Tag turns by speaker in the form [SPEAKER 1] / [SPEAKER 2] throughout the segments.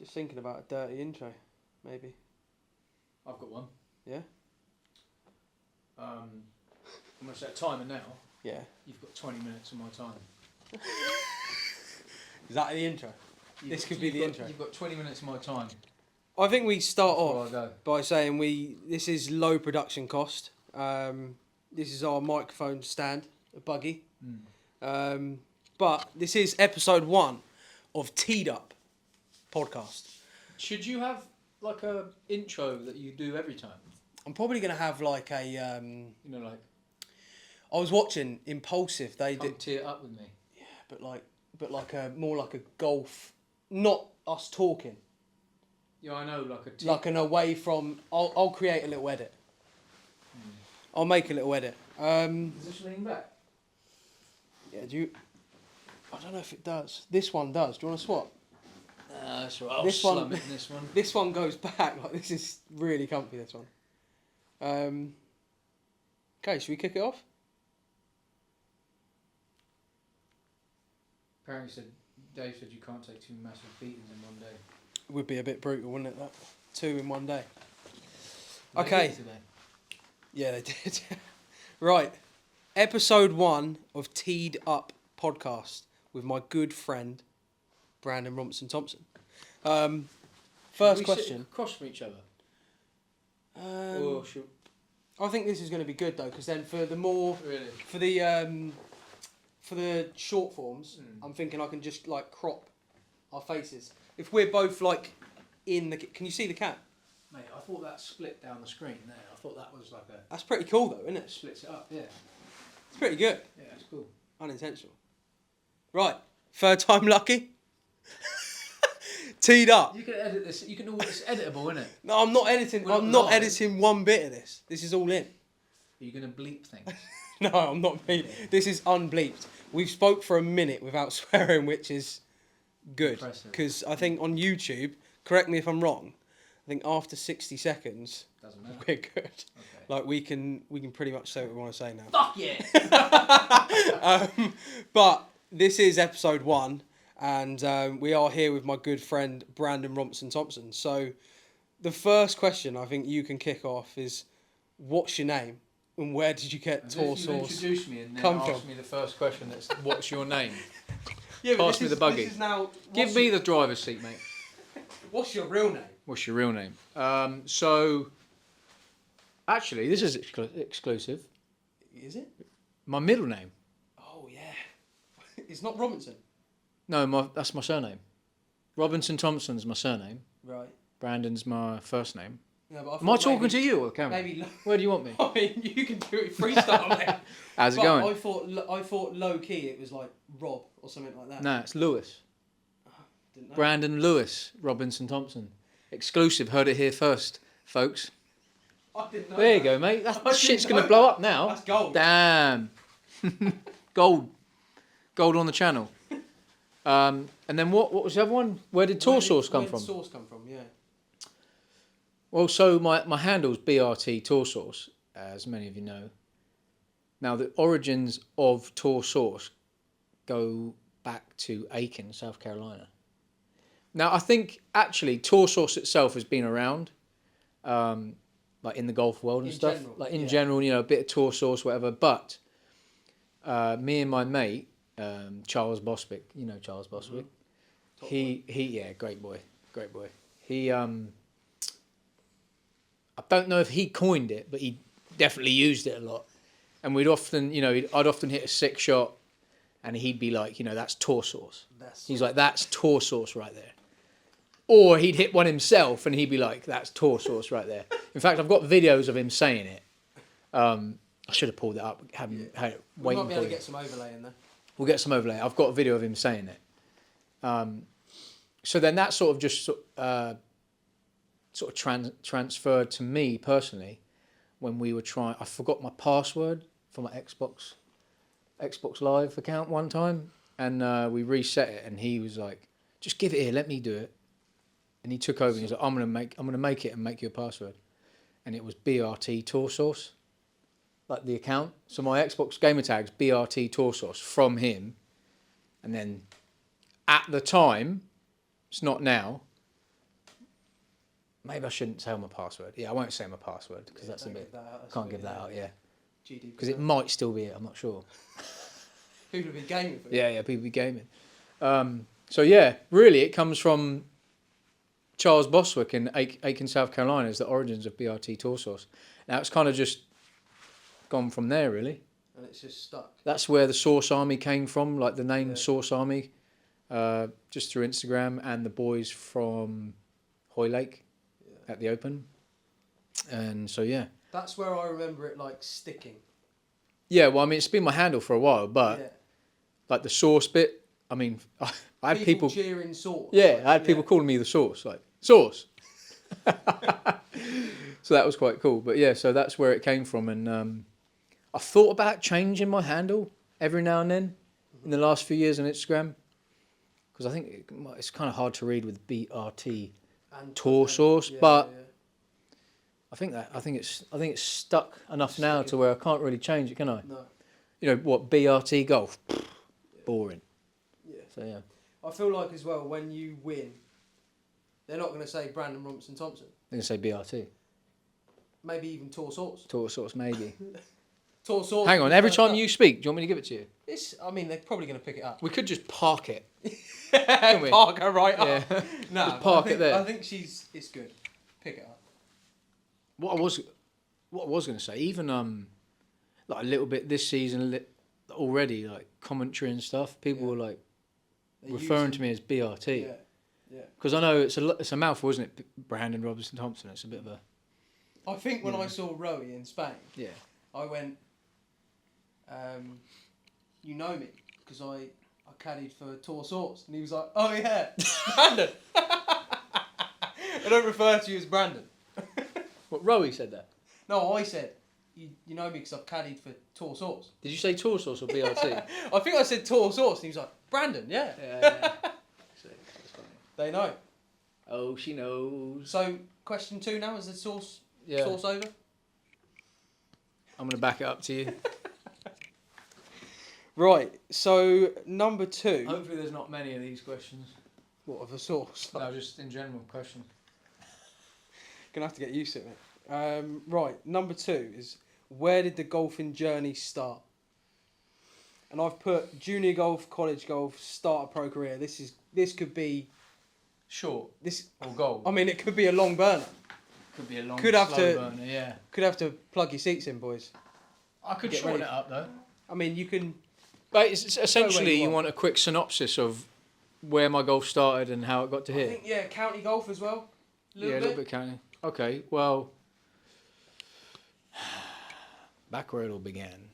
[SPEAKER 1] Just thinking about a dirty intro, maybe.
[SPEAKER 2] I've got one.
[SPEAKER 1] Yeah?
[SPEAKER 2] I'm going to set a timer now.
[SPEAKER 1] Yeah.
[SPEAKER 2] You've got 20 minutes of my time.
[SPEAKER 1] Is that the intro? This could be the intro.
[SPEAKER 2] You've got 20 minutes of my time.
[SPEAKER 1] I think we start
[SPEAKER 2] Before
[SPEAKER 1] off
[SPEAKER 2] I go.
[SPEAKER 1] by saying this is low production cost. This is our microphone stand, a buggy. But this is episode 1 of Teed Up podcast.
[SPEAKER 2] Should you have like a intro that you do every time?
[SPEAKER 1] I'm probably going to have like a...
[SPEAKER 2] You know, like...
[SPEAKER 1] I was watching Impulsive. They
[SPEAKER 2] Come
[SPEAKER 1] did...
[SPEAKER 2] tee it up with me.
[SPEAKER 1] Yeah, but like a more like a golf... Not us talking.
[SPEAKER 2] Yeah, I know, like a...
[SPEAKER 1] Like an away from... I'll create a little edit. I'll make a little edit.
[SPEAKER 2] Does this lean back?
[SPEAKER 1] Yeah, do you... I don't know if it does. This one does. Do you want to swap?
[SPEAKER 2] That's right. I'll
[SPEAKER 1] This
[SPEAKER 2] slum
[SPEAKER 1] one-
[SPEAKER 2] it in this one.
[SPEAKER 1] This one goes back. Like, this is really comfy, this one. Okay, should we kick it off?
[SPEAKER 2] Apparently Dave said you can't take 2 massive beatings in one day.
[SPEAKER 1] It would be a bit brutal, wouldn't it, that? 2 in one day.
[SPEAKER 2] They
[SPEAKER 1] Okay.
[SPEAKER 2] did today.
[SPEAKER 1] Yeah, they did. Right. Episode 1 of Teed Up podcast with my good friend, Brandon Rompson Thompson. First
[SPEAKER 2] We
[SPEAKER 1] question.
[SPEAKER 2] sit across from each other. Or should...
[SPEAKER 1] I think this is going to be good though, because then for the more
[SPEAKER 2] Really?
[SPEAKER 1] for the short forms, I'm thinking I can just like crop our faces. If we're both like in the, can you see the cat?
[SPEAKER 2] Mate, I thought that split down the screen there. I thought that was like a...
[SPEAKER 1] That's pretty cool though, isn't it?
[SPEAKER 2] Splits it up, yeah.
[SPEAKER 1] It's pretty good.
[SPEAKER 2] Yeah, it's cool.
[SPEAKER 1] Unintentional. Right, third time lucky. Teed up.
[SPEAKER 2] You can edit this. You can all... It's editable, isn't it?
[SPEAKER 1] No, I'm not editing.
[SPEAKER 2] We're
[SPEAKER 1] I'm
[SPEAKER 2] not
[SPEAKER 1] not
[SPEAKER 2] live.
[SPEAKER 1] editing one bit of this. This is all in.
[SPEAKER 2] Are you going to bleep things?
[SPEAKER 1] No, I'm not. This is unbleeped. We've spoke for a minute without swearing, which is good.
[SPEAKER 2] Impressive.
[SPEAKER 1] Because I think on YouTube, correct me if I'm wrong, I think after 60 seconds,
[SPEAKER 2] Doesn't matter.
[SPEAKER 1] we're good.
[SPEAKER 2] Okay.
[SPEAKER 1] Like we can pretty much say what we want to say now.
[SPEAKER 2] Fuck yeah!
[SPEAKER 1] But this is episode 1, and we are here with my good friend Brandon Rompson Thompson. So the first question I think you can kick off is, what's your name and where did you get Tor
[SPEAKER 2] If you
[SPEAKER 1] Sauce?
[SPEAKER 2] introduce me and then
[SPEAKER 1] come
[SPEAKER 2] ask
[SPEAKER 1] from?
[SPEAKER 2] me the first question that's, what's your name?
[SPEAKER 1] Yeah, but
[SPEAKER 2] Pass me the buggy.
[SPEAKER 1] This is now,
[SPEAKER 2] Give me the driver's seat, mate.
[SPEAKER 1] what's your real name?
[SPEAKER 2] What's your real name? So, actually, this is exclusive.
[SPEAKER 1] Is it?
[SPEAKER 2] My middle name.
[SPEAKER 1] Oh yeah. It's not Robinson.
[SPEAKER 2] No, that's my surname. Robinson Thompson's my surname.
[SPEAKER 1] Right.
[SPEAKER 2] Brandon's my first name.
[SPEAKER 1] No, but
[SPEAKER 2] Am I talking to you or the camera?
[SPEAKER 1] Maybe.
[SPEAKER 2] Where do you want me?
[SPEAKER 1] I mean, you can do it freestyle, mate.
[SPEAKER 2] How's it
[SPEAKER 1] But
[SPEAKER 2] going?
[SPEAKER 1] I thought low key it was like Rob or something like that.
[SPEAKER 2] No, it's Lewis.
[SPEAKER 1] Didn't know.
[SPEAKER 2] Brandon Lewis Robinson Thompson. Exclusive. Heard it here first, folks.
[SPEAKER 1] I didn't know.
[SPEAKER 2] There you
[SPEAKER 1] that.
[SPEAKER 2] go, mate.
[SPEAKER 1] I
[SPEAKER 2] That
[SPEAKER 1] didn't
[SPEAKER 2] shit's
[SPEAKER 1] know
[SPEAKER 2] going to
[SPEAKER 1] that.
[SPEAKER 2] blow up now.
[SPEAKER 1] That's gold.
[SPEAKER 2] Damn. Gold. Gold on the channel. And then what was the other one? Where did Tor Sauce come from?
[SPEAKER 1] Where did Sauce come from? Yeah.
[SPEAKER 2] Well, so my handle's BRT Tor Sauce, as many of you know. Now, the origins of Tor Sauce go back to Aiken, South Carolina. Now, I think actually Tor Sauce itself has been around, like in the golf world and
[SPEAKER 1] In
[SPEAKER 2] stuff.
[SPEAKER 1] general,
[SPEAKER 2] Like in
[SPEAKER 1] yeah.
[SPEAKER 2] general, you know, a bit of Tor Sauce, whatever. But me and my mate, Charles Boswick, you know Charles Boswick.
[SPEAKER 1] Top
[SPEAKER 2] He yeah, great boy. He I don't know if he coined it, but he definitely used it a lot. And we'd often, you know, I'd often hit a 6 shot, and he'd be like, you know, that's Tor Sauce. He's like, that's Tor Sauce right there. Or he'd hit one himself, and he'd be like, that's Tor Sauce right there. In fact, I've got videos of him saying it. I should have pulled it up. Haven't had it
[SPEAKER 1] We
[SPEAKER 2] waiting
[SPEAKER 1] might be
[SPEAKER 2] for
[SPEAKER 1] able to
[SPEAKER 2] you.
[SPEAKER 1] get some overlay in there.
[SPEAKER 2] We'll get some overlay. I've got a video of him saying it. So then that sort of just transferred to me personally when we were trying. I forgot my password for my Xbox Live account one time, and we reset it. And he was like, "Just give it here. Let me do it." And he took over. And he was like, "I'm gonna make it and make you a password." And it was BRT Tor Sauce, like the account. So my Xbox gamer tags BRT Tor Sauce from him, and then at the time, it's not now, maybe I shouldn't tell my password. Yeah, I won't say my password because that's a
[SPEAKER 1] don't
[SPEAKER 2] bit.
[SPEAKER 1] give that out, that's
[SPEAKER 2] Can't
[SPEAKER 1] a
[SPEAKER 2] give
[SPEAKER 1] bit,
[SPEAKER 2] that out. Yeah,
[SPEAKER 1] GDPR.
[SPEAKER 2] because it might still be it. I'm not sure.
[SPEAKER 1] People have been gaming for
[SPEAKER 2] Yeah, people be gaming. So yeah, really, it comes from Charles Boswick in Aiken, South Carolina. Is the origins of BRT tour source. Now it's kind of just gone from there, really.
[SPEAKER 1] And it's just stuck.
[SPEAKER 2] That's where the Source Army came from, like the name
[SPEAKER 1] Yeah.
[SPEAKER 2] Source Army, just through Instagram and the boys from Hoylake at the Open. And so, yeah.
[SPEAKER 1] That's where I remember it like sticking.
[SPEAKER 2] Yeah, well, I mean, it's been my handle for a while, but
[SPEAKER 1] Yeah.
[SPEAKER 2] like the Source bit, I mean, I had people
[SPEAKER 1] cheering Source.
[SPEAKER 2] Yeah, I had people calling me the Source, like, Source. So that was quite cool. But yeah, so that's where it came from. And I thought about changing my handle every now and then in the last few years on Instagram. Because I think it's kind of hard to read with BRT
[SPEAKER 1] and
[SPEAKER 2] tour source,
[SPEAKER 1] yeah,
[SPEAKER 2] but
[SPEAKER 1] yeah.
[SPEAKER 2] I think it's stuck enough now to where I can't really change it, can I?
[SPEAKER 1] No.
[SPEAKER 2] You know what, BRT golf, boring.
[SPEAKER 1] Yeah.
[SPEAKER 2] So yeah,
[SPEAKER 1] I feel like as well when you win, they're not going to say Brandon Robinson Thompson.
[SPEAKER 2] I'm gonna say BRT
[SPEAKER 1] Maybe even Tour Source.
[SPEAKER 2] tour source maybe.
[SPEAKER 1] Tour Source.
[SPEAKER 2] Hang on, every time you speak, do you want me to give it to you?
[SPEAKER 1] I mean, they're probably going to pick it up.
[SPEAKER 2] We could just park it. we?
[SPEAKER 1] Park her right up.
[SPEAKER 2] Yeah.
[SPEAKER 1] No,
[SPEAKER 2] Just park it there.
[SPEAKER 1] I think it's good. Pick it up.
[SPEAKER 2] What I was going to say, even like a little bit this season already, like commentary and stuff. People were like referring to me as BRT.
[SPEAKER 1] Yeah. Yeah.
[SPEAKER 2] Because I know it's a mouthful, isn't it? Brandon Robinson Thompson. It's a bit of a.
[SPEAKER 1] I think when I saw Rowie in Spain,
[SPEAKER 2] Yeah.
[SPEAKER 1] I went, you know me, because I caddied for Tour Source. And he was like, oh yeah, Brandon. I don't refer to you as Brandon.
[SPEAKER 2] What, Rowie said that?
[SPEAKER 1] No, I said, you know me because I've caddied for Tour Source.
[SPEAKER 2] Did you say tour source or BRT?
[SPEAKER 1] I think I said Tour Source. And he was like, Brandon, yeah.
[SPEAKER 2] Yeah. That's funny.
[SPEAKER 1] They know.
[SPEAKER 2] Oh, she knows.
[SPEAKER 1] So, question 2 now, is the source over?
[SPEAKER 2] I'm going to back it up to you.
[SPEAKER 1] Right, so number 2.
[SPEAKER 2] Hopefully there's not many of these questions.
[SPEAKER 1] What, of a source?
[SPEAKER 2] No, just in general questions.
[SPEAKER 1] Gonna have to get used to it. Right, number 2 is, where did the golfing journey start? And I've put junior golf, college golf, start a pro career. This could be
[SPEAKER 2] Short
[SPEAKER 1] this.
[SPEAKER 2] or goal.
[SPEAKER 1] I mean, it could be a long burner.
[SPEAKER 2] Could be a long,
[SPEAKER 1] Could have
[SPEAKER 2] slow
[SPEAKER 1] to-
[SPEAKER 2] burner, yeah.
[SPEAKER 1] Could have to plug your seats in, boys.
[SPEAKER 2] I could
[SPEAKER 1] Get
[SPEAKER 2] shorten
[SPEAKER 1] ready.
[SPEAKER 2] it up though.
[SPEAKER 1] I mean, you can.
[SPEAKER 2] But it's essentially,
[SPEAKER 1] you
[SPEAKER 2] you
[SPEAKER 1] want.
[SPEAKER 2] want a quick synopsis of where my golf started and how it got to
[SPEAKER 1] I
[SPEAKER 2] here.
[SPEAKER 1] think county golf as well.
[SPEAKER 2] A little bit counting. Okay, well, back where it all began.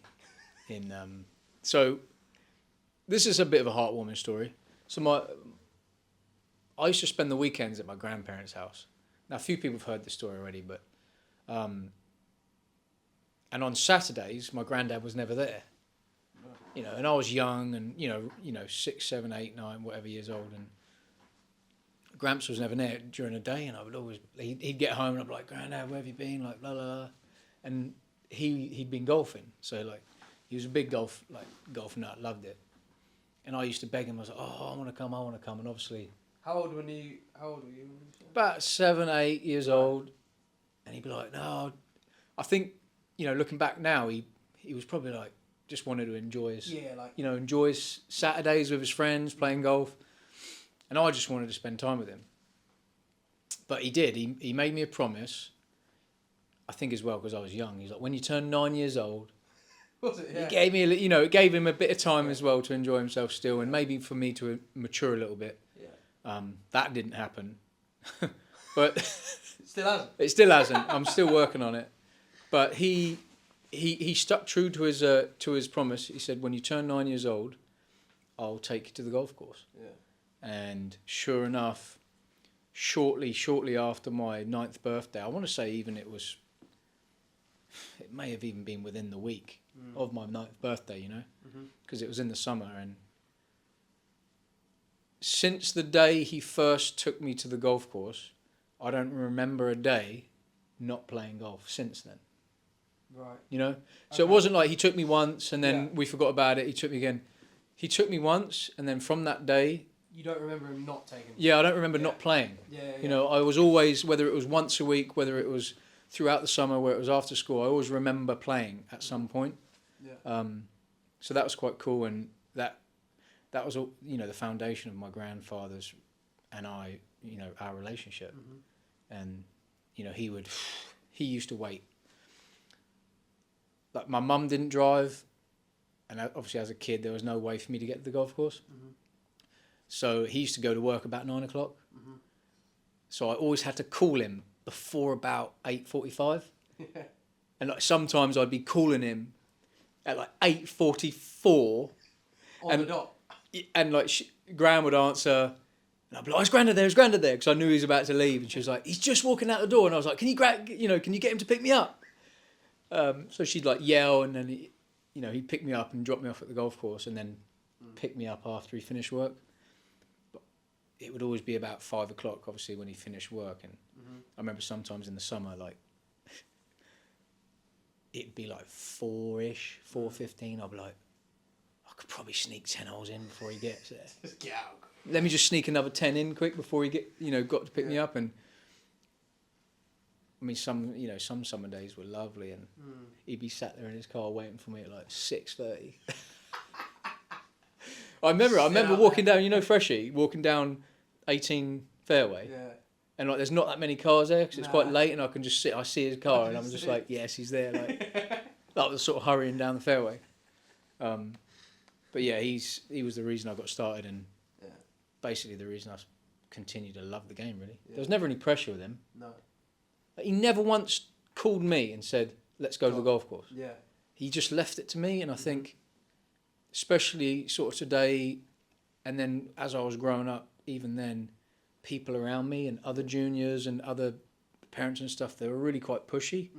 [SPEAKER 2] So this is a bit of a heartwarming story. So I used to spend the weekends at my grandparents' house. Now, a few people have heard this story already, but and on Saturdays, my granddad was never there. You know, and I was young, and you know, 6, 7, 8, 9, whatever years old, and Gramps was never there during the day, and I would always he'd get home, and I'd be like, Granddad, where have you been? Like, blah blah, blah. And he'd been golfing, so like he was a big golf nut, loved it, and I used to beg him. I was like, oh, I want to come, and obviously.
[SPEAKER 1] How old were you?
[SPEAKER 2] About 7, 8 years old, and he'd be like, "No," I think, looking back now, he was probably like just wanted to enjoy his Saturdays with his friends playing golf, and I just wanted to spend time with him. But he did. He made me a promise. I think as well because I was young. He's like, when you turn 9 years old.
[SPEAKER 1] Was it? Yeah.
[SPEAKER 2] He gave me it gave him a bit of time as well to enjoy himself still, and maybe for me to mature a little bit. That didn't happen, but
[SPEAKER 1] It still hasn't.
[SPEAKER 2] It still hasn't. I'm still working on it, but he stuck true to his promise. He said, when you turn 9 years old, I'll take you to the golf course.
[SPEAKER 1] Yeah.
[SPEAKER 2] And sure enough, shortly after my 9th birthday, I want to say it may have even been within the week of my 9th birthday, because it was in the summer. And since the day he first took me to the golf course, I don't remember a day not playing golf since then.
[SPEAKER 1] Right.
[SPEAKER 2] So it wasn't like he took me once and then we forgot about it. He took me again. He took me once, and then from that day,
[SPEAKER 1] You don't remember him not taking?
[SPEAKER 2] Yeah, I don't remember
[SPEAKER 1] Yeah.
[SPEAKER 2] not playing.
[SPEAKER 1] Yeah.
[SPEAKER 2] You know, I was always, whether it was once a week, whether it was throughout the summer, where it was after school, I always remember playing at some point.
[SPEAKER 1] Yeah.
[SPEAKER 2] So that was quite cool, and that was all, you know, the foundation of my grandfather's and I, you know, our relationship. And you know, he used to wait. Like my mum didn't drive, and obviously as a kid there was no way for me to get to the golf course. So he used to go to work about 9 o'clock. So I always had to call him before about 8:45. And like sometimes I'd be calling him at like 8:44.
[SPEAKER 1] On the dot.
[SPEAKER 2] And like Gran would answer, and I'd be like, "Oh, it's Grandad there," because I knew he was about to leave. And she was like, "He's just walking out the door," and I was like, "Can you get him to pick me up?" So she'd like yell, and then he'd pick me up and drop me off at the golf course, and then pick me up after he finished work. But it would always be about 5 o'clock, obviously, when he finished work. And I remember sometimes in the summer, like it'd be like 4-ish, 4:15. I'd be like, I could probably sneak 10 holes in before he gets there.
[SPEAKER 1] Just get out.
[SPEAKER 2] Let me just sneak another 10 in quick before he got to pick me up. And I mean, some summer days were lovely, and he'd be sat there in his car waiting for me at like 6:30. I remember walking down, Freshie, walking down 18 fairway.
[SPEAKER 1] Yeah.
[SPEAKER 2] And like, there's not that many cars there because it's
[SPEAKER 1] Nah.
[SPEAKER 2] quite late, and I can just sit. I see his car, and I'm just like, yes, he's there. Like, that was sort of hurrying down the fairway. But yeah, he was the reason I got started, and basically the reason I continued to love the game. Really, there was never any pressure with him.
[SPEAKER 1] No.
[SPEAKER 2] He never once called me and said, "Let's go to the golf course."
[SPEAKER 1] Yeah.
[SPEAKER 2] He just left it to me, and I think, especially sort of today, and then as I was growing up, even then, people around me and other juniors and other parents and stuff, they were really quite pushy.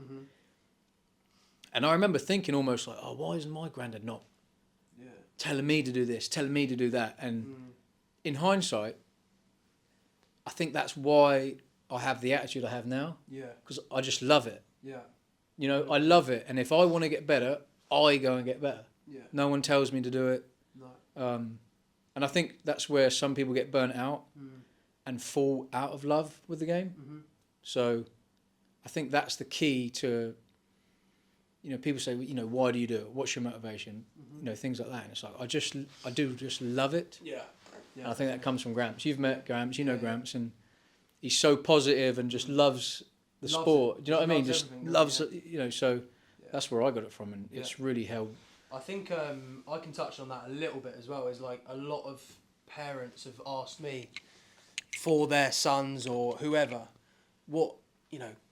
[SPEAKER 2] And I remember thinking almost like, oh, why isn't my granddad not telling me to do this, telling me to do that? And in hindsight, I think that's why I have the attitude I have now. Yeah. Because I just love it. Yeah. You know, I love it. And if I want to get better, I go and get better. Yeah. No one tells me to do it. No. And I think that's where some people get burnt out and fall out of love with the game. So I think that's the key to, people say, why do you do it? What's your motivation? Things like that. And it's like, I do just love it. Yeah. And I think that comes from Gramps. You've met Gramps, Gramps, and he's so positive and just loves the sport.
[SPEAKER 1] It.
[SPEAKER 2] Do you know what I mean? Just loves,
[SPEAKER 1] yeah.
[SPEAKER 2] So that's where I got it from, and it's really held.
[SPEAKER 1] I think I can touch on that a little bit as well. Is like a lot of parents have asked me for their sons or whoever,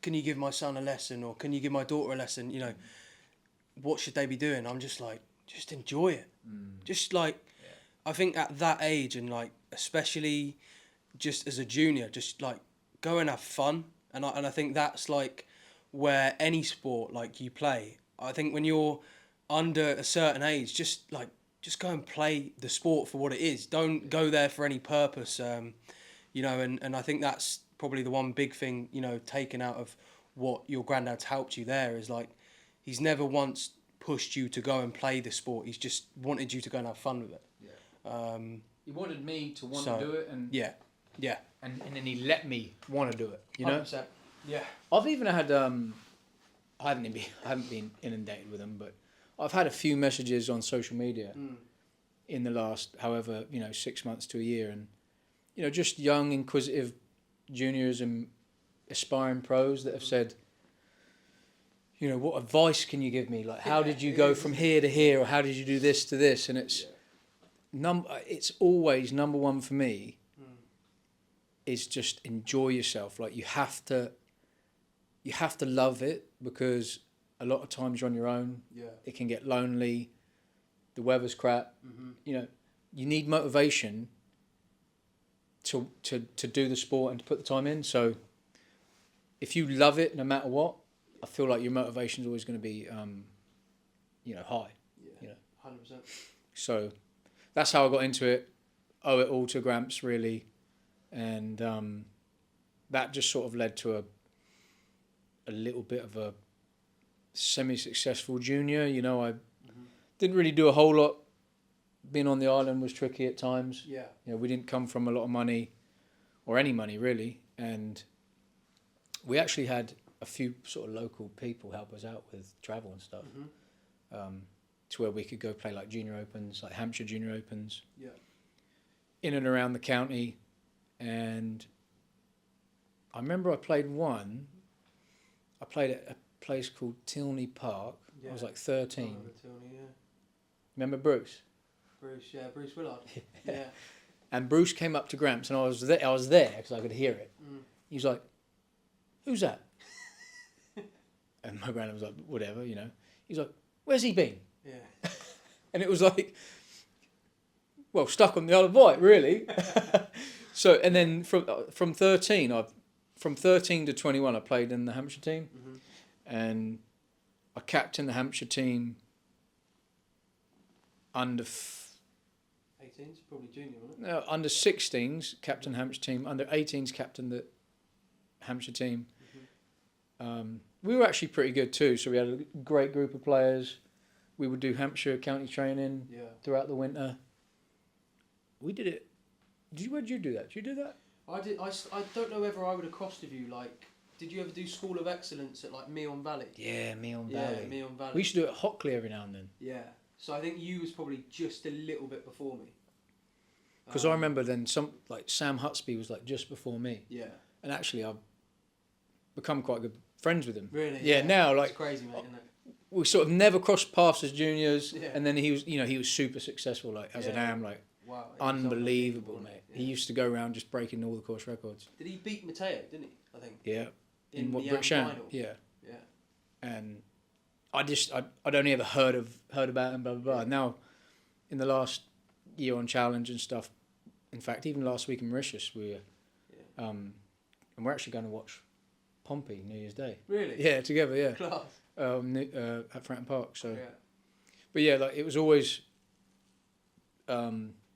[SPEAKER 1] can you give my son a lesson, or can you give my daughter a lesson? What should they be doing? I'm just like, just enjoy it. Just like, I think at that age, and like especially just as a junior, just like go and have fun. And I think that's like where any sport like you play. I think when you're under a certain age, just go and play the sport for what it is. Don't go there for any purpose. And I think that's probably the one big thing, taken out of what your granddad's helped you there is like, he's never once pushed you to go and play the sport. He's just wanted you to go and have fun with it. Yeah.
[SPEAKER 2] He wanted me to want to do it, and
[SPEAKER 1] yeah,
[SPEAKER 2] and then he let me want to do it.
[SPEAKER 1] 100%. Yeah.
[SPEAKER 2] I've even had I haven't been inundated with them, but I've had a few messages on social media in the last, 6 months to a year, and just young, inquisitive juniors and aspiring pros that have said, what advice can you give me? Like, how did you go from here to here, or how did you do this to this? And it's it's always number one for me is just enjoy yourself. Like, you have to love it, because a lot of times you're on your own. Yeah. It can get lonely. The weather's crap. You need motivation to do the sport and to put the time in. So if you love it, no matter what, I feel like your motivation is always going to be, high. Yeah, 100%. So that's how I got into it. Owe it all to Gramps, really. And that just sort of led to a little bit of a semi-successful junior. I didn't really do a whole lot being on the island was tricky at times.
[SPEAKER 1] Yeah.
[SPEAKER 2] You know, we didn't come from a lot of money, or any money really, and we actually had a few sort of local people help us out with travel and stuff, to where we could go play like junior opens, like Hampshire junior opens, in and around the county. And I remember I played at a place called Tilney Park. I was like 13. Remember Bruce?
[SPEAKER 1] Bruce Willard. Yeah.
[SPEAKER 2] And Bruce came up to Gramps, and I was there because I could hear it. He was like, "Who's that?" And my granddad was like, "Whatever, you know." He's like, "Where's he been?"
[SPEAKER 1] Yeah.
[SPEAKER 2] And it was like, well, stuck on the Isle of Wight, really. So, and then from 13, from 13 to 21, I played in the Hampshire team, and I captained the Hampshire team under
[SPEAKER 1] 18s, probably junior, wasn't it?
[SPEAKER 2] no, under 16s, captain Hampshire team. Under 18s, captain the Hampshire team. We were actually pretty good too. So we had a great group of players. We would do Hampshire county training throughout the winter. We did it. Where did you do that? Did you do that?
[SPEAKER 1] I did. I don't know whether I would have costed you. Like, did you ever do School of Excellence at like Meon Valley?
[SPEAKER 2] Yeah, Meon Valley.
[SPEAKER 1] Yeah, Meon Valley.
[SPEAKER 2] We used to do it at Hockley every now and then.
[SPEAKER 1] Yeah. So I think you was probably just a little bit before me.
[SPEAKER 2] Because I remember then Sam Hutsby was like just before me.
[SPEAKER 1] Yeah.
[SPEAKER 2] And actually I've become quite good friends with him.
[SPEAKER 1] Really?
[SPEAKER 2] Yeah, now like
[SPEAKER 1] it's crazy, mate, isn't it?
[SPEAKER 2] We sort of never crossed paths as juniors,
[SPEAKER 1] Yeah.
[SPEAKER 2] and then he was super successful like as an am, like
[SPEAKER 1] wow,
[SPEAKER 2] unbelievable, mate. Yeah. He used to go around just breaking all the course records.
[SPEAKER 1] Did he beat Matteo, didn't he? I think.
[SPEAKER 2] Yeah.
[SPEAKER 1] In
[SPEAKER 2] what
[SPEAKER 1] the
[SPEAKER 2] British Am?
[SPEAKER 1] final.
[SPEAKER 2] Yeah.
[SPEAKER 1] Yeah.
[SPEAKER 2] And I'd only ever heard about him, blah blah blah. Now, in the last year on challenge and stuff, in fact, even last week in Mauritius, and we're actually going to watch Pompey New Year's Day.
[SPEAKER 1] Really?
[SPEAKER 2] Yeah, together. Yeah.
[SPEAKER 1] Class.
[SPEAKER 2] At Fratton Park. So,
[SPEAKER 1] Yeah.
[SPEAKER 2] But yeah, like it was always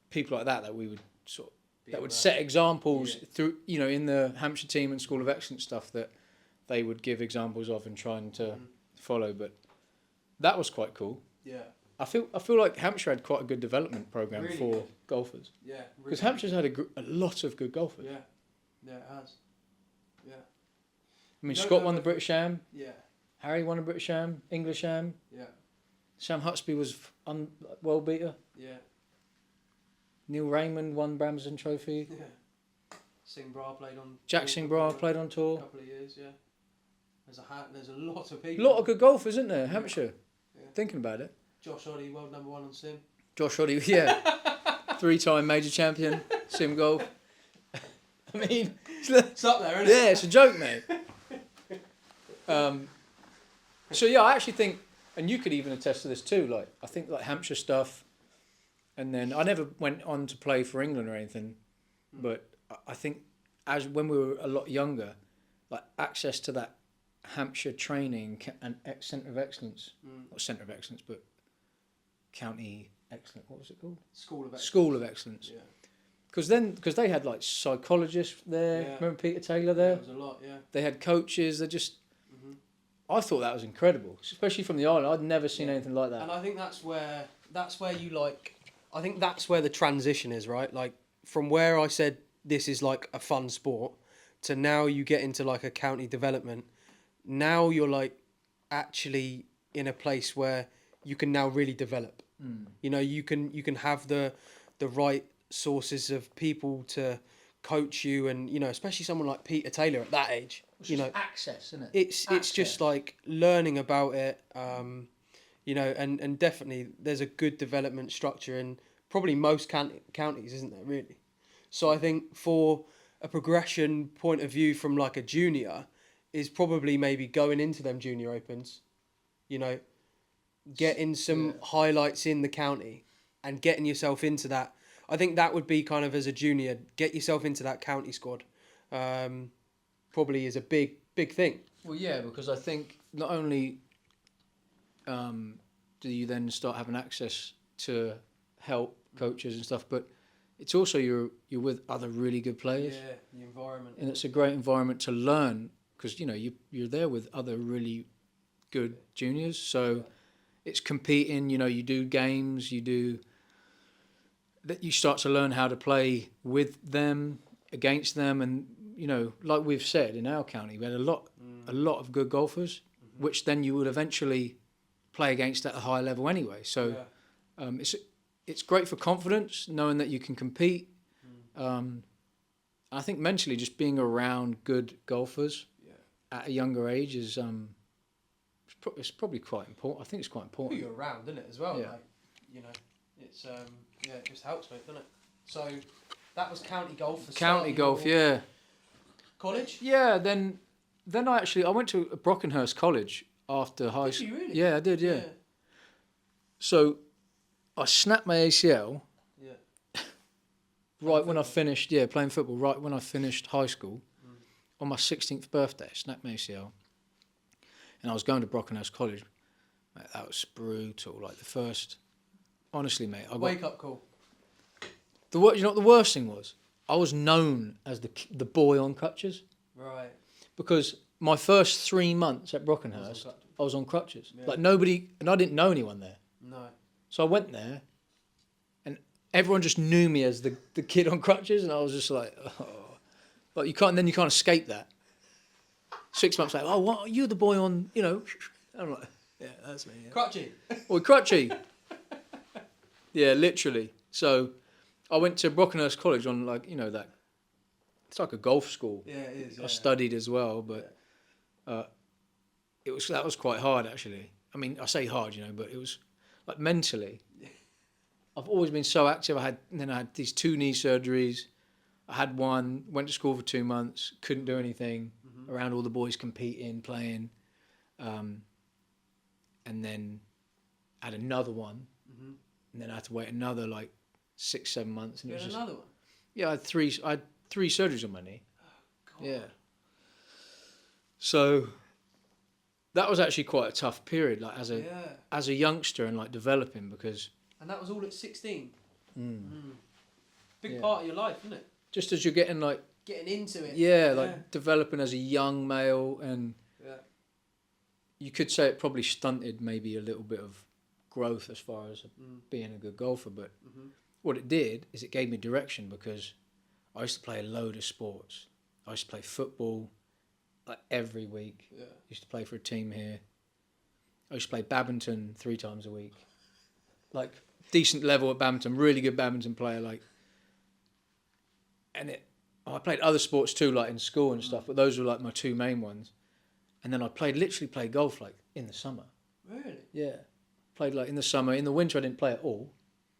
[SPEAKER 2] people like that we would would set examples through, you know, in the Hampshire team and School of Excellence stuff that they would give examples of and trying to follow. But that was quite cool.
[SPEAKER 1] Yeah.
[SPEAKER 2] I feel like Hampshire had quite a good development program
[SPEAKER 1] Really
[SPEAKER 2] for
[SPEAKER 1] good.
[SPEAKER 2] golfers.
[SPEAKER 1] Yeah.
[SPEAKER 2] Because Hampshire's had a lot of good golfers.
[SPEAKER 1] Yeah. Yeah, it has. Yeah.
[SPEAKER 2] I mean,
[SPEAKER 1] Don't
[SPEAKER 2] Scott
[SPEAKER 1] know
[SPEAKER 2] won the
[SPEAKER 1] if-
[SPEAKER 2] British Am.
[SPEAKER 1] Yeah.
[SPEAKER 2] Harry won the British Am. English Am.
[SPEAKER 1] Yeah.
[SPEAKER 2] Sam Hutsby was world beater.
[SPEAKER 1] Yeah.
[SPEAKER 2] Neil Raymond won Bramson Trophy.
[SPEAKER 1] Yeah. Singbra played on.
[SPEAKER 2] Jack
[SPEAKER 1] tour
[SPEAKER 2] Singbra
[SPEAKER 1] for
[SPEAKER 2] played on
[SPEAKER 1] a
[SPEAKER 2] tour.
[SPEAKER 1] couple of years. Yeah. There's a lot of
[SPEAKER 2] A
[SPEAKER 1] people.
[SPEAKER 2] lot of good golfers, isn't there? Hampshire.
[SPEAKER 1] Yeah.
[SPEAKER 2] Thinking about it.
[SPEAKER 1] Josh Oddie, world number 1 on sim.
[SPEAKER 2] Josh Oddie, yeah. 3-time major champion, sim golf. I mean,
[SPEAKER 1] It's up there, isn't it?
[SPEAKER 2] yeah, it's a joke, mate. So yeah, I actually think, and you could even attest to this too. Like I think like Hampshire stuff, and then I never went on to play for England or anything, but I think as when we were a lot younger, like access to that Hampshire training and centre of excellence, not centre of excellence, but county excellence. What was it called?
[SPEAKER 1] School of Excellence.
[SPEAKER 2] School of Excellence.
[SPEAKER 1] Yeah.
[SPEAKER 2] Because they had like psychologists there.
[SPEAKER 1] Yeah.
[SPEAKER 2] Remember Peter Taylor there?
[SPEAKER 1] There was a lot, yeah.
[SPEAKER 2] They had coaches. They just. I thought that was incredible, especially from the island. I'd never seen anything like that.
[SPEAKER 1] And I think that's where you like. I think that's where the transition is, right? Like from where I said this is like a fun sport, to now you get into like a county development. Now you're like actually in a place where you can now really develop. You know, you can have the right sources of people to coach you, and you know, especially someone like Peter Taylor at that age. You know,
[SPEAKER 2] access, isn't it?
[SPEAKER 1] it's just like learning about it, you know, and definitely there's a good development structure in probably most counties, isn't there, really? So I think for a progression point of view from like a junior is probably maybe going into them junior opens, you know, getting some highlights in the county and getting yourself into that. I think that would be kind of as a junior, get yourself into that county squad. Probably is a big thing.
[SPEAKER 2] Well, yeah, because I think not only do you then start having access to help coaches and stuff, but it's also you're with other really good players.
[SPEAKER 1] Yeah, the environment.
[SPEAKER 2] And it's a great environment to learn because you know you're there with other really good juniors, so it's competing. You know, you do games, you do that you start to learn how to play with them, against them, and like we've said in our county, we had a lot of good golfers, which then you would eventually play against at a high level anyway. So it's great for confidence, knowing that you can compete. I think mentally, just being around good golfers at a younger age is it's probably quite important. I think it's quite important.
[SPEAKER 1] Who you're around, isn't it, as well?
[SPEAKER 2] Yeah.
[SPEAKER 1] Like, it's it just helps, mate, doesn't it? So that was county golf.
[SPEAKER 2] County golf, yeah.
[SPEAKER 1] College?
[SPEAKER 2] Yeah. Then I went to Brockenhurst College after high school.
[SPEAKER 1] Did you really?
[SPEAKER 2] Yeah, I did. Yeah. So I snapped my ACL. Right when I finished, playing football, right when I finished high school, on my 16th birthday, I snapped my ACL. And I was going to Brockenhurst College. Mate, that was brutal. Like the first, honestly, mate.
[SPEAKER 1] Wake up call.
[SPEAKER 2] You know what the worst thing was? I was known as the boy on crutches.
[SPEAKER 1] Right.
[SPEAKER 2] Because my first 3 months at Brockenhurst, I was on crutches. Yeah. Like nobody, and I didn't know anyone there.
[SPEAKER 1] No.
[SPEAKER 2] So I went there, and everyone just knew me as the kid on crutches, and I was just like, oh. But you can't escape that. 6 months later, oh, what? You're the boy on, I'm like, yeah, that's me. Yeah.
[SPEAKER 1] Crutchy.
[SPEAKER 2] Or crutchy. Yeah, literally. So I went to Brockenhurst College on that. It's like a golf school.
[SPEAKER 1] Yeah, it is. Yeah.
[SPEAKER 2] I studied as well, but that was quite hard actually. I mean, I say hard, but it was like mentally. I've always been so active. I had these 2 knee surgeries. I had one, went to school for 2 months, couldn't do anything, around all the boys competing, playing, and then had another one, and then I had to wait another 6, 7 months. And
[SPEAKER 1] you
[SPEAKER 2] it was
[SPEAKER 1] had another one?
[SPEAKER 2] Yeah, I had three surgeries on my knee.
[SPEAKER 1] Oh, God.
[SPEAKER 2] Yeah. So that was actually quite a tough period, as a youngster and developing because.
[SPEAKER 1] And that was all at 16. Big part of your life, isn't it?
[SPEAKER 2] Just as you're getting
[SPEAKER 1] into it.
[SPEAKER 2] Yeah, developing as a young male, and you could say it probably stunted maybe a little bit of growth as far as being a good golfer, but what it did is it gave me direction because I used to play a load of sports. I used to play football every week. Yeah. Used to play for a team here. I used to play badminton 3 times a week. Decent level at badminton, really good badminton player, and I played other sports too, in school and stuff, but those were my 2 main ones. And then I literally played golf in the summer.
[SPEAKER 1] Really?
[SPEAKER 2] Yeah. Played in the summer. In the winter I didn't play at all.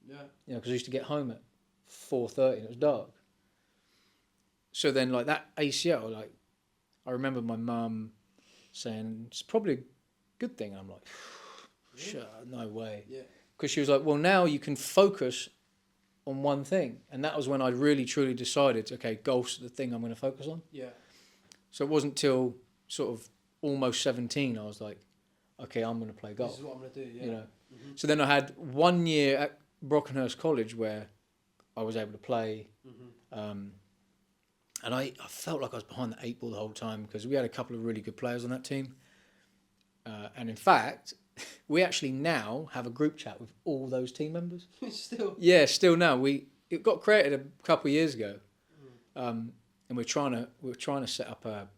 [SPEAKER 1] Yeah.
[SPEAKER 2] Because I used to get home at 4:30 and it was dark. So then that ACL, I remember my mum saying, it's probably a good thing. And I'm like, sure, no way. Yeah. Because she was like, well, now you can focus on one thing. And that was when I really, truly decided, okay, golf's the thing I'm going to focus on. Yeah. So it wasn't till sort of almost 17, I was like, okay, I'm going to play golf.
[SPEAKER 1] This is what I'm going to do, yeah.
[SPEAKER 2] So then I had 1 year at Brockenhurst College where I was able to play. And I felt like I was behind the 8 ball the whole time because we had a couple of really good players on that team. And in fact, we actually now have a group chat with all those team members.
[SPEAKER 1] Still?
[SPEAKER 2] Yeah, still now. It got created a couple of years ago. And we're trying to set up a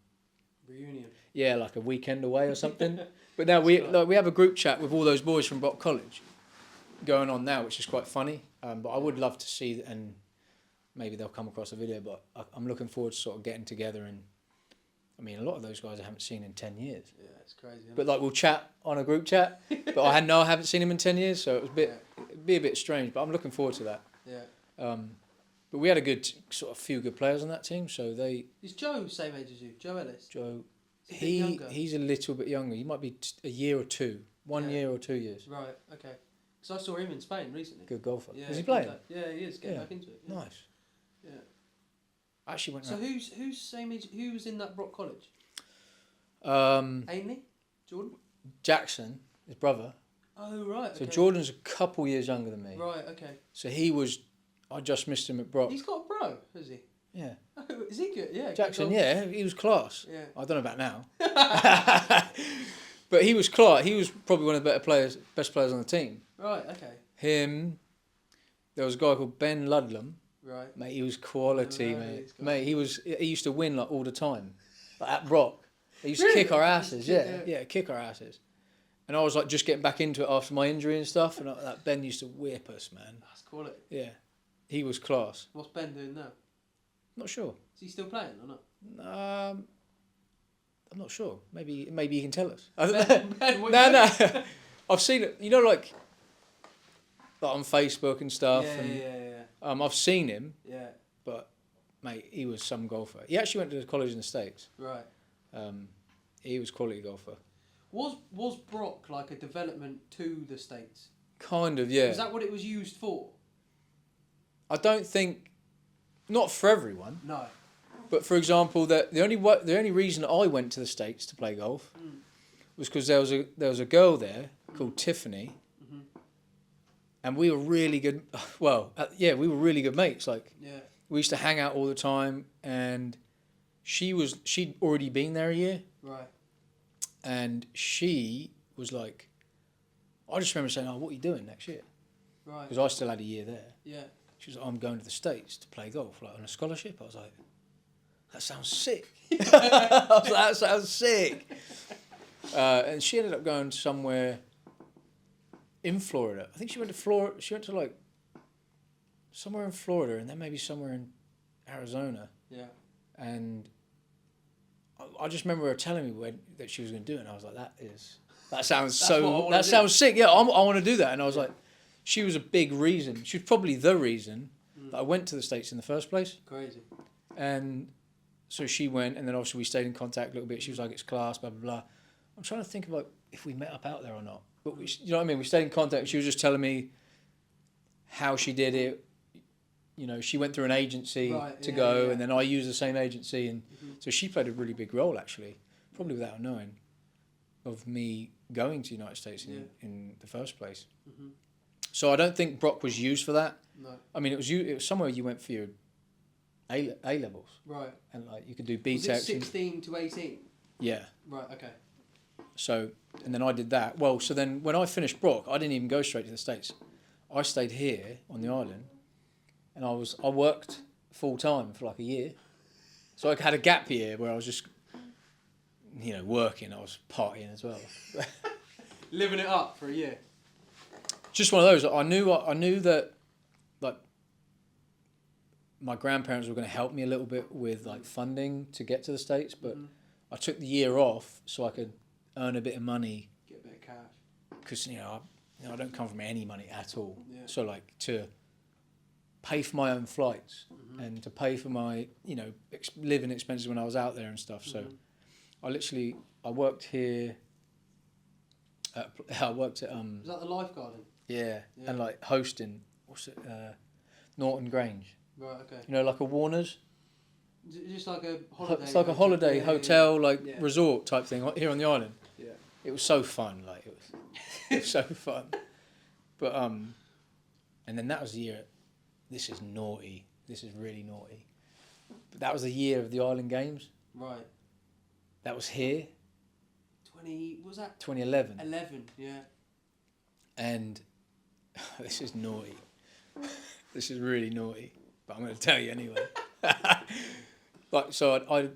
[SPEAKER 1] reunion.
[SPEAKER 2] Yeah, a weekend away or something. But now we have a group chat with all those boys from Brock College going on now, which is quite funny. But I would love to see, and maybe they'll come across a video, but I'm looking forward to sort of getting together. And I mean, a lot of those guys I haven't seen in 10 years.
[SPEAKER 1] Yeah, it's crazy.
[SPEAKER 2] But we'll chat on a group chat. But I haven't seen him in 10 years, so it'd be a bit strange. But I'm looking forward to that. Yeah. But we had a good sort of few good players on that team, so they.
[SPEAKER 1] Is Joe same age as you? Joe Ellis.
[SPEAKER 2] Joe. He's a little bit younger. He might be a year or 2, 1 year or 2 years.
[SPEAKER 1] Right. Okay. Because I saw him in Spain recently.
[SPEAKER 2] Good golfer.
[SPEAKER 1] Yeah,
[SPEAKER 2] is he playing?
[SPEAKER 1] Yeah, he is getting back into it. Yeah.
[SPEAKER 2] Nice.
[SPEAKER 1] Yeah.
[SPEAKER 2] I actually went.
[SPEAKER 1] So who's same age? Who was in that Brock College? Ainley, Jordan,
[SPEAKER 2] Jackson, his brother.
[SPEAKER 1] Oh right. Okay.
[SPEAKER 2] So Jordan's a couple years younger than me.
[SPEAKER 1] Right. Okay.
[SPEAKER 2] So I just missed him at Brock.
[SPEAKER 1] He's got a bro, has he?
[SPEAKER 2] Yeah.
[SPEAKER 1] Oh, is he good? Yeah.
[SPEAKER 2] Jackson, yeah, he was class.
[SPEAKER 1] Yeah.
[SPEAKER 2] I don't know about now. But he was class. He was probably one of the best players on the team.
[SPEAKER 1] Right. Okay.
[SPEAKER 2] Him, there was a guy called Ben Ludlam.
[SPEAKER 1] Right.
[SPEAKER 2] Mate, he was quality,
[SPEAKER 1] No,
[SPEAKER 2] mate.
[SPEAKER 1] he's got-
[SPEAKER 2] Mate, he used to win like all the time. Like at Brock. He used to
[SPEAKER 1] Really?
[SPEAKER 2] kick our asses,
[SPEAKER 1] Yeah,
[SPEAKER 2] yeah.
[SPEAKER 1] yeah.
[SPEAKER 2] Yeah, kick our asses. And I was like just getting back into it after my injury and stuff, and that Ben used to whip us, man.
[SPEAKER 1] That's quality.
[SPEAKER 2] Yeah. He was class.
[SPEAKER 1] What's Ben doing now?
[SPEAKER 2] Not sure.
[SPEAKER 1] Is he still playing or not?
[SPEAKER 2] I'm not sure. Maybe you can tell us.
[SPEAKER 1] Ben, what
[SPEAKER 2] No,
[SPEAKER 1] you
[SPEAKER 2] no.
[SPEAKER 1] doing?
[SPEAKER 2] I've seen it. You know, like on Facebook and stuff.
[SPEAKER 1] Yeah,
[SPEAKER 2] and,
[SPEAKER 1] yeah.
[SPEAKER 2] I've seen him,
[SPEAKER 1] Yeah.
[SPEAKER 2] but mate, he was some golfer. He actually went to college in the States.
[SPEAKER 1] Right.
[SPEAKER 2] He was quality golfer.
[SPEAKER 1] Was Brock like a development to the States?
[SPEAKER 2] Kind of, yeah.
[SPEAKER 1] Was that what it was used for?
[SPEAKER 2] I don't think, not for everyone,
[SPEAKER 1] No.
[SPEAKER 2] but for example, that the only reason I went to the States to play golf was because there was a girl there called Tiffany, and we were really good. Well, we were really good mates. Like
[SPEAKER 1] Yeah.
[SPEAKER 2] we used to hang out all the time, and she'd already been there a year,
[SPEAKER 1] Right.
[SPEAKER 2] and she was like, I just remember saying, "Oh, what are you doing next year?"
[SPEAKER 1] Right.
[SPEAKER 2] Because I still had a year there.
[SPEAKER 1] Yeah.
[SPEAKER 2] She was like, I'm going to the States to play golf, like on a scholarship. I was like, that sounds sick. I was like, that sounds sick. And she ended up going somewhere in Florida. I think she went to Florida. She went to like somewhere in Florida, and then maybe somewhere in Arizona.
[SPEAKER 1] Yeah.
[SPEAKER 2] And I just remember her telling me that she was going to do it, and I was like, that sounds
[SPEAKER 1] That's what I wanna
[SPEAKER 2] that
[SPEAKER 1] do.
[SPEAKER 2] sounds sick. Yeah, I want to do that. And I was like, she was a big reason. She was probably the reason that I went to the States in the first place.
[SPEAKER 1] Crazy.
[SPEAKER 2] And so she went, and then obviously we stayed in contact a little bit. She was like, it's class, blah, blah, blah. I'm trying to think about if we met up out there or not. But you know what I mean? We stayed in contact. She was just telling me how she did it. You know, she went through an agency to go, and then I used the same agency. And so she played a really big role, actually, probably without knowing, of me going to the United States in the first place.
[SPEAKER 1] Mm-hmm.
[SPEAKER 2] So I don't think Brock was used for that.
[SPEAKER 1] No.
[SPEAKER 2] I mean, it was somewhere you went for your A levels,
[SPEAKER 1] Right.
[SPEAKER 2] and like you could do B
[SPEAKER 1] Was it
[SPEAKER 2] Tech.
[SPEAKER 1] 16 to 18?
[SPEAKER 2] Yeah.
[SPEAKER 1] Right. Okay.
[SPEAKER 2] So and then I did that. Well, so then when I finished Brock, I didn't even go straight to the States. I stayed here on the island, and I worked full time for like a year. So I had a gap year where I was just, working. I was partying as well.
[SPEAKER 1] Living it up for a year.
[SPEAKER 2] Just one of those. I knew that, like, my grandparents were going to help me a little bit with like funding to get to the States, but I took the year off so I could earn a bit of money.
[SPEAKER 1] Get a bit of cash.
[SPEAKER 2] Because I don't come from any money at all.
[SPEAKER 1] Yeah.
[SPEAKER 2] So like to pay for my own flights and to pay for my living expenses when I was out there and stuff. So I worked here. I worked at
[SPEAKER 1] Was that the lifeguarding?
[SPEAKER 2] Yeah, and like hosting, Norton Grange.
[SPEAKER 1] Right. Okay.
[SPEAKER 2] Like a Warner's.
[SPEAKER 1] Just like a holiday.
[SPEAKER 2] It's like a holiday hotel, like
[SPEAKER 1] Yeah.
[SPEAKER 2] resort type thing here on the island.
[SPEAKER 1] Yeah.
[SPEAKER 2] It was so fun, like it was so fun. But and then that was the year. This is naughty. This is really naughty. But that was the year of the Island Games.
[SPEAKER 1] Right.
[SPEAKER 2] That was here.
[SPEAKER 1] 20. Was that
[SPEAKER 2] 2011.
[SPEAKER 1] 11? Yeah.
[SPEAKER 2] And this is naughty. This is really naughty. But I'm going to tell you anyway. Like so,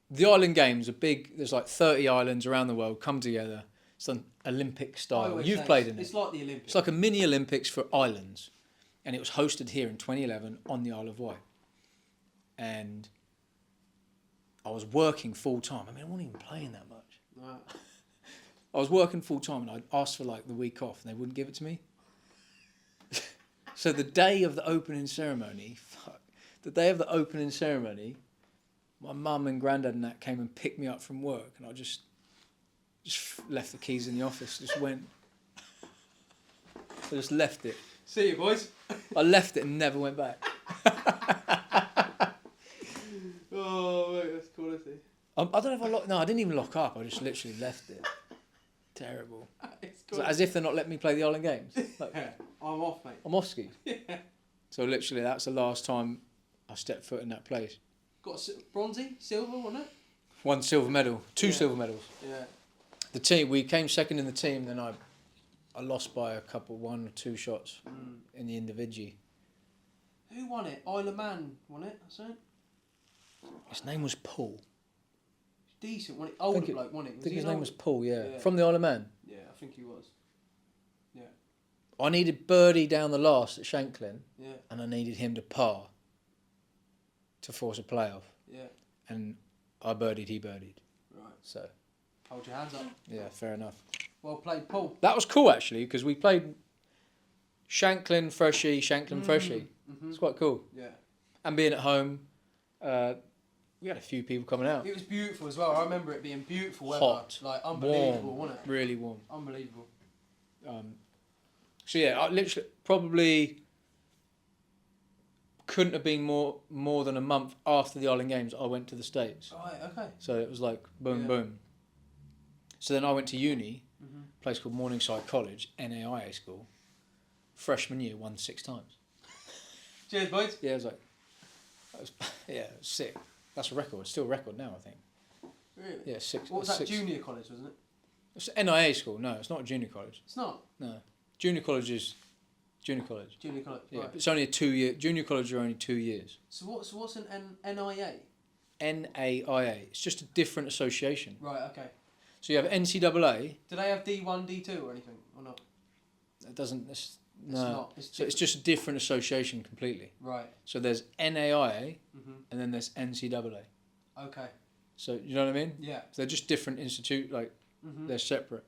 [SPEAKER 2] the Island Games are big. There's like 30 islands around the world come together. It's an Olympic
[SPEAKER 1] I
[SPEAKER 2] style.
[SPEAKER 1] always
[SPEAKER 2] You've
[SPEAKER 1] say
[SPEAKER 2] played in it.
[SPEAKER 1] It's like the Olympics.
[SPEAKER 2] It's like a mini Olympics for islands, and it was hosted here in 2011 on the Isle of Wight. And I was working full time. I mean, I wasn't even playing that much.
[SPEAKER 1] Right.
[SPEAKER 2] I was working full time, and I asked for like the week off, and they wouldn't give it to me. So the day of the opening ceremony, my mum and granddad and that came and picked me up from work, and I just left the keys in the office. Just went. I just left it.
[SPEAKER 1] See you, boys.
[SPEAKER 2] I left it and never went back.
[SPEAKER 1] Oh, mate, that's quality.
[SPEAKER 2] I don't know if I locked. No, I didn't even lock up. I just literally left it. Terrible.
[SPEAKER 1] It's
[SPEAKER 2] So as if they're not letting me play the Island Games. Like,
[SPEAKER 1] Yeah, I'm off, mate.
[SPEAKER 2] I'm off skis.
[SPEAKER 1] Yeah.
[SPEAKER 2] So literally, that's the last time I stepped foot in that place.
[SPEAKER 1] Got bronzy, silver, wasn't it?
[SPEAKER 2] One silver medal, two
[SPEAKER 1] Yeah.
[SPEAKER 2] silver medals.
[SPEAKER 1] Yeah.
[SPEAKER 2] The team, we came second in the team. Then I lost by a couple, 1 or 2 shots in the individual.
[SPEAKER 1] Who won it? Isle of Man won it, I think.
[SPEAKER 2] His name was Paul.
[SPEAKER 1] Decent, won it. Older bloke won it.
[SPEAKER 2] I think his
[SPEAKER 1] name
[SPEAKER 2] was Paul, yeah. From the Isle of Man.
[SPEAKER 1] Yeah, I think he was. Yeah.
[SPEAKER 2] I needed birdie down the last at Shanklin.
[SPEAKER 1] Yeah.
[SPEAKER 2] And I needed him to par to force a playoff.
[SPEAKER 1] Yeah.
[SPEAKER 2] And I birdied, he birdied.
[SPEAKER 1] Right.
[SPEAKER 2] So.
[SPEAKER 1] Hold your hands up.
[SPEAKER 2] Yeah, fair enough.
[SPEAKER 1] Well played, Paul.
[SPEAKER 2] That was cool, actually, because we played Shanklin, Freshie.
[SPEAKER 1] Mm-hmm.
[SPEAKER 2] It's quite cool.
[SPEAKER 1] Yeah.
[SPEAKER 2] And being at home, we had a few people coming out.
[SPEAKER 1] It was beautiful as well. I remember it being beautiful weather.
[SPEAKER 2] Hot.
[SPEAKER 1] Like, unbelievable,
[SPEAKER 2] warm,
[SPEAKER 1] wasn't it?
[SPEAKER 2] Really warm.
[SPEAKER 1] Unbelievable.
[SPEAKER 2] So yeah, I literally probably couldn't have been more than a month after the Island Games I went to the States.
[SPEAKER 1] Right, okay.
[SPEAKER 2] So it was like boom,
[SPEAKER 1] Yeah.
[SPEAKER 2] boom. So then I went to uni,
[SPEAKER 1] Mm-hmm.
[SPEAKER 2] a place called Morningside College, NAIA school. Freshman year, won 6 times.
[SPEAKER 1] Cheers, boys.
[SPEAKER 2] Yeah, it was like, it was sick. That's a record. It's still a record now, I think.
[SPEAKER 1] Really?
[SPEAKER 2] Yeah, 6.
[SPEAKER 1] What was that, junior college, wasn't it?
[SPEAKER 2] It's NIA school. No, it's not a junior college.
[SPEAKER 1] It's not?
[SPEAKER 2] No, junior college is junior college.
[SPEAKER 1] Junior college,
[SPEAKER 2] Yeah,
[SPEAKER 1] right.
[SPEAKER 2] but it's only a 2-year. Junior college are only 2 years.
[SPEAKER 1] So what's an NIA?
[SPEAKER 2] NAIA. It's just a different association.
[SPEAKER 1] Right, okay.
[SPEAKER 2] So you have NCAA.
[SPEAKER 1] Do they have D1, D2 or anything, or not?
[SPEAKER 2] It doesn't. No.
[SPEAKER 1] not.
[SPEAKER 2] So it's just a different association completely.
[SPEAKER 1] Right.
[SPEAKER 2] So there's NAIA
[SPEAKER 1] Mm-hmm.
[SPEAKER 2] and then there's NCAA.
[SPEAKER 1] Okay.
[SPEAKER 2] So you know what I mean?
[SPEAKER 1] Yeah.
[SPEAKER 2] So they're just different institute. Like
[SPEAKER 1] Mm-hmm.
[SPEAKER 2] they're separate.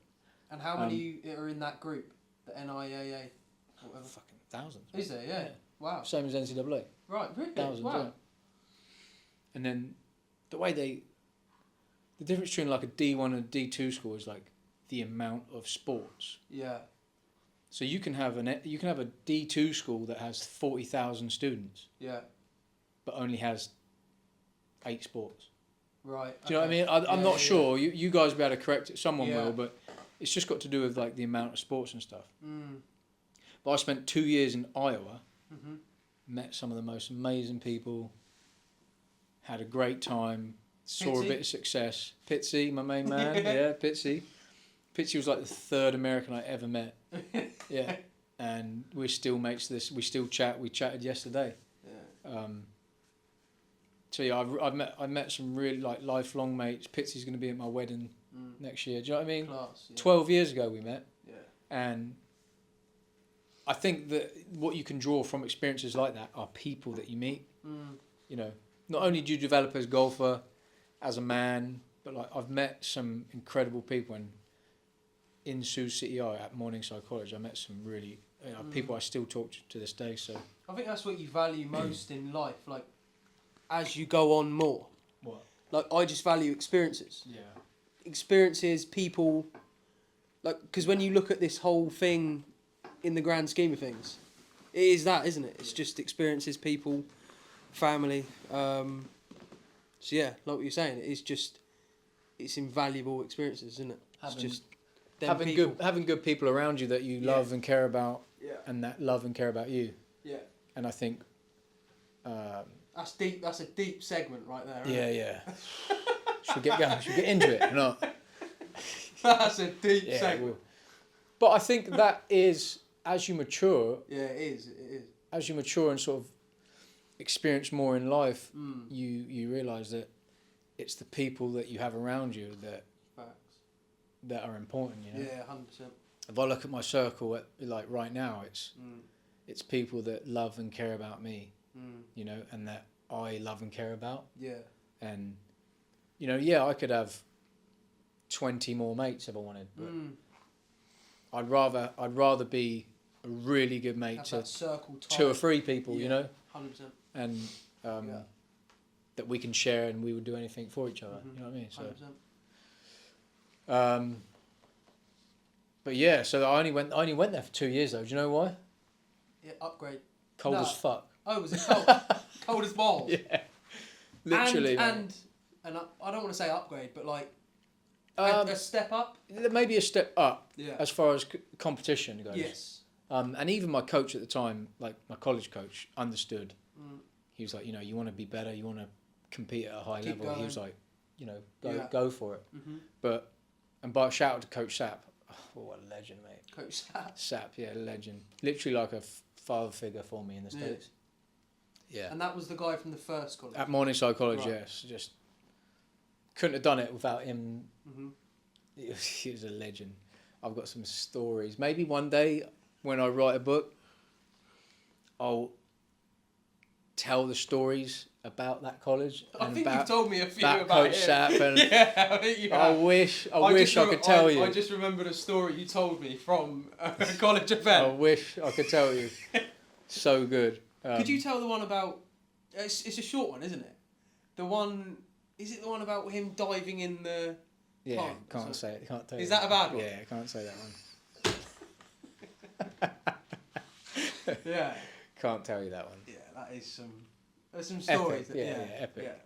[SPEAKER 1] And how many are in that group? The NIAA? Whatever.
[SPEAKER 2] Fucking thousands.
[SPEAKER 1] Is there? Yeah. Wow.
[SPEAKER 2] Same as NCAA.
[SPEAKER 1] Right, really?
[SPEAKER 2] Thousands.
[SPEAKER 1] Wow.
[SPEAKER 2] Yeah. And then the way the difference between like a D1 and a D2 school is like the amount of sports.
[SPEAKER 1] Yeah.
[SPEAKER 2] So you can have a D2 school that has 40,000 students,
[SPEAKER 1] Yeah.
[SPEAKER 2] but only has 8 sports.
[SPEAKER 1] Right.
[SPEAKER 2] Do you know what I mean? I'm
[SPEAKER 1] Yeah,
[SPEAKER 2] not
[SPEAKER 1] yeah,
[SPEAKER 2] sure. You guys will be able to correct it. Someone
[SPEAKER 1] Yeah.
[SPEAKER 2] will, but it's just got to do with like the amount of sports and stuff.
[SPEAKER 1] Mm.
[SPEAKER 2] But I spent 2 years in Iowa,
[SPEAKER 1] Mm-hmm.
[SPEAKER 2] met some of the most amazing people, had a great time, saw
[SPEAKER 1] Pitsy?
[SPEAKER 2] a bit of success. Pitsy, my main man, yeah, Pitsy. Pitsy was like the 3rd American I ever met. Yeah, and we're still mates. We still chat. We chatted yesterday.
[SPEAKER 1] Yeah.
[SPEAKER 2] So yeah, I met some really like lifelong mates. Pitsy's going to be at my wedding next year. Do you know what I mean?
[SPEAKER 1] Class. Yeah.
[SPEAKER 2] 12 years ago we met,
[SPEAKER 1] Yeah.
[SPEAKER 2] and I think that what you can draw from experiences like that are people that you meet.
[SPEAKER 1] Mm.
[SPEAKER 2] You know, not only do you develop as a golfer, as a man, but like I've met some incredible people, and in Sioux City at Morningside College, I met some really people I still talk to this day. So
[SPEAKER 1] I think that's what you value most in life, like, as you go on more.
[SPEAKER 2] what?
[SPEAKER 1] Like, I just value experiences.
[SPEAKER 2] Yeah.
[SPEAKER 1] Experiences, people, like, because when you look at this whole thing in the grand scheme of things, it is that, isn't it? It's just experiences, people, family. So yeah, like what you're saying, it's invaluable experiences, isn't it? It's just them people.
[SPEAKER 2] having good people around you that you love and care about,
[SPEAKER 1] Yeah.
[SPEAKER 2] and that love and care about you.
[SPEAKER 1] Yeah.
[SPEAKER 2] And I think,
[SPEAKER 1] That's deep. That's a deep segment right there. Isn't
[SPEAKER 2] yeah,
[SPEAKER 1] it?
[SPEAKER 2] yeah. Should we get going? Should we get into it or not?
[SPEAKER 1] That's a deep
[SPEAKER 2] Yeah,
[SPEAKER 1] segment.
[SPEAKER 2] we'll. But I think that is, as you mature,
[SPEAKER 1] Yeah, it is. It is.
[SPEAKER 2] as you mature and sort of experience more in life,
[SPEAKER 1] Mm.
[SPEAKER 2] you realise that it's the people that you have around you
[SPEAKER 1] Facts.
[SPEAKER 2] that are important. You know.
[SPEAKER 1] Yeah, 100%.
[SPEAKER 2] If I look at my circle, like right now,
[SPEAKER 1] Mm.
[SPEAKER 2] it's people that love and care about me.
[SPEAKER 1] Mm.
[SPEAKER 2] You know, and that I love and care about.
[SPEAKER 1] Yeah.
[SPEAKER 2] And you know, yeah, I could have 20 more mates if I wanted, but
[SPEAKER 1] Mm.
[SPEAKER 2] I'd rather be a really good mate
[SPEAKER 1] Have
[SPEAKER 2] to
[SPEAKER 1] that circle
[SPEAKER 2] 2 or 3 people, you
[SPEAKER 1] Yeah.
[SPEAKER 2] know,
[SPEAKER 1] 100%.
[SPEAKER 2] and
[SPEAKER 1] Yeah.
[SPEAKER 2] that we can share, and we would do anything for each other.
[SPEAKER 1] Mhm.
[SPEAKER 2] You know what I mean? So,
[SPEAKER 1] 100%.
[SPEAKER 2] but yeah, so I only went there for 2 years though. Do you know why?
[SPEAKER 1] Yeah, upgrade.
[SPEAKER 2] Cold
[SPEAKER 1] No.
[SPEAKER 2] as fuck.
[SPEAKER 1] Oh, was it cold? Cold as balls.
[SPEAKER 2] Yeah, literally.
[SPEAKER 1] And I don't want to say upgrade, but like
[SPEAKER 2] Um,
[SPEAKER 1] a step up.
[SPEAKER 2] maybe a step up
[SPEAKER 1] Yeah.
[SPEAKER 2] as far as competition goes.
[SPEAKER 1] Yes.
[SPEAKER 2] And even my coach at the time, like my college coach, understood.
[SPEAKER 1] Mm.
[SPEAKER 2] He was like, you know, you want to be better, you want to compete at a high
[SPEAKER 1] Keep
[SPEAKER 2] level. He
[SPEAKER 1] going.
[SPEAKER 2] was like, you know,
[SPEAKER 1] Yeah.
[SPEAKER 2] go for it.
[SPEAKER 1] Mhm.
[SPEAKER 2] But by shout out to Coach Sapp. Oh, what a legend, mate.
[SPEAKER 1] Coach Sap.
[SPEAKER 2] Sapp, yeah, legend. Literally like a father figure for me in the
[SPEAKER 1] Yeah.
[SPEAKER 2] States. Yeah.
[SPEAKER 1] And that was the guy from the first college.
[SPEAKER 2] At Morningside College,
[SPEAKER 1] Right.
[SPEAKER 2] yes. Just couldn't have done it without him.
[SPEAKER 1] Mhm.
[SPEAKER 2] He was a legend. I've got some stories. Maybe one day when I write a book, I'll tell the stories about that college.
[SPEAKER 1] I
[SPEAKER 2] and
[SPEAKER 1] think
[SPEAKER 2] about
[SPEAKER 1] you've told me a few
[SPEAKER 2] that
[SPEAKER 1] about
[SPEAKER 2] Coach
[SPEAKER 1] it.
[SPEAKER 2] Sapp. And
[SPEAKER 1] Yeah, I think you
[SPEAKER 2] I
[SPEAKER 1] have.
[SPEAKER 2] wish I could tell you.
[SPEAKER 1] I just remembered a story you told me from a college
[SPEAKER 2] I
[SPEAKER 1] event.
[SPEAKER 2] wish I could tell you. So good.
[SPEAKER 1] Could you tell the one about? It's a short one, isn't it? The one. Is it the one about him diving in the?
[SPEAKER 2] Yeah,
[SPEAKER 1] pond?
[SPEAKER 2] can't say it. Can't tell
[SPEAKER 1] Is
[SPEAKER 2] you.
[SPEAKER 1] that a bad one?
[SPEAKER 2] Yeah, I can't say that one.
[SPEAKER 1] Yeah.
[SPEAKER 2] Can't tell you that one.
[SPEAKER 1] Yeah, that is some. There's some stories.
[SPEAKER 2] Epic. Yeah, epic.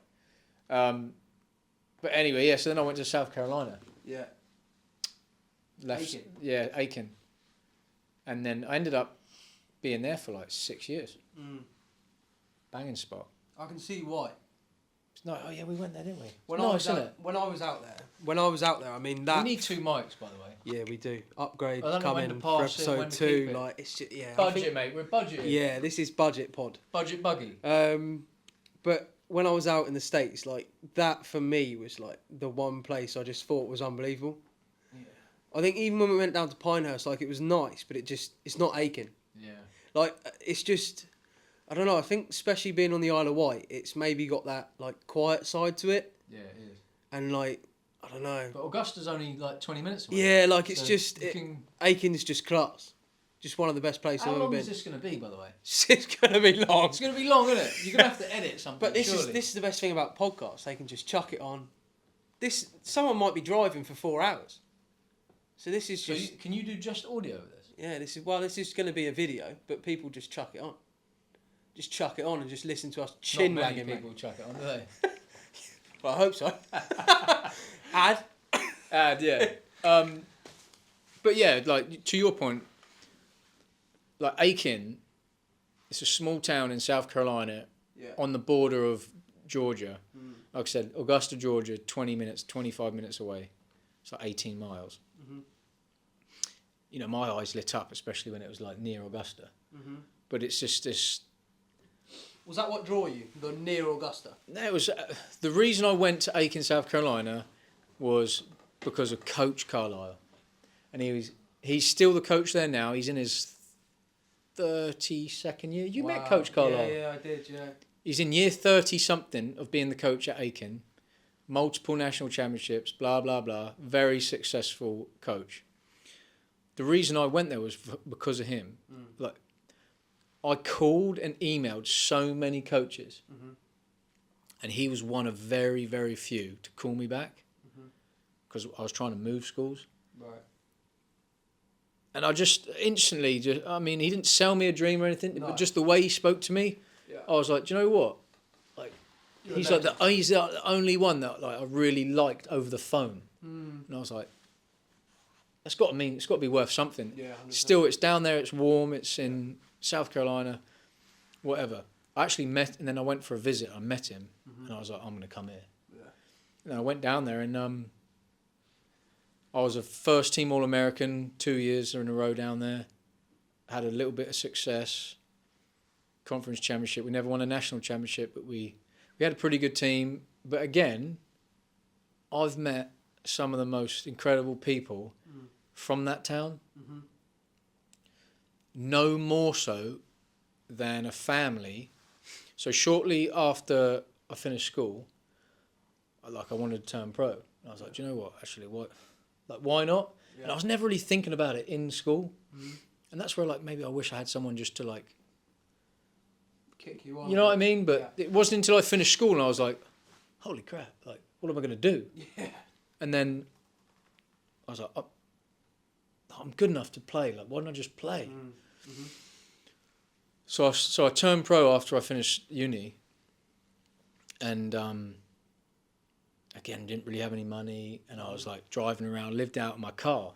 [SPEAKER 1] Yeah.
[SPEAKER 2] But anyway, yeah. So then I went to South Carolina.
[SPEAKER 1] Yeah. Aiken.
[SPEAKER 2] Yeah, Aiken. And then I ended up being there for like 6 years.
[SPEAKER 1] Mm.
[SPEAKER 2] Banging spot.
[SPEAKER 1] I can see why.
[SPEAKER 2] It's not. Oh yeah, we went there, didn't we?
[SPEAKER 1] When
[SPEAKER 2] Nice,
[SPEAKER 1] I was
[SPEAKER 2] isn't
[SPEAKER 1] out,
[SPEAKER 2] it?
[SPEAKER 1] when I was out there, I mean that.
[SPEAKER 2] We need 2 mics, by the way.
[SPEAKER 1] Yeah, we do. Upgrade
[SPEAKER 2] I don't know when
[SPEAKER 1] coming
[SPEAKER 2] to
[SPEAKER 1] for
[SPEAKER 2] pass it,
[SPEAKER 1] episode
[SPEAKER 2] when to
[SPEAKER 1] 2.
[SPEAKER 2] keep it.
[SPEAKER 1] Like it's just, yeah. I
[SPEAKER 2] Budget,
[SPEAKER 1] think-
[SPEAKER 2] mate. We're budgeting.
[SPEAKER 1] Yeah, this is budget pod.
[SPEAKER 2] Budget buggy.
[SPEAKER 1] But when I was out in the States, like that for me was like the one place I just thought was unbelievable.
[SPEAKER 2] Yeah.
[SPEAKER 1] I think even when we went down to Pinehurst, like it was nice, but it's not Aiken.
[SPEAKER 2] Yeah.
[SPEAKER 1] Like it's just, I don't know. I think especially being on the Isle of Wight, it's maybe got that like quiet side to it,
[SPEAKER 2] Yeah, it is.
[SPEAKER 1] and like I don't know.
[SPEAKER 2] But Augusta's only like 20 minutes away.
[SPEAKER 1] Yeah, like it's
[SPEAKER 2] So
[SPEAKER 1] just
[SPEAKER 2] you can...
[SPEAKER 1] Aiken's just class. Just one of the best places
[SPEAKER 2] How
[SPEAKER 1] I've ever
[SPEAKER 2] long
[SPEAKER 1] been.
[SPEAKER 2] is this going to be, by the way?
[SPEAKER 1] It's gonna be long.
[SPEAKER 2] It's going to be long, isn't it? You're going to have to edit something.
[SPEAKER 1] But this
[SPEAKER 2] surely.
[SPEAKER 1] is the best thing about podcasts. They can just chuck it on. Someone might be driving for 4 hours. So this is
[SPEAKER 2] So
[SPEAKER 1] just
[SPEAKER 2] can you do just audio with this?
[SPEAKER 1] yeah. This is going to be a video, but people just chuck it on. Just chuck it on and just listen to us chin
[SPEAKER 2] Not many
[SPEAKER 1] wagging.
[SPEAKER 2] people chuck it on, do they?
[SPEAKER 1] Well, I hope so. Ad.
[SPEAKER 2] Yeah. But yeah, like to your point, like Aiken, it's a small town in South Carolina
[SPEAKER 1] Yeah.
[SPEAKER 2] on the border of Georgia.
[SPEAKER 1] Mm.
[SPEAKER 2] Like I said, Augusta, Georgia, 25 minutes away. It's like 18 miles.
[SPEAKER 1] Mhm.
[SPEAKER 2] You know, my eyes lit up, especially when it was like near Augusta.
[SPEAKER 1] Mhm.
[SPEAKER 2] But it's just this.
[SPEAKER 1] Was that what drew you? The near Augusta.
[SPEAKER 2] That was the reason I went to Aiken, South Carolina, was because of Coach Carlisle, and he's still the coach there now. He's in his 32nd year. You met
[SPEAKER 1] Wow.
[SPEAKER 2] Coach Carlisle.
[SPEAKER 1] Yeah, I did. Yeah.
[SPEAKER 2] He's in year 30 something of being the coach at Aiken, multiple national championships, blah blah blah. Very successful coach. The reason I went there was because of him.
[SPEAKER 1] Mm.
[SPEAKER 2] Like, I called and emailed so many coaches,
[SPEAKER 1] Mhm.
[SPEAKER 2] and he was one of very, very few to call me back
[SPEAKER 1] Mhm.
[SPEAKER 2] because I was trying to move schools.
[SPEAKER 1] Right.
[SPEAKER 2] And I just instantly, I mean, he didn't sell me a dream or anything,
[SPEAKER 1] No.
[SPEAKER 2] but just the way he spoke to me,
[SPEAKER 1] Yeah.
[SPEAKER 2] I was like, do you know what? Like,
[SPEAKER 1] You're
[SPEAKER 2] he's
[SPEAKER 1] a
[SPEAKER 2] like he's the only one that like I really liked over the phone,
[SPEAKER 1] Mm.
[SPEAKER 2] and I was like, it's got to be worth something.
[SPEAKER 1] Yeah. 100%.
[SPEAKER 2] Still, it's down there, it's warm, it's in South Carolina, whatever. I actually met, and then I went for a visit. I met him, and I was like, I'm going to come here.
[SPEAKER 1] Yeah.
[SPEAKER 2] And I went down there, and I was a first team All American 2 years in a row down there. Had a little bit of success. Conference championship. We never won a national championship, but we had a pretty good team. But again, I've met some of the most incredible people from that town.
[SPEAKER 1] Mhm.
[SPEAKER 2] No more so than a family. So shortly after I finished school, I wanted to turn pro. And I was like, do you know what? Actually, why not?
[SPEAKER 1] Yeah.
[SPEAKER 2] And I was never really thinking about it in school.
[SPEAKER 1] Mhm.
[SPEAKER 2] And that's where like maybe I wish I had someone just to like,
[SPEAKER 1] Kick you on.
[SPEAKER 2] you know what I mean? But it wasn't until I finished school and I was like, holy crap, like what am I going to do?
[SPEAKER 1] Yeah.
[SPEAKER 2] And then I was like, oh, I'm good enough to play. Like, why don't I just play?
[SPEAKER 1] Mm. Mhm.
[SPEAKER 2] So I turned pro after I finished uni, and again didn't really have any money, and I was like driving around, lived out in my car.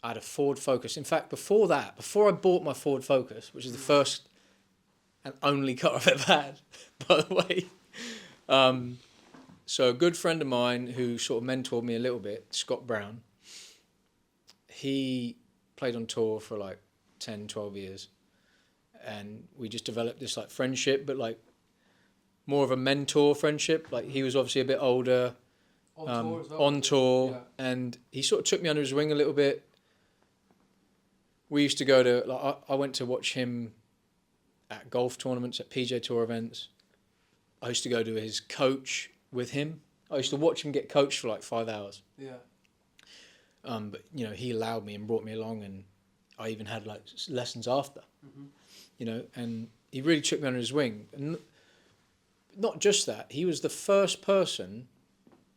[SPEAKER 2] I had a Ford Focus. In fact, before I bought my Ford Focus, which is the first and only car I've ever had, by the way. So a good friend of mine who sort of mentored me a little bit, Scott Brown, he played on tour for like 10, 12 years. and we just developed this like friendship, but like more of a mentor friendship. Like he was obviously a bit older,
[SPEAKER 1] On tour as well.
[SPEAKER 2] on tour,
[SPEAKER 1] Yeah.
[SPEAKER 2] and he sort of took me under his wing a little bit. We used to go to, like, I went to watch him at golf tournaments, at PJ Tour events. I used to go to his coach with him. I used to watch him get coached for like 5 hours.
[SPEAKER 1] Yeah.
[SPEAKER 2] But you know, he allowed me and brought me along, and I even had like lessons after.
[SPEAKER 1] Mm-hmm.
[SPEAKER 2] You know, and he really took me under his wing. And not just that, he was the first person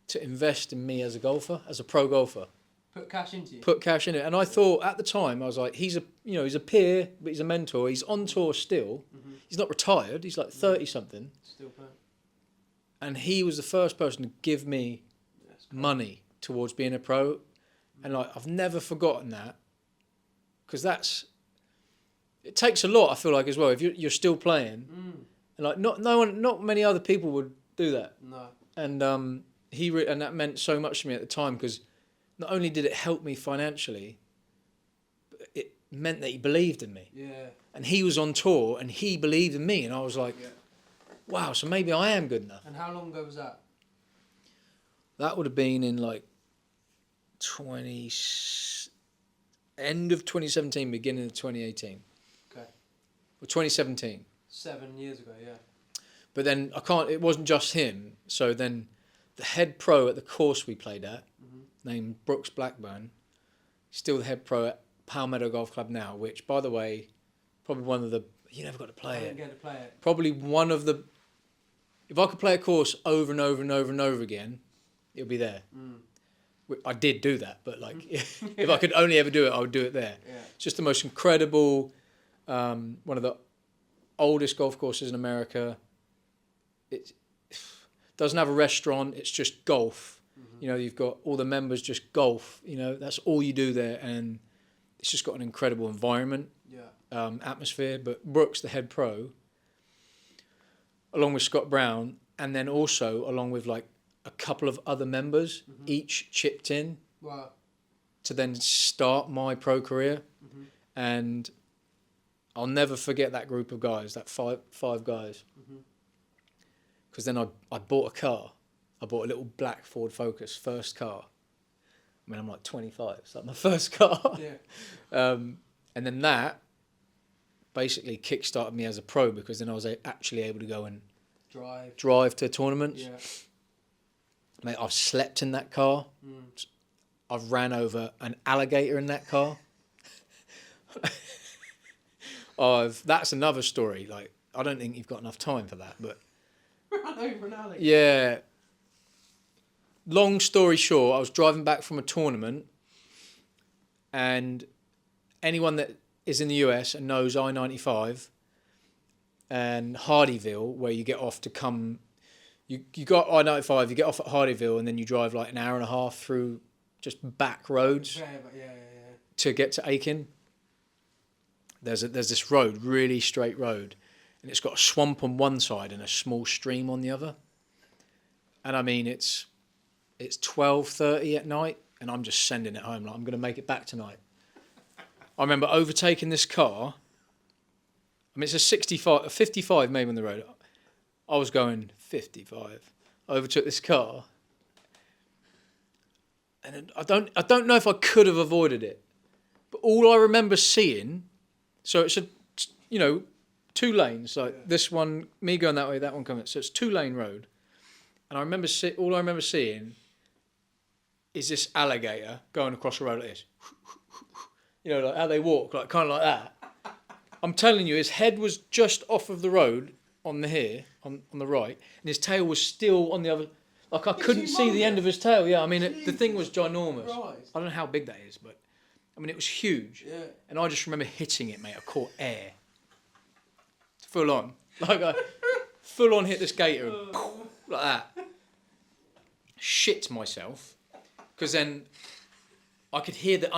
[SPEAKER 2] to invest in me as a golfer, as a pro golfer.
[SPEAKER 1] Put cash into you.
[SPEAKER 2] Put cash in it. And I thought at the time, I was like, he's a peer, but he's a mentor. He's on tour still.
[SPEAKER 1] Mm-hmm.
[SPEAKER 2] He's not retired. He's like 30 something.
[SPEAKER 1] Still playing.
[SPEAKER 2] And he was the first person to give me money towards being a pro. Mm-hmm. And like, I've never forgotten that, because it takes a lot, I feel like, as well. If you're still playing, and like not many other people would do that.
[SPEAKER 1] No.
[SPEAKER 2] And and that meant so much to me at the time, because not only did it help me financially, but it meant that he believed in me.
[SPEAKER 1] Yeah.
[SPEAKER 2] And he was on tour and he believed in me, and I was like, wow, so maybe I am good enough.
[SPEAKER 1] And how long ago was that?
[SPEAKER 2] That would have been in like end of 2017, beginning of 2018.
[SPEAKER 1] Okay.
[SPEAKER 2] Or 2017.
[SPEAKER 1] 7 years ago, yeah.
[SPEAKER 2] But then it wasn't just him. So then the head pro at the course we played at, named Brooks Blackburn, still the head pro at Palmetto Golf Club now, which, by the way, probably one of the, you never got to play
[SPEAKER 1] I
[SPEAKER 2] it.
[SPEAKER 1] didn't get to play it.
[SPEAKER 2] Probably one of the, if I could play a course over and over and over and over again, it would be there. I did do that, but like, if I could only ever do it, I would do it there.
[SPEAKER 1] Yeah.
[SPEAKER 2] It's just the most incredible, one of the oldest golf courses in America. It doesn't have a restaurant, it's just golf. You know, you've got all the members just golf, you know, that's all you do there, and it's just got an incredible environment, atmosphere. But Brooks, the head pro, along with Scott Brown, and then also along with like a couple of other members, each chipped in to then start my pro career. And I'll never forget that group of guys, that five guys. Because then I bought a car. I bought a little black Ford Focus, first car. I mean, I'm like 25. It's like my first car.
[SPEAKER 1] Yeah.
[SPEAKER 2] And then that basically kick-started me as a pro, because then I was actually able to go and drive to tournaments.
[SPEAKER 1] Yeah.
[SPEAKER 2] Mate, I've slept in that car. I've ran over an alligator in that car. That's another story. Like, I don't think you've got enough time for that, but
[SPEAKER 1] Ran over an alligator.
[SPEAKER 2] yeah. Long story short, I was driving back from a tournament, and anyone that is in the US and knows I-95 and Hardyville, where you get off to come, you got I-95, you get off at Hardyville, and then you drive like an hour and a half through just back roads
[SPEAKER 1] Yeah.
[SPEAKER 2] to get to Aiken. There's this road, really straight road, and it's got a swamp on one side and a small stream on the other. And I mean, it's 12:30 at night, and I'm just sending it home. Like, I'm going to make it back tonight. I remember overtaking this car. I mean, it's a 55 maybe on the road. I was going 55. I overtook this car, and I don't know if I could have avoided it, but all I remember seeing, so it's two lanes, like this one, me going that way, that one coming. So it's 2-lane road, and I remember all I remember seeing is this alligator going across the road like this. You know, like how they walk, like kind of like that. I'm telling you, his head was just off of the road on the right, and his tail was still on the other. Like, I couldn't see the end of his tail. Yeah, I mean, the thing was ginormous.
[SPEAKER 1] Christ.
[SPEAKER 2] I don't know how big that is, but I mean, it was huge.
[SPEAKER 1] Yeah.
[SPEAKER 2] And I just remember hitting it, mate. I caught air. Full on. Like, I full on hit this gator and like that. Shit myself. Because then I could hear the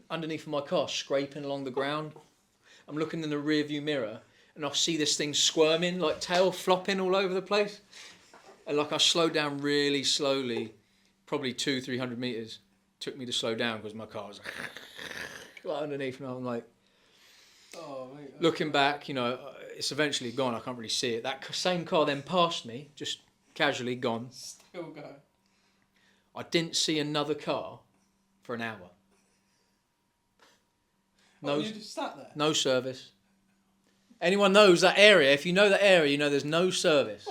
[SPEAKER 2] underneath of my car scraping along the ground. I'm looking in the rear view mirror, and I see this thing squirming, like tail flopping all over the place. And like, I slowed down really slowly, probably 200-300 meters. Took me to slow down because my car was like underneath, and I'm like,
[SPEAKER 1] Oh, mate.
[SPEAKER 2] Looking back, you know, it's eventually gone. I can't really see it. That same car then passed me, just casually gone.
[SPEAKER 1] Still going.
[SPEAKER 2] I didn't see another car for an hour.
[SPEAKER 1] No, you just sat there.
[SPEAKER 2] No service. Anyone knows that area? If you know that area, you know there's no service.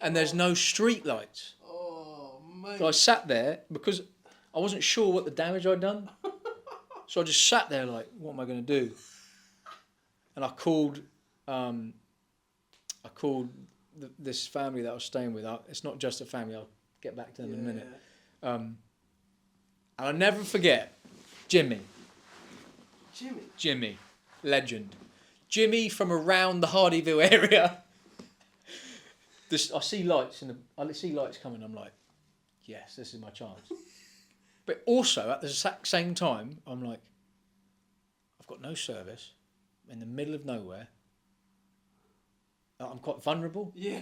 [SPEAKER 2] And there's no street lights.
[SPEAKER 1] Oh, mate.
[SPEAKER 2] So I sat there because I wasn't sure what the damage I'd done. So I just sat there like, what am I going to do? And I called this family that I was staying with. It's not just a family. I'll get back to them in a minute. And I'll never forget Jimmy. Jimmy, legend. Jimmy from around the Hardyville area. I see lights coming. I'm like, yes, this is my chance. But also at the same time, I'm like, I've got no service, in the middle of nowhere. I'm quite vulnerable.
[SPEAKER 1] Yeah,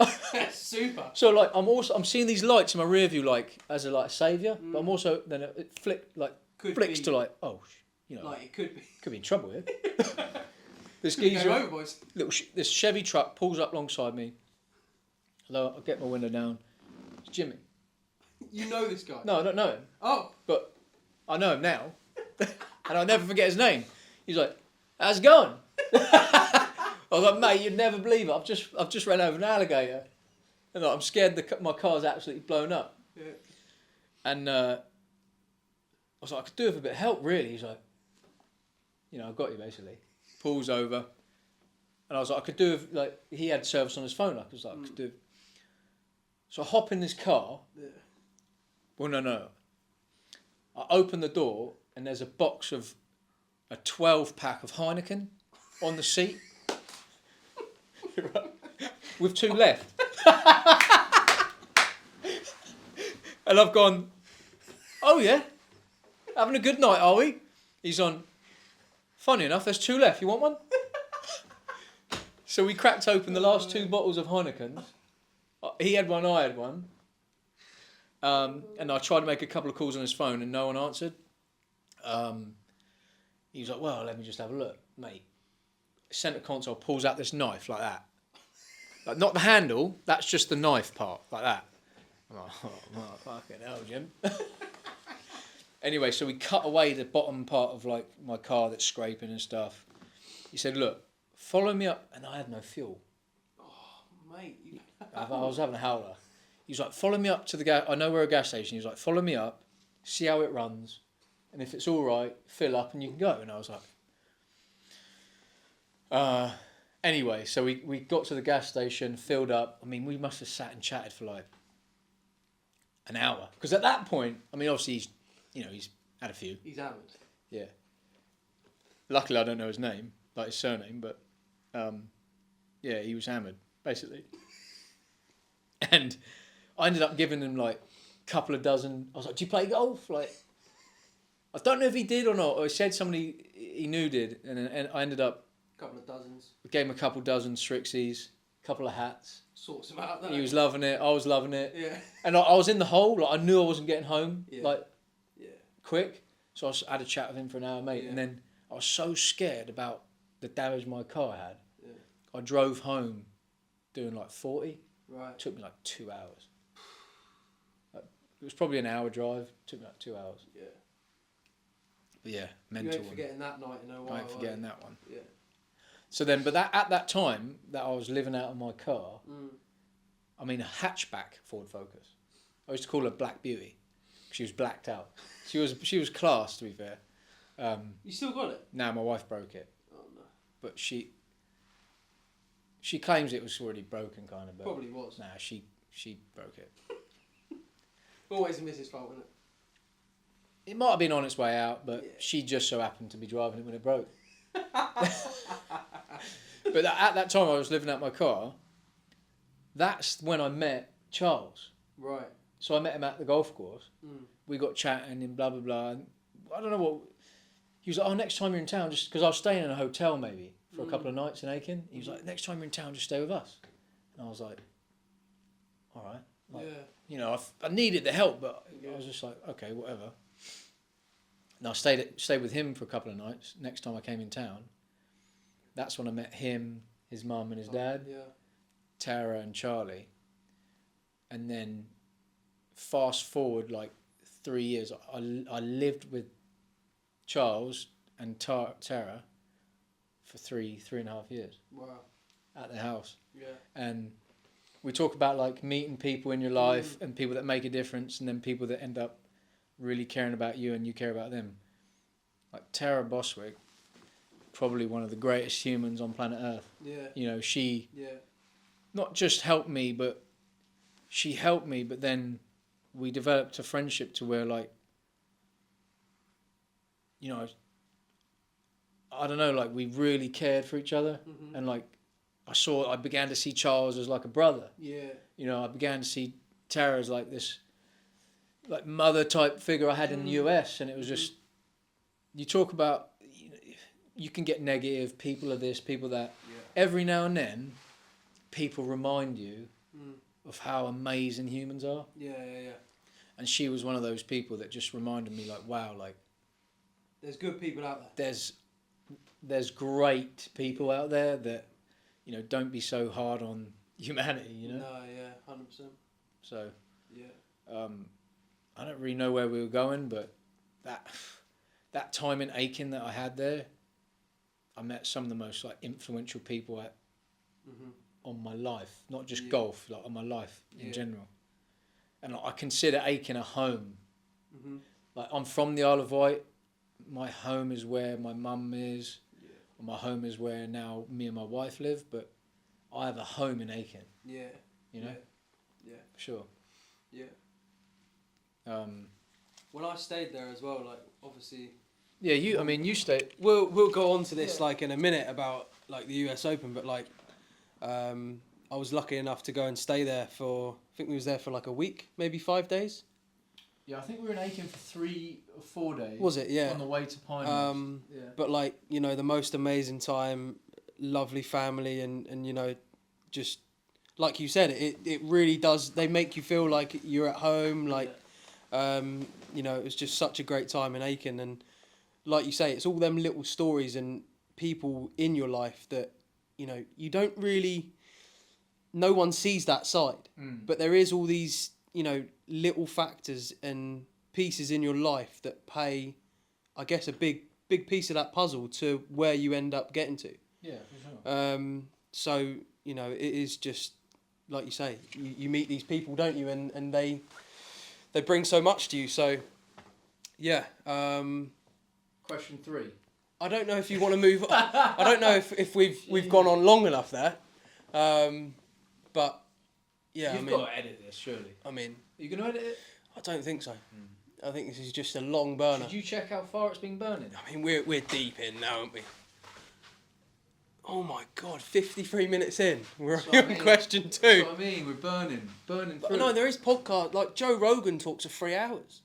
[SPEAKER 1] super.
[SPEAKER 2] So like, I'm seeing these lights in my rear view like as a saviour, but I'm also then it flicks to like, oh, you know,
[SPEAKER 1] like it could
[SPEAKER 2] be in trouble here. This
[SPEAKER 1] be
[SPEAKER 2] geezer,
[SPEAKER 1] over, boys.
[SPEAKER 2] this Chevy truck pulls up alongside me. Hello, I get my window down. It's Jimmy.
[SPEAKER 1] You know this guy?
[SPEAKER 2] No, I don't know him.
[SPEAKER 1] Oh,
[SPEAKER 2] But I know him now. And I'll never forget his name. He's like, how's it going? I was like, mate, you'd never believe it. I've just ran over an alligator. And like, I'm scared my car's absolutely blown up.
[SPEAKER 1] yeah.
[SPEAKER 2] And I was like, I could do with a bit of help, really. He's like, you know, I've got you, basically. Pulls over. And I was like, I could do with, like, he had service on his phone. I was like, I could do. So I hop in this car.
[SPEAKER 1] Yeah.
[SPEAKER 2] Well, no. I open the door and there's a box of a 12-pack of Heineken on the seat. With 2 left. And I've gone, oh yeah, having a good night, are we? He's on, funny enough, there's 2 left. You want one? So we cracked open the last 2 bottles of Heineken. He had one, I had one. And I tried to make a couple of calls on his phone and no one answered. He was like, well, let me just have a look. Mate, centre console pulls out this knife like that. Like, not the handle, that's just the knife part, like that. I'm like, oh, fucking hell, Jim. Anyway, so we cut away the bottom part of like my car that's scraping and stuff. He said, look, follow me up. And I had no fuel.
[SPEAKER 1] Oh, mate.
[SPEAKER 2] I was having a howler. He was like, follow me up to the gas. I know we're a gas station. He was like, follow me up, see how it runs. And if it's all right, fill up and you can go. And I was like, anyway, so we got to the gas station, filled up. I mean, we must have sat and chatted for like an hour. Because at that point, I mean, obviously he's had a few.
[SPEAKER 1] He's hammered.
[SPEAKER 2] Yeah. Luckily, I don't know his name, like his surname, but yeah, he was hammered, basically. And I ended up giving him like a couple of dozen. I was like, do you play golf? Like, I don't know if he did or not, or he said somebody he knew did. And I ended up...
[SPEAKER 1] Couple of dozens.
[SPEAKER 2] Gave him a couple dozen Strixies, a couple of hats.
[SPEAKER 1] Sorts him out there.
[SPEAKER 2] He was loving it. I was loving it.
[SPEAKER 1] Yeah.
[SPEAKER 2] And I was in the hole. Like, I knew I wasn't getting home.
[SPEAKER 1] Yeah.
[SPEAKER 2] Like,
[SPEAKER 1] yeah.
[SPEAKER 2] quick. So I had a chat with him for an hour, mate.
[SPEAKER 1] Yeah.
[SPEAKER 2] And then I was so scared about the damage my car had.
[SPEAKER 1] Yeah.
[SPEAKER 2] I drove home doing like 40.
[SPEAKER 1] Right.
[SPEAKER 2] It took me like 2 hours. It was probably an hour drive. It took me like 2 hours.
[SPEAKER 1] Yeah.
[SPEAKER 2] But yeah,
[SPEAKER 1] You
[SPEAKER 2] mental
[SPEAKER 1] ain't
[SPEAKER 2] one.
[SPEAKER 1] forgetting that night in a while.
[SPEAKER 2] I ain't forgetting that one.
[SPEAKER 1] Yeah.
[SPEAKER 2] So then, but at that time that I was living out of my car, I mean a hatchback Ford Focus. I used to call her Black Beauty. She was blacked out. She was class, to be fair.
[SPEAKER 1] You still got it?
[SPEAKER 2] Now my wife broke it.
[SPEAKER 1] Oh no.
[SPEAKER 2] But she claims it was already broken, kind of. But
[SPEAKER 1] Probably was.
[SPEAKER 2] Nah, she broke it.
[SPEAKER 1] Always a missus' fault, isn't it?
[SPEAKER 2] It might have been on its way out, but
[SPEAKER 1] Yeah.
[SPEAKER 2] she just so happened to be driving it when it broke. But at that time I was living out my car. That's when I met Charles.
[SPEAKER 1] Right.
[SPEAKER 2] So I met him at the golf course. We got chatting and blah, blah, blah. And I don't know what... He was like, oh, next time you're in town, just... Because I was staying in a hotel maybe for a couple of nights in Aiken. He was like, next time you're in town, just stay with us. And I was like, all right. Like,
[SPEAKER 1] yeah.
[SPEAKER 2] You know, I needed the help, but I was just like, okay, whatever. And I stayed with him for a couple of nights next time I came in town. That's when I met him, his mum and his dad,
[SPEAKER 1] Yeah.
[SPEAKER 2] Tara and Charlie. And then fast forward like 3 years, I lived with Charles and Tara for three and a half years
[SPEAKER 1] Wow.
[SPEAKER 2] at their house.
[SPEAKER 1] Yeah.
[SPEAKER 2] And we talk about like meeting people in your life and people that make a difference, and then people that end up really caring about you and you care about them. Like Tara Boswick, probably one of the greatest humans on planet Earth.
[SPEAKER 1] Yeah.
[SPEAKER 2] You know, she
[SPEAKER 1] Yeah.
[SPEAKER 2] not just helped me, but she helped me, but then we developed a friendship to where, like, you know, I don't know, like, we really cared for each other.
[SPEAKER 1] Mm-hmm.
[SPEAKER 2] And, like, I began to see Charles as like a brother.
[SPEAKER 1] Yeah.
[SPEAKER 2] You know, I began to see Tara as like this, like, mother type figure I had in the US. And it was just, you talk about, you can get negative, people are this, people that.
[SPEAKER 1] Yeah.
[SPEAKER 2] Every now and then, people remind you of how amazing humans are.
[SPEAKER 1] Yeah. Yeah. Yeah.
[SPEAKER 2] And she was one of those people that just reminded me, like, wow, like,
[SPEAKER 1] There's good people out there.
[SPEAKER 2] there's great people out there that, you know, don't be so hard on humanity, you know?
[SPEAKER 1] No, yeah, 100%.
[SPEAKER 2] So,
[SPEAKER 1] Yeah.
[SPEAKER 2] I don't really know where we were going, but that time in Aiken that I had there, I met some of the most, like, influential people on my life, not just golf, like on my life in general. And I consider Aiken a home. Like, I'm from the Isle of Wight. My home is where my mum is. My home is where now me and my wife live, but I have a home in Aiken.
[SPEAKER 1] Yeah.
[SPEAKER 2] You know?
[SPEAKER 1] Yeah.
[SPEAKER 2] For sure.
[SPEAKER 1] Yeah. When I stayed there as well, like, obviously...
[SPEAKER 2] Yeah, you stayed...
[SPEAKER 1] We'll go on to this, like, in a minute about, like, the US Open, but, like, I was lucky enough to go and stay there for... I think we was there for, like, a week, maybe 5 days.
[SPEAKER 2] Yeah, I think we were in Aiken for 3 or 4 days.
[SPEAKER 1] Was it? Yeah.
[SPEAKER 2] On the way to Pine
[SPEAKER 1] Yeah. But, like, you know, the most amazing time, lovely family, and you know, just like you said, it really does. They make you feel like you're at home. Like, you know, it was just such a great time in Aiken, and like you say, it's all them little stories and people in your life that, you know, you don't really. No one sees that side, but there is all these, you know, little factors and pieces in your life that play, I guess, a big piece of that puzzle to where you end up getting to.
[SPEAKER 2] Yeah, for sure.
[SPEAKER 1] So, you know, it is just, like you say, you meet these people, don't you? And they bring so much to you. So, yeah.
[SPEAKER 2] Question 3.
[SPEAKER 1] I don't know if you want to move on. I don't know if we've gone on long enough there. But, yeah,
[SPEAKER 2] You've got to edit this, surely.
[SPEAKER 1] I mean...
[SPEAKER 2] Are you going to edit it?
[SPEAKER 1] I don't think so. I think this is just a long burner.
[SPEAKER 2] Did you check how far it's been burning?
[SPEAKER 1] I mean, we're deep in now, aren't we? Oh my God, 53 minutes in. We're on question 2.
[SPEAKER 2] That's what I mean, we're burning
[SPEAKER 1] But
[SPEAKER 2] through.
[SPEAKER 1] no, there is podcast, like Joe Rogan talks for 3 hours.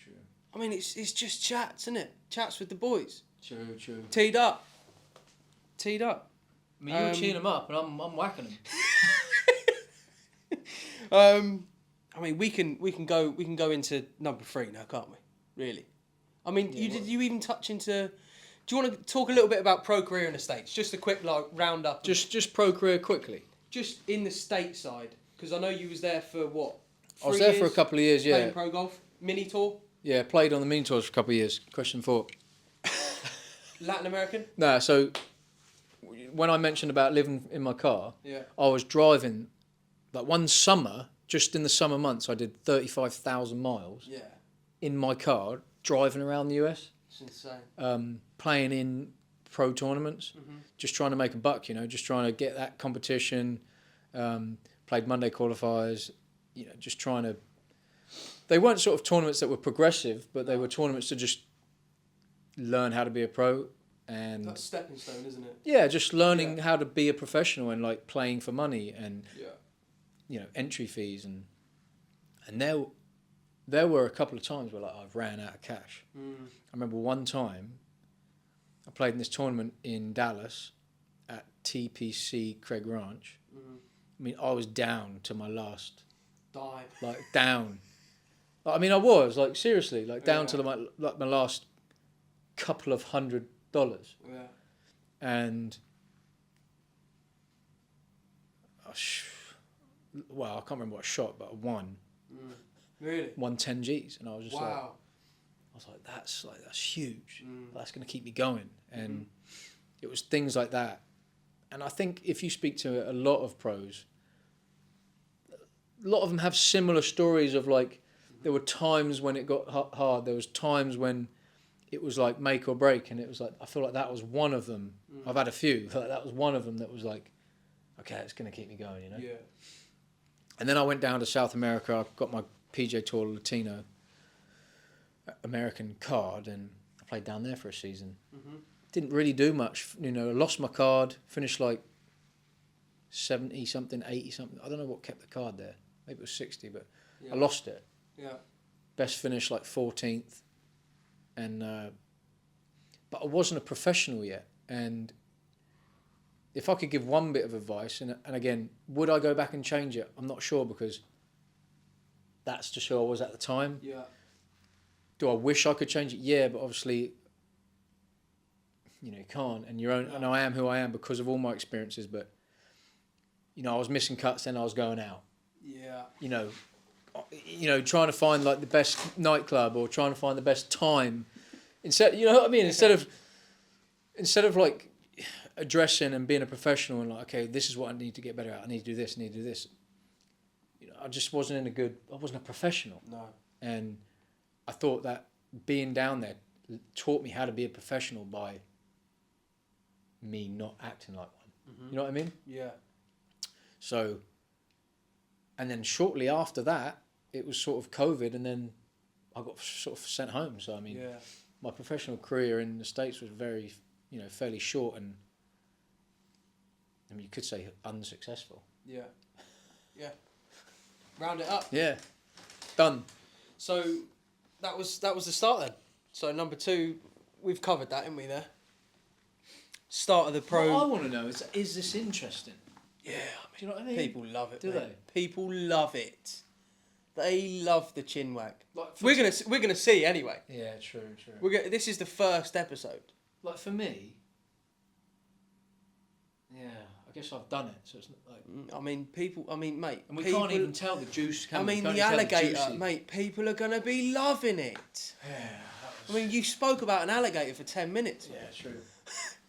[SPEAKER 2] True.
[SPEAKER 1] I mean, it's just chats, isn't it? Chats with the boys.
[SPEAKER 2] True.
[SPEAKER 1] Teed up.
[SPEAKER 2] I mean, you were cheering them up, and I'm whacking them.
[SPEAKER 1] I mean, we can go into number 3 now, can't we? Really? I mean, did you even touch into? Do you want to talk a little bit about pro career in the States? Just a quick like roundup.
[SPEAKER 2] Just pro career quickly.
[SPEAKER 1] Just in the stateside, because I know you was there for what? 3
[SPEAKER 2] I was there
[SPEAKER 1] years,
[SPEAKER 2] for a couple of years. Yeah.
[SPEAKER 1] Playing pro golf, mini tour.
[SPEAKER 2] Yeah, played on the mini tours for a couple of years. Question 4.
[SPEAKER 1] Latin American.
[SPEAKER 2] No, so when I mentioned about living in my car, I was driving. Like one summer, just in the summer months, I did 35,000 miles.
[SPEAKER 1] Yeah.
[SPEAKER 2] In my car, driving around the US.
[SPEAKER 1] It's insane.
[SPEAKER 2] Playing in pro tournaments, just trying to make a buck, you know, just trying to get that competition. Played Monday qualifiers, you know, just trying to. They weren't sort of tournaments that were progressive, but they were tournaments to just learn how to be a pro. And
[SPEAKER 1] That's a stepping stone, isn't it?
[SPEAKER 2] Yeah, just learning how to be a professional and like playing for money and you know, entry fees and there were a couple of times where like I ran out of cash. I remember one time I played in this tournament in Dallas at TPC Craig Ranch. I mean, I was down to my last
[SPEAKER 1] dive.
[SPEAKER 2] Like down. I mean, I was like seriously like down to my last couple of $100.
[SPEAKER 1] Yeah.
[SPEAKER 2] and well, I can't remember what I shot, but I won.
[SPEAKER 1] Really?
[SPEAKER 2] Won 10 Gs, and I was just
[SPEAKER 1] Wow.
[SPEAKER 2] that's huge. That's going to keep me going, and it was things like that. And I think if you speak to a lot of pros, a lot of them have similar stories of like, there were times when it got hard. There was times when it was like make or break, and it was like, I feel like that was one of them. I've had a few. Like that was one of them that was like, okay, it's going to keep me going, you know?
[SPEAKER 1] Yeah.
[SPEAKER 2] And then I went down to South America. I got my PJ Tour Latino American card, and I played down there for a season. Didn't really do much, you know. I lost my card, finished like 70 something, 80 something. I don't know what kept the card there. Maybe it was 60, but I lost it.
[SPEAKER 1] Yeah.
[SPEAKER 2] Best finish like 14th, and but I wasn't a professional yet. And if I could give one bit of advice, and again, would I go back and change it? I'm not sure, because that's just who I was at the time.
[SPEAKER 1] Yeah.
[SPEAKER 2] Do I wish I could change it? Yeah, but obviously, you know, you can't. And and I am who I am because of all my experiences. But you know, I was missing cuts, then I was going out.
[SPEAKER 1] Yeah.
[SPEAKER 2] You know, trying to find like the best nightclub or trying to find the best time. Instead, you know what I mean? Instead of like addressing and being a professional and like, okay, this is what I need to get better at. I need to do this. I need to do this. You know, I just wasn't I wasn't a professional.
[SPEAKER 1] No.
[SPEAKER 2] And I thought that being down there taught me how to be a professional by me not acting like one. You know what I mean?
[SPEAKER 1] Yeah.
[SPEAKER 2] So, and then shortly after that, it was sort of COVID, and then I got sort of sent home. So, I mean, my professional career in the States was very, you know, fairly short, and I mean, you could say unsuccessful.
[SPEAKER 1] Yeah. Yeah. Round it up.
[SPEAKER 2] Yeah. Done.
[SPEAKER 1] So that was the start then. So number 2, we've covered that, haven't we? There. Start of the pro.
[SPEAKER 2] What I want to know is this interesting?
[SPEAKER 1] Yeah.
[SPEAKER 2] Do you know what I mean?
[SPEAKER 1] People love it.
[SPEAKER 2] Do
[SPEAKER 1] mate.
[SPEAKER 2] they?
[SPEAKER 1] People love it. They love the chin wag.
[SPEAKER 2] Like
[SPEAKER 1] We're gonna see anyway.
[SPEAKER 2] Yeah, true.
[SPEAKER 1] This is the first episode.
[SPEAKER 2] Like for me, yeah, I guess I've done it. So it's not like.
[SPEAKER 1] I mean, people. I mean, mate.
[SPEAKER 2] And we
[SPEAKER 1] people,
[SPEAKER 2] can't even tell the juice.
[SPEAKER 1] I mean, the alligator, mate. People are gonna be loving it.
[SPEAKER 2] Yeah.
[SPEAKER 1] I mean, you spoke about an alligator for 10 minutes.
[SPEAKER 2] Yeah, true.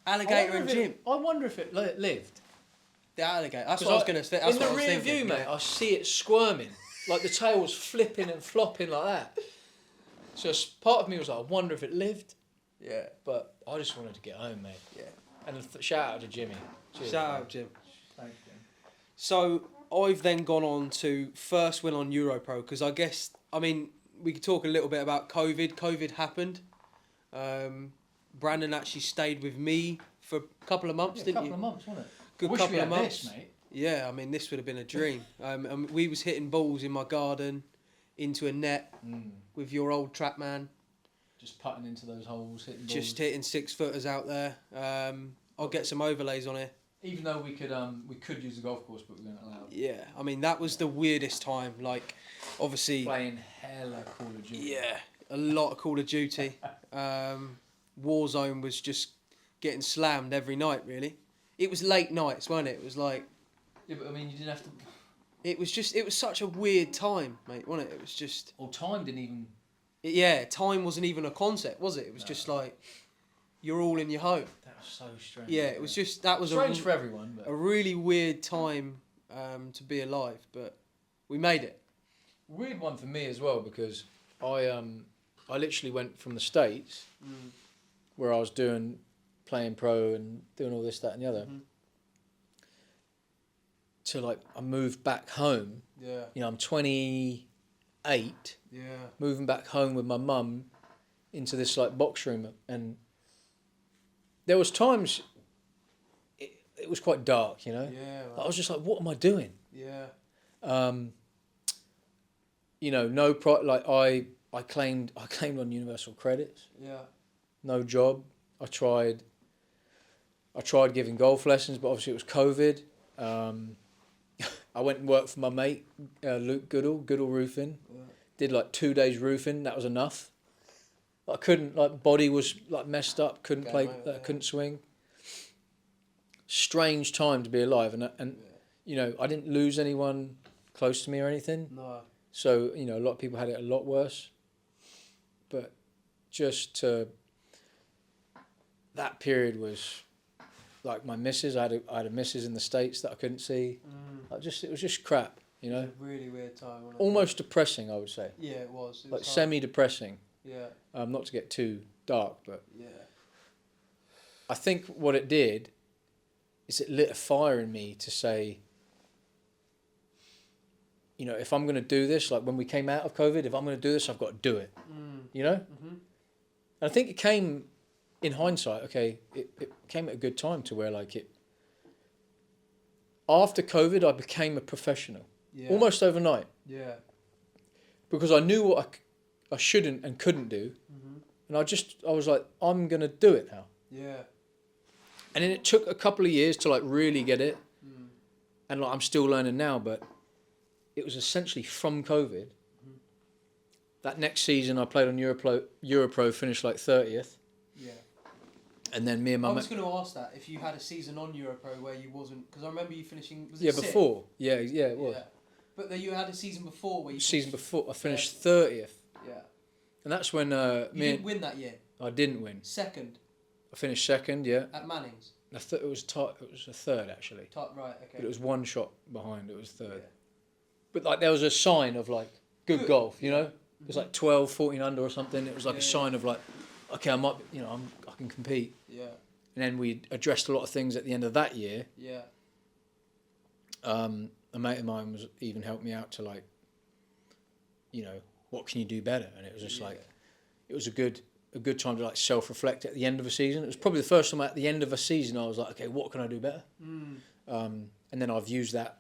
[SPEAKER 1] Alligator and Jim.
[SPEAKER 2] I wonder if it lived.
[SPEAKER 1] The alligator. That's what I was gonna say. That's
[SPEAKER 2] in
[SPEAKER 1] what
[SPEAKER 2] the
[SPEAKER 1] I was
[SPEAKER 2] rear
[SPEAKER 1] thinking.
[SPEAKER 2] view, mate, I see it squirming, like the tail was flipping and flopping like that. So part of me was like, I wonder if it lived.
[SPEAKER 1] Yeah.
[SPEAKER 2] But I just wanted to get home, mate.
[SPEAKER 1] Yeah.
[SPEAKER 2] And shout out to Jimmy. Cheers,
[SPEAKER 1] Shout
[SPEAKER 2] mate.
[SPEAKER 1] out, Jim.
[SPEAKER 2] Thanks, Jim.
[SPEAKER 1] So I've then gone on to first win on Europro because I guess, I mean, we could talk a little bit about COVID. COVID happened. Brandon actually stayed with me for a couple of months, didn't you?
[SPEAKER 2] A couple of months, wasn't it?
[SPEAKER 1] Good
[SPEAKER 2] Wish
[SPEAKER 1] couple
[SPEAKER 2] we
[SPEAKER 1] of
[SPEAKER 2] had
[SPEAKER 1] months.
[SPEAKER 2] this, mate.
[SPEAKER 1] Yeah, I mean, this would have been a dream. And we was hitting balls in my garden into a net with your old trap man.
[SPEAKER 2] Just putting into those holes, hitting balls.
[SPEAKER 1] Just hitting 6-footers out there. I'll get some overlays on it.
[SPEAKER 2] Even though we could use the golf course, but we weren't allowed.
[SPEAKER 1] Yeah, I mean, that was the weirdest time. Like, obviously...
[SPEAKER 2] Playing hella Call of Duty.
[SPEAKER 1] Yeah, a lot of Call of Duty. Warzone was just getting slammed every night, really. It was late nights, wasn't it? It was like...
[SPEAKER 2] Yeah, but I mean, you didn't have to...
[SPEAKER 1] It was such a weird time, mate, wasn't it? It was just...
[SPEAKER 2] Or time didn't even...
[SPEAKER 1] Yeah, time wasn't even a concept, was it? It was just like, you're all in your home.
[SPEAKER 2] That was so strange.
[SPEAKER 1] Yeah, it was just, that was
[SPEAKER 2] strange for everyone, but...
[SPEAKER 1] a really weird time to be alive, but we made it.
[SPEAKER 2] Weird one for me as well, because I literally went from the States, where I was playing pro and doing all this, that and the other, to like, I moved back home.
[SPEAKER 1] Yeah.
[SPEAKER 2] You know, I'm 28,
[SPEAKER 1] Yeah.
[SPEAKER 2] moving back home with my mum into this like box room, and there was times it was quite dark, you know.
[SPEAKER 1] Yeah.
[SPEAKER 2] I was just like, what am I doing?
[SPEAKER 1] Yeah.
[SPEAKER 2] You know, like I claimed on universal credits.
[SPEAKER 1] Yeah.
[SPEAKER 2] No job. I tried giving golf lessons, but obviously it was COVID. I went and worked for my mate, Luke Goodall Roofing.
[SPEAKER 1] Yeah.
[SPEAKER 2] Did like 2 days roofing. That was enough. I couldn't, like, body was like messed up. Couldn't play. Couldn't swing. strange time to be alive, and you know, I didn't lose anyone close to me or anything.
[SPEAKER 1] No.
[SPEAKER 2] So, you know, a lot of people had it a lot worse. But just to, that period was like my missus. I had a missus in the States that I couldn't see. It was just crap, you know.
[SPEAKER 1] It was a really weird time. Wasn't it?
[SPEAKER 2] Almost depressing, I would say.
[SPEAKER 1] Yeah, it was. It
[SPEAKER 2] Like
[SPEAKER 1] was hard.
[SPEAKER 2] semi-depressing.
[SPEAKER 1] Yeah.
[SPEAKER 2] Not to get too dark, but
[SPEAKER 1] Yeah.
[SPEAKER 2] I think what it did is it lit a fire in me to say, you know, if I'm going to do this, like when we came out of COVID, if I'm going to do this, I've got to do it. You know? And I think it came, in hindsight, okay, it came at a good time to where, like, after COVID, I became a professional.
[SPEAKER 1] Yeah.
[SPEAKER 2] Almost overnight.
[SPEAKER 1] Yeah.
[SPEAKER 2] Because I knew what I shouldn't and couldn't do. And I was like, I'm going to do it now.
[SPEAKER 1] Yeah.
[SPEAKER 2] And then it took a couple of years to, like, really get it. And, like, I'm still learning now, but it was essentially from COVID. That next season I played on Europro, finished like 30th.
[SPEAKER 1] Yeah.
[SPEAKER 2] And then me and my
[SPEAKER 1] I was going to ask that if you had a season on Europro where you wasn't, because I remember you finishing. Was it
[SPEAKER 2] yeah,
[SPEAKER 1] sixth?
[SPEAKER 2] before. Yeah, it was.
[SPEAKER 1] Yeah. But then you had a season before where you.
[SPEAKER 2] Season before I finished 30th.
[SPEAKER 1] Yeah.
[SPEAKER 2] And that's when
[SPEAKER 1] You didn't win that year.
[SPEAKER 2] I didn't win.
[SPEAKER 1] Second.
[SPEAKER 2] I finished second, yeah.
[SPEAKER 1] At Manning's.
[SPEAKER 2] It was a third actually.
[SPEAKER 1] Right. Okay.
[SPEAKER 2] But it was one shot behind. It was third.
[SPEAKER 1] Yeah.
[SPEAKER 2] But like there was a sign of like good golf, you know. It was like 12, 14 under or something. It was like a sign of like, okay, I can compete.
[SPEAKER 1] Yeah.
[SPEAKER 2] And then we addressed a lot of things at the end of that year.
[SPEAKER 1] Yeah.
[SPEAKER 2] A mate of mine was even helped me out to like, you know, what can you do better? And it was just like, it was a good time to like self-reflect at the end of a season. It was probably the first time at the end of a season I was like, okay, what can I do better? And then I've used that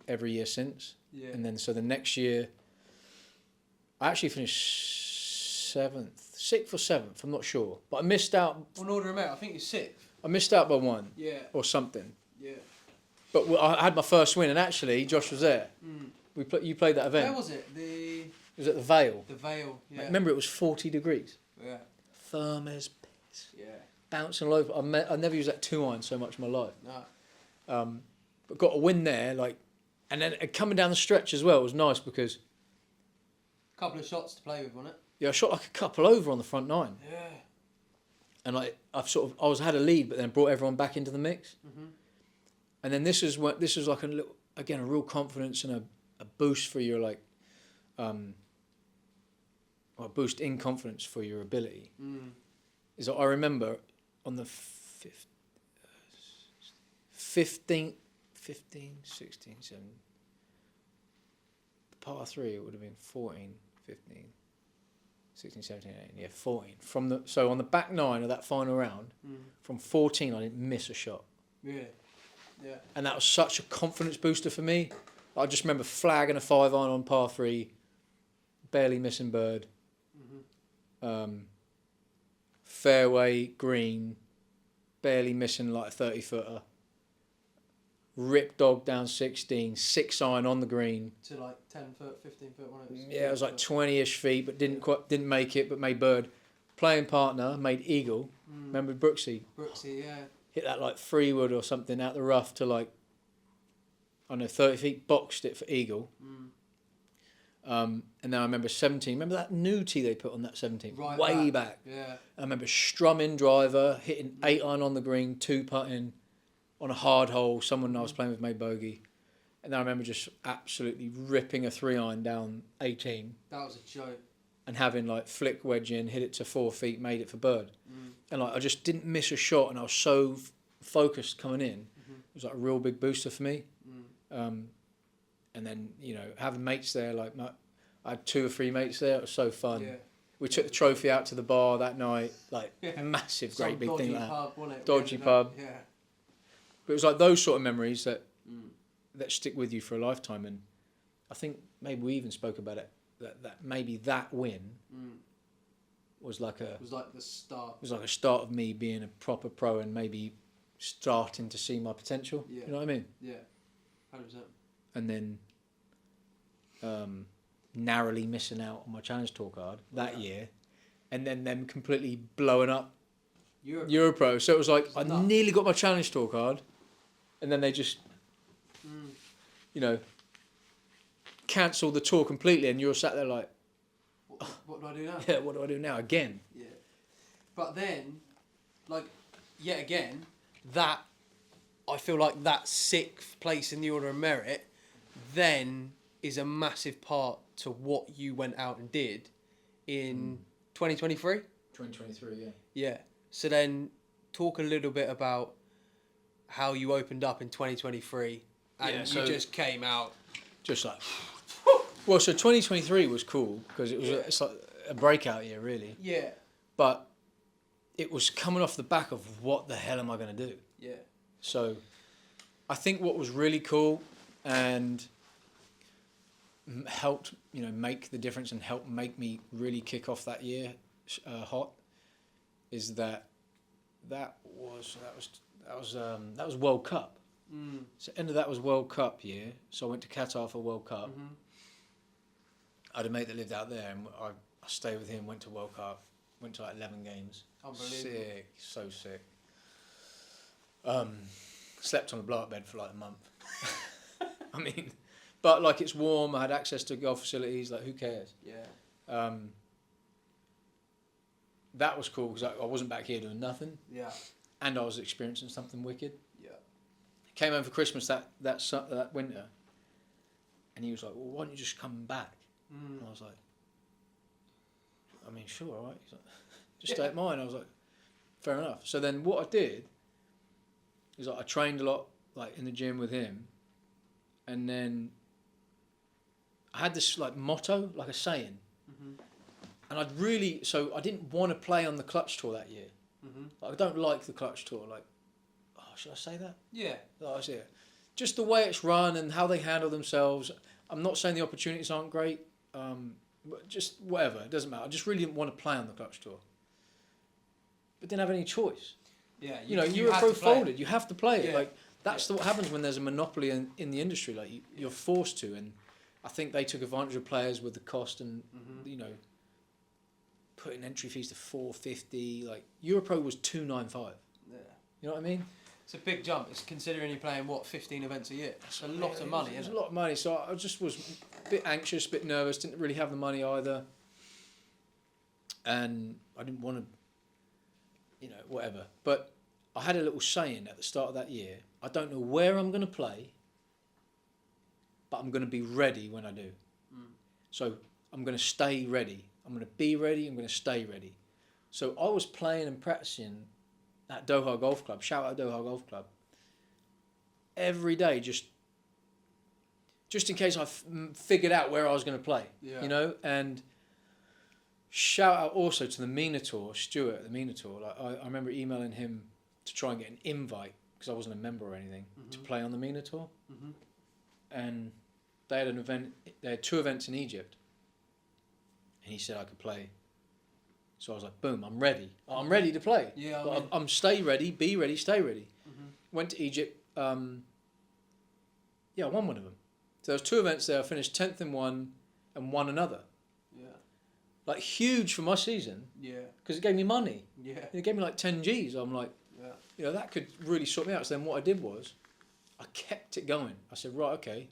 [SPEAKER 2] every year since.
[SPEAKER 1] Yeah.
[SPEAKER 2] And then so the next year, I actually finished sixth or seventh, I'm not sure. But I missed out.
[SPEAKER 1] On order of merit, I think you're sixth.
[SPEAKER 2] I missed out by one.
[SPEAKER 1] Yeah.
[SPEAKER 2] Or something.
[SPEAKER 1] Yeah.
[SPEAKER 2] But I had my first win, and actually Josh was there. You played that event.
[SPEAKER 1] Where was it?
[SPEAKER 2] It was at the Vale.
[SPEAKER 1] The Vale. Yeah.
[SPEAKER 2] Remember, it was 40 degrees.
[SPEAKER 1] Yeah.
[SPEAKER 2] Firm as piss.
[SPEAKER 1] Yeah.
[SPEAKER 2] Bouncing all over. I never used that 2-iron so much in my life.
[SPEAKER 1] No.
[SPEAKER 2] But got a win there, like, and then coming down the stretch as well was nice because
[SPEAKER 1] Couple of shots to play with, wasn't it?
[SPEAKER 2] yeah, I shot like a couple over on the front nine,
[SPEAKER 1] Yeah.
[SPEAKER 2] and like I had a lead, but then brought everyone back into the mix. And then this was like a real confidence and a boost for your like, or a boost in confidence for your ability. Is that I remember on the 15, 16, 17, the par 3 it would have been 14, 15, 16, 17, 18, yeah, 14. So on the back 9 of that final round, from 14 I didn't miss a shot.
[SPEAKER 1] Yeah. Yeah.
[SPEAKER 2] And that was such a confidence booster for me. I just remember flagging a 5-iron on par 3, barely missing bird. Fairway, green, barely missing like a 30-footer. Rip dog down 16, 6-iron on the green.
[SPEAKER 1] To like 10 foot, 15 foot, one of those.
[SPEAKER 2] Yeah, it was like 20-ish feet, but didn't make it, but made bird. Playing partner made eagle. Remember Brooksy?
[SPEAKER 1] Brooksy, yeah.
[SPEAKER 2] Hit that like 3-wood or something out the rough to like, I don't know, 30 feet, boxed it for eagle. And then I remember 17. Remember that new tee they put on that 17?
[SPEAKER 1] Right
[SPEAKER 2] Way back.
[SPEAKER 1] Yeah.
[SPEAKER 2] I remember strumming driver, hitting 8-iron on the green, 2-putting on a hard hole. Someone I was playing with made bogey. And then I remember just absolutely ripping a 3-iron down 18.
[SPEAKER 1] That was a joke.
[SPEAKER 2] And having like flick wedge in, hit it to 4 feet, made it for bird. And like I just didn't miss a shot, and I was so focused coming in. It was like a real big booster for me. And then, you know, having mates there, like I had 2 or 3 mates there. It was so fun.
[SPEAKER 1] Yeah.
[SPEAKER 2] We took the trophy out to the bar that night, like massive,
[SPEAKER 1] Some
[SPEAKER 2] great big
[SPEAKER 1] dodgy
[SPEAKER 2] thing like that.
[SPEAKER 1] pub, wasn't it?
[SPEAKER 2] Dodgy pub.
[SPEAKER 1] Yeah.
[SPEAKER 2] But it was like those sort of memories that stick with you for a lifetime. And I think maybe we even spoke about it, that maybe that win was like
[SPEAKER 1] the start.
[SPEAKER 2] It was like a start of me being a proper pro and maybe starting to see my potential.
[SPEAKER 1] Yeah.
[SPEAKER 2] You know what I mean?
[SPEAKER 1] Yeah. 100%.
[SPEAKER 2] And then narrowly missing out on my challenge tour card that year, and then them completely blowing up Europro. So it was like I
[SPEAKER 1] nuts.
[SPEAKER 2] nearly got my Challenge Tour card, and then they just, you know, cancelled the tour completely, and you're sat there like,
[SPEAKER 1] What do I do now?
[SPEAKER 2] yeah, what do I do now again?
[SPEAKER 1] Yeah. But then, like, yet again, that, I feel like that 6th place in the Order of Merit then is a massive part to what you went out and did in 2023.
[SPEAKER 2] 2023, yeah.
[SPEAKER 1] Yeah. So then talk a little bit about how you opened up in 2023 and
[SPEAKER 2] Yeah,
[SPEAKER 1] you
[SPEAKER 2] so-
[SPEAKER 1] just came out.
[SPEAKER 2] Just like, well, so 2023 was cool because it was it's like a breakout year, really.
[SPEAKER 1] Yeah.
[SPEAKER 2] But it was coming off the back of what the hell am I going to do?
[SPEAKER 1] Yeah.
[SPEAKER 2] So I think what was really cool and helped, make the difference and helped make me really kick off that year hot is that was World Cup. So end of that was World Cup year. So I went to Qatar for World Cup. I had a mate that lived out there, and I stayed with him. Went to World Cup. Went to like 11 games.
[SPEAKER 1] Unbelievable.
[SPEAKER 2] Sick, so sick. Slept on a blow-up bed for like a month. I mean, but like it's warm. I had access to golf facilities. Like who cares?
[SPEAKER 1] Yeah.
[SPEAKER 2] That was cool because I wasn't back here doing nothing,
[SPEAKER 1] Yeah.
[SPEAKER 2] and I was experiencing something wicked.
[SPEAKER 1] Yeah.
[SPEAKER 2] Came home for Christmas that winter, and he was like, "Well, why don't you just come back?" And I was like, "I mean, sure, all right." He's like, "Just stay at mine." I was like, "Fair enough." So then what I did is like I trained a lot, like in the gym with him, and then I had this like motto, like a saying, and I didn't want to play on the Clutch Tour that year. Like, I don't like the Clutch Tour. Like, oh, should I say that?
[SPEAKER 1] Yeah.
[SPEAKER 2] Oh, I see it. Just the way it's run and how they handle themselves. I'm not saying the opportunities aren't great, but just whatever. It doesn't matter. I just really didn't want to play on the Clutch Tour. But didn't have any choice.
[SPEAKER 1] Yeah.
[SPEAKER 2] You were pro folded. You have to play it.
[SPEAKER 1] Yeah.
[SPEAKER 2] Like that's what happens when there's a monopoly in the industry. Like you're forced to, and I think they took advantage of players with the cost and putting entry fees to $450. Like Europro was $295.
[SPEAKER 1] Yeah.
[SPEAKER 2] You know what I mean?
[SPEAKER 1] It's a big jump. It's considering you're playing 15 events a year. It's a lot of money.
[SPEAKER 2] It's
[SPEAKER 1] Isn't
[SPEAKER 2] a lot of money. So I just was a bit anxious, a bit nervous. Didn't really have the money either, and I didn't want to, whatever. But I had a little saying at the start of that year. I don't know where I'm going to play, but I'm going to be ready when I do. So I'm going to stay ready. I'm going to be ready. I'm going to stay ready. So I was playing and practicing at Doha Golf Club. Shout out Doha Golf Club. Every day, just in case I figured out where I was going to play.
[SPEAKER 1] Yeah.
[SPEAKER 2] And shout out also to the Minotaur, Stuart at the Minotaur. Like I remember emailing him to try and get an invite because I wasn't a member or anything to play on the Minotaur. And they had an event. They had 2 events in Egypt, and he said I could play. So I was like, boom, I'm ready. I'm ready to play.
[SPEAKER 1] Yeah.
[SPEAKER 2] But I'm stay ready, be ready, stay ready. Went to Egypt. I won one of them. So there was 2 events there. I finished 10th in one and won another.
[SPEAKER 1] Yeah.
[SPEAKER 2] Like huge for my season.
[SPEAKER 1] Yeah.
[SPEAKER 2] Because it gave me money.
[SPEAKER 1] Yeah.
[SPEAKER 2] It gave me like 10 G's. I'm like, that could really sort me out. So then what I did was, I kept it going. I said, right, okay.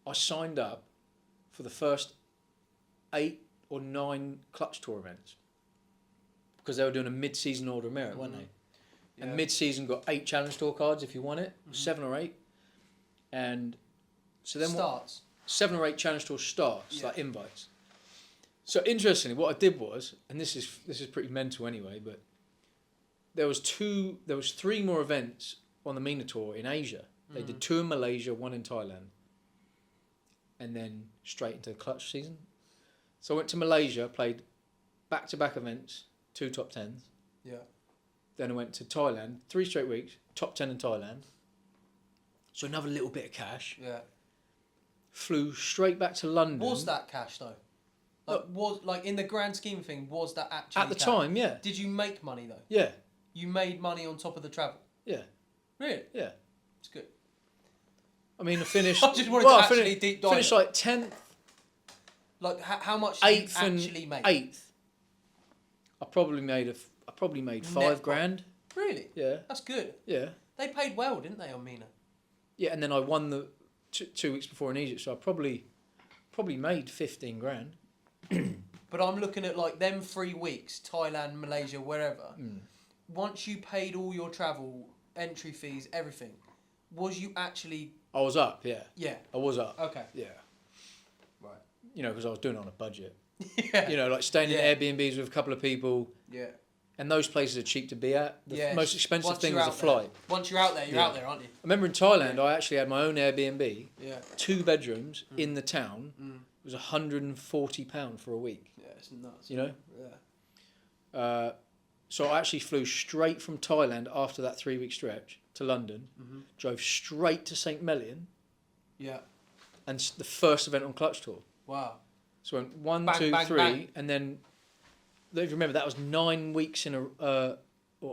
[SPEAKER 2] I signed up for the first 8 or 9 Clutch Tour events because they were doing a mid-season Order of Merit, weren't they? And mid-season got 8 Challenge Tour cards if you won it, 7 or 8, and so then
[SPEAKER 1] starts
[SPEAKER 2] 7 or 8 Challenge Tour starts, like invites. So interestingly, what I did was, and this is pretty mental anyway, but there was 3 more events on the MENA Tour in Asia. They did 2 in Malaysia, 1 in Thailand, and then straight into the Clutch season. So I went to Malaysia, played back-to-back events, 2 top 10s.
[SPEAKER 1] Yeah.
[SPEAKER 2] Then I went to Thailand, 3 straight weeks, top 10 in Thailand. So another little bit of cash.
[SPEAKER 1] Yeah.
[SPEAKER 2] Flew straight back to London.
[SPEAKER 1] Was that cash though? In the grand scheme of things, was that actually
[SPEAKER 2] At the
[SPEAKER 1] cash?
[SPEAKER 2] time, yeah.
[SPEAKER 1] Did you make money though?
[SPEAKER 2] Yeah.
[SPEAKER 1] You made money on top of the travel?
[SPEAKER 2] Yeah.
[SPEAKER 1] Really?
[SPEAKER 2] Yeah.
[SPEAKER 1] It's good.
[SPEAKER 2] I mean, I finished...
[SPEAKER 1] I just wanted to actually deep dive.
[SPEAKER 2] Finished like 10th...
[SPEAKER 1] Like, how much did you
[SPEAKER 2] 8th and
[SPEAKER 1] actually make?
[SPEAKER 2] 8th. I probably made I probably made
[SPEAKER 1] Net
[SPEAKER 2] 5 grand.
[SPEAKER 1] Really?
[SPEAKER 2] Yeah.
[SPEAKER 1] That's good.
[SPEAKER 2] Yeah.
[SPEAKER 1] They paid well, didn't they, on Mina?
[SPEAKER 2] Yeah, and then I won the 2 weeks before in Egypt, so I probably made 15 grand.
[SPEAKER 1] But I'm looking at like them 3 weeks, Thailand, Malaysia, wherever. Once you paid all your travel, entry fees, everything, was you actually...
[SPEAKER 2] I was up, yeah.
[SPEAKER 1] Yeah.
[SPEAKER 2] I was up.
[SPEAKER 1] Okay.
[SPEAKER 2] Yeah.
[SPEAKER 1] Right.
[SPEAKER 2] You know, because I was doing it on a budget.
[SPEAKER 1] Yeah.
[SPEAKER 2] You know, like staying
[SPEAKER 1] Yeah.
[SPEAKER 2] in Airbnbs with a couple of people.
[SPEAKER 1] Yeah.
[SPEAKER 2] And those places are cheap to be at. The most expensive
[SPEAKER 1] Once
[SPEAKER 2] thing
[SPEAKER 1] you're
[SPEAKER 2] was a
[SPEAKER 1] out there.
[SPEAKER 2] flight.
[SPEAKER 1] Once you're out there, you're
[SPEAKER 2] Yeah.
[SPEAKER 1] out there, aren't you?
[SPEAKER 2] I remember in Thailand, I actually had my own Airbnb,
[SPEAKER 1] Yeah.
[SPEAKER 2] 2 bedrooms in the town.
[SPEAKER 1] Mm.
[SPEAKER 2] It was £140 for a week.
[SPEAKER 1] Yeah, it's nuts.
[SPEAKER 2] You know?
[SPEAKER 1] Yeah.
[SPEAKER 2] So I actually flew straight from Thailand after that 3-week stretch to London, drove straight to St. Mellion,
[SPEAKER 1] Yeah.
[SPEAKER 2] and the first event on Clutch Tour.
[SPEAKER 1] Wow.
[SPEAKER 2] So I went 1,
[SPEAKER 1] Bang,
[SPEAKER 2] 2,
[SPEAKER 1] bang,
[SPEAKER 2] 3,
[SPEAKER 1] bang.
[SPEAKER 2] and then, if you remember, that was 9 weeks or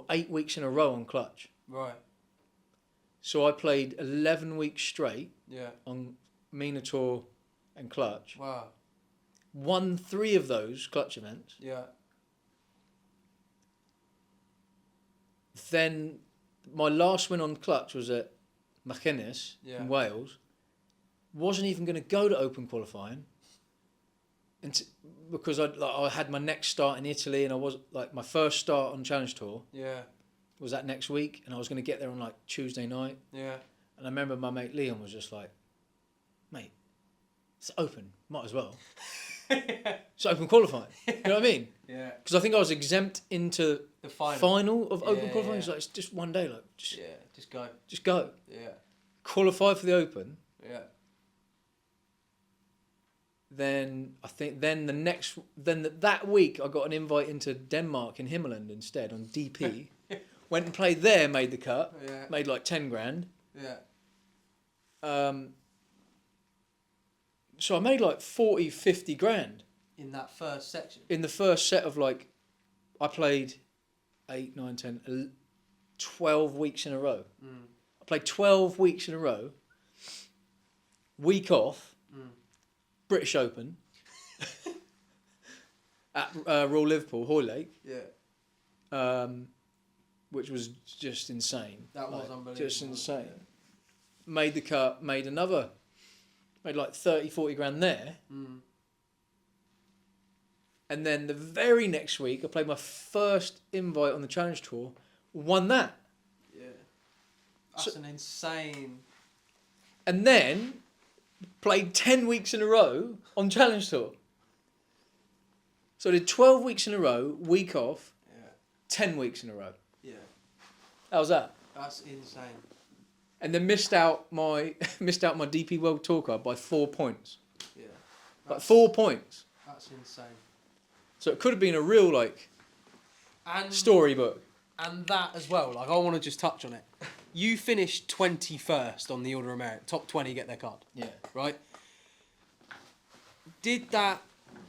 [SPEAKER 2] 8 weeks in a row on Clutch.
[SPEAKER 1] Right.
[SPEAKER 2] So I played 11 weeks straight
[SPEAKER 1] Yeah.
[SPEAKER 2] on Mina Tour and Clutch.
[SPEAKER 1] Wow.
[SPEAKER 2] Won 3 of those Clutch events.
[SPEAKER 1] Yeah.
[SPEAKER 2] Then my last win on Clutch was at Machynnes
[SPEAKER 1] Yeah.
[SPEAKER 2] in Wales. Wasn't even going to go to Open qualifying, because I had my next start in Italy, and I was like my first start on Challenge Tour
[SPEAKER 1] Yeah.
[SPEAKER 2] was that next week, and I was going to get there on like Tuesday night.
[SPEAKER 1] Yeah.
[SPEAKER 2] And I remember my mate Leon was just like, "Mate, it's Open, might as well." It's Open qualifying. You know what I mean?
[SPEAKER 1] Yeah.
[SPEAKER 2] Because I think I was exempt into
[SPEAKER 1] The final.
[SPEAKER 2] final of Open
[SPEAKER 1] Yeah,
[SPEAKER 2] qualifying.
[SPEAKER 1] yeah.
[SPEAKER 2] It's like it's just one day, like just
[SPEAKER 1] Yeah. Just go.
[SPEAKER 2] go.
[SPEAKER 1] Yeah.
[SPEAKER 2] Qualify for the Open.
[SPEAKER 1] Yeah.
[SPEAKER 2] Then I think that week I got an invite into Denmark in Himmerland instead on DP. Went and played there, made the cut,
[SPEAKER 1] Yeah.
[SPEAKER 2] made like 10 grand.
[SPEAKER 1] Yeah.
[SPEAKER 2] So I made like 40, 50 grand
[SPEAKER 1] In that first section.
[SPEAKER 2] in the first set of like, I played 8, 9, 10, 12 weeks in a row. I played 12 weeks in a row. Week off. British Open at Royal Liverpool, Hoylake,
[SPEAKER 1] Yeah.
[SPEAKER 2] which was just insane.
[SPEAKER 1] That was unbelievable.
[SPEAKER 2] Just insane. Made the cut, made like 30, 40 grand there. And then the very next week, I played my first invite on the Challenge Tour, won that.
[SPEAKER 1] Yeah. That's an insane...
[SPEAKER 2] And then played 10 weeks in a row on Challenge Tour. So I did 12 weeks in a row, week off,
[SPEAKER 1] Yeah.
[SPEAKER 2] 10 weeks in a row.
[SPEAKER 1] Yeah.
[SPEAKER 2] How's that?
[SPEAKER 1] That's insane.
[SPEAKER 2] And then missed out my DP World Tour card by 4 points.
[SPEAKER 1] Yeah.
[SPEAKER 2] Like 4 points.
[SPEAKER 1] That's insane.
[SPEAKER 2] So it could have been a real like
[SPEAKER 1] And
[SPEAKER 2] storybook.
[SPEAKER 1] And that as well, like I want to just touch on it. You finished 21st on the Order of Merit. Top 20 get their card.
[SPEAKER 2] Yeah.
[SPEAKER 1] Right? Did that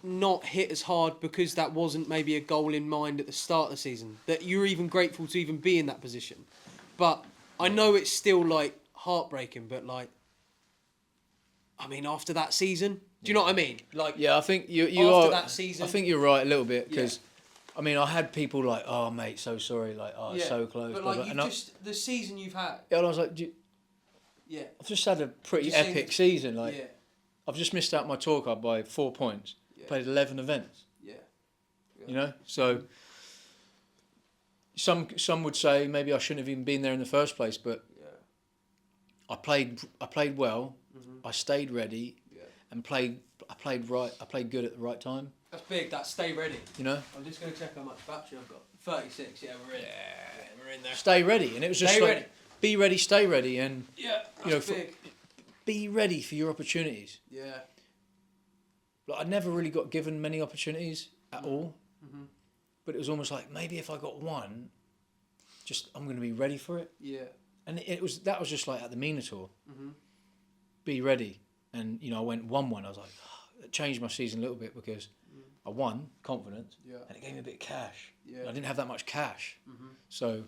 [SPEAKER 1] not hit as hard because that wasn't maybe a goal in mind at the start of the season? That you're even grateful to even be in that position? But I know it's still like heartbreaking, but like, I mean, after that season, do you know what I mean? Like,
[SPEAKER 2] Yeah, I think you
[SPEAKER 1] after
[SPEAKER 2] are.
[SPEAKER 1] that season,
[SPEAKER 2] I think you're right a little bit because, I mean, I had people like, "Oh, mate, so sorry," like, "Oh, it's so close."
[SPEAKER 1] But
[SPEAKER 2] blah,
[SPEAKER 1] like,
[SPEAKER 2] blah.
[SPEAKER 1] you
[SPEAKER 2] And
[SPEAKER 1] just the season you've had.
[SPEAKER 2] and I was like,
[SPEAKER 1] Yeah.
[SPEAKER 2] I've just had a pretty
[SPEAKER 1] Just
[SPEAKER 2] epic season. Like,
[SPEAKER 1] Yeah.
[SPEAKER 2] I've just missed out my tour card by 4 points.
[SPEAKER 1] Yeah.
[SPEAKER 2] Played 11 events.
[SPEAKER 1] Yeah.
[SPEAKER 2] You know, so some would say maybe I shouldn't have even been there in the first place, but
[SPEAKER 1] Yeah.
[SPEAKER 2] I played well. I stayed ready
[SPEAKER 1] Yeah.
[SPEAKER 2] and I played right. I played good at the right time.
[SPEAKER 1] That's big. That stay ready.
[SPEAKER 2] You know,
[SPEAKER 1] I'm just going to check how much battery I've got. 36. Yeah, we're in. Yeah, we're in there.
[SPEAKER 2] stay ready, and it was just
[SPEAKER 1] Stay
[SPEAKER 2] like
[SPEAKER 1] ready.
[SPEAKER 2] be ready, stay ready, and
[SPEAKER 1] Yeah, that's
[SPEAKER 2] you know,
[SPEAKER 1] big.
[SPEAKER 2] be ready for your opportunities.
[SPEAKER 1] Yeah.
[SPEAKER 2] Like I never really got given many opportunities at all, but it was almost like maybe if I got one, just I'm going to be ready for it.
[SPEAKER 1] Yeah.
[SPEAKER 2] And that was just like at the Mina Tour. Be ready, and you know I went 1-1. I was like, it changed my season a little bit because I won confidence,
[SPEAKER 1] Yeah.
[SPEAKER 2] and it gave me a bit of cash.
[SPEAKER 1] Yeah.
[SPEAKER 2] I didn't have that much cash, so.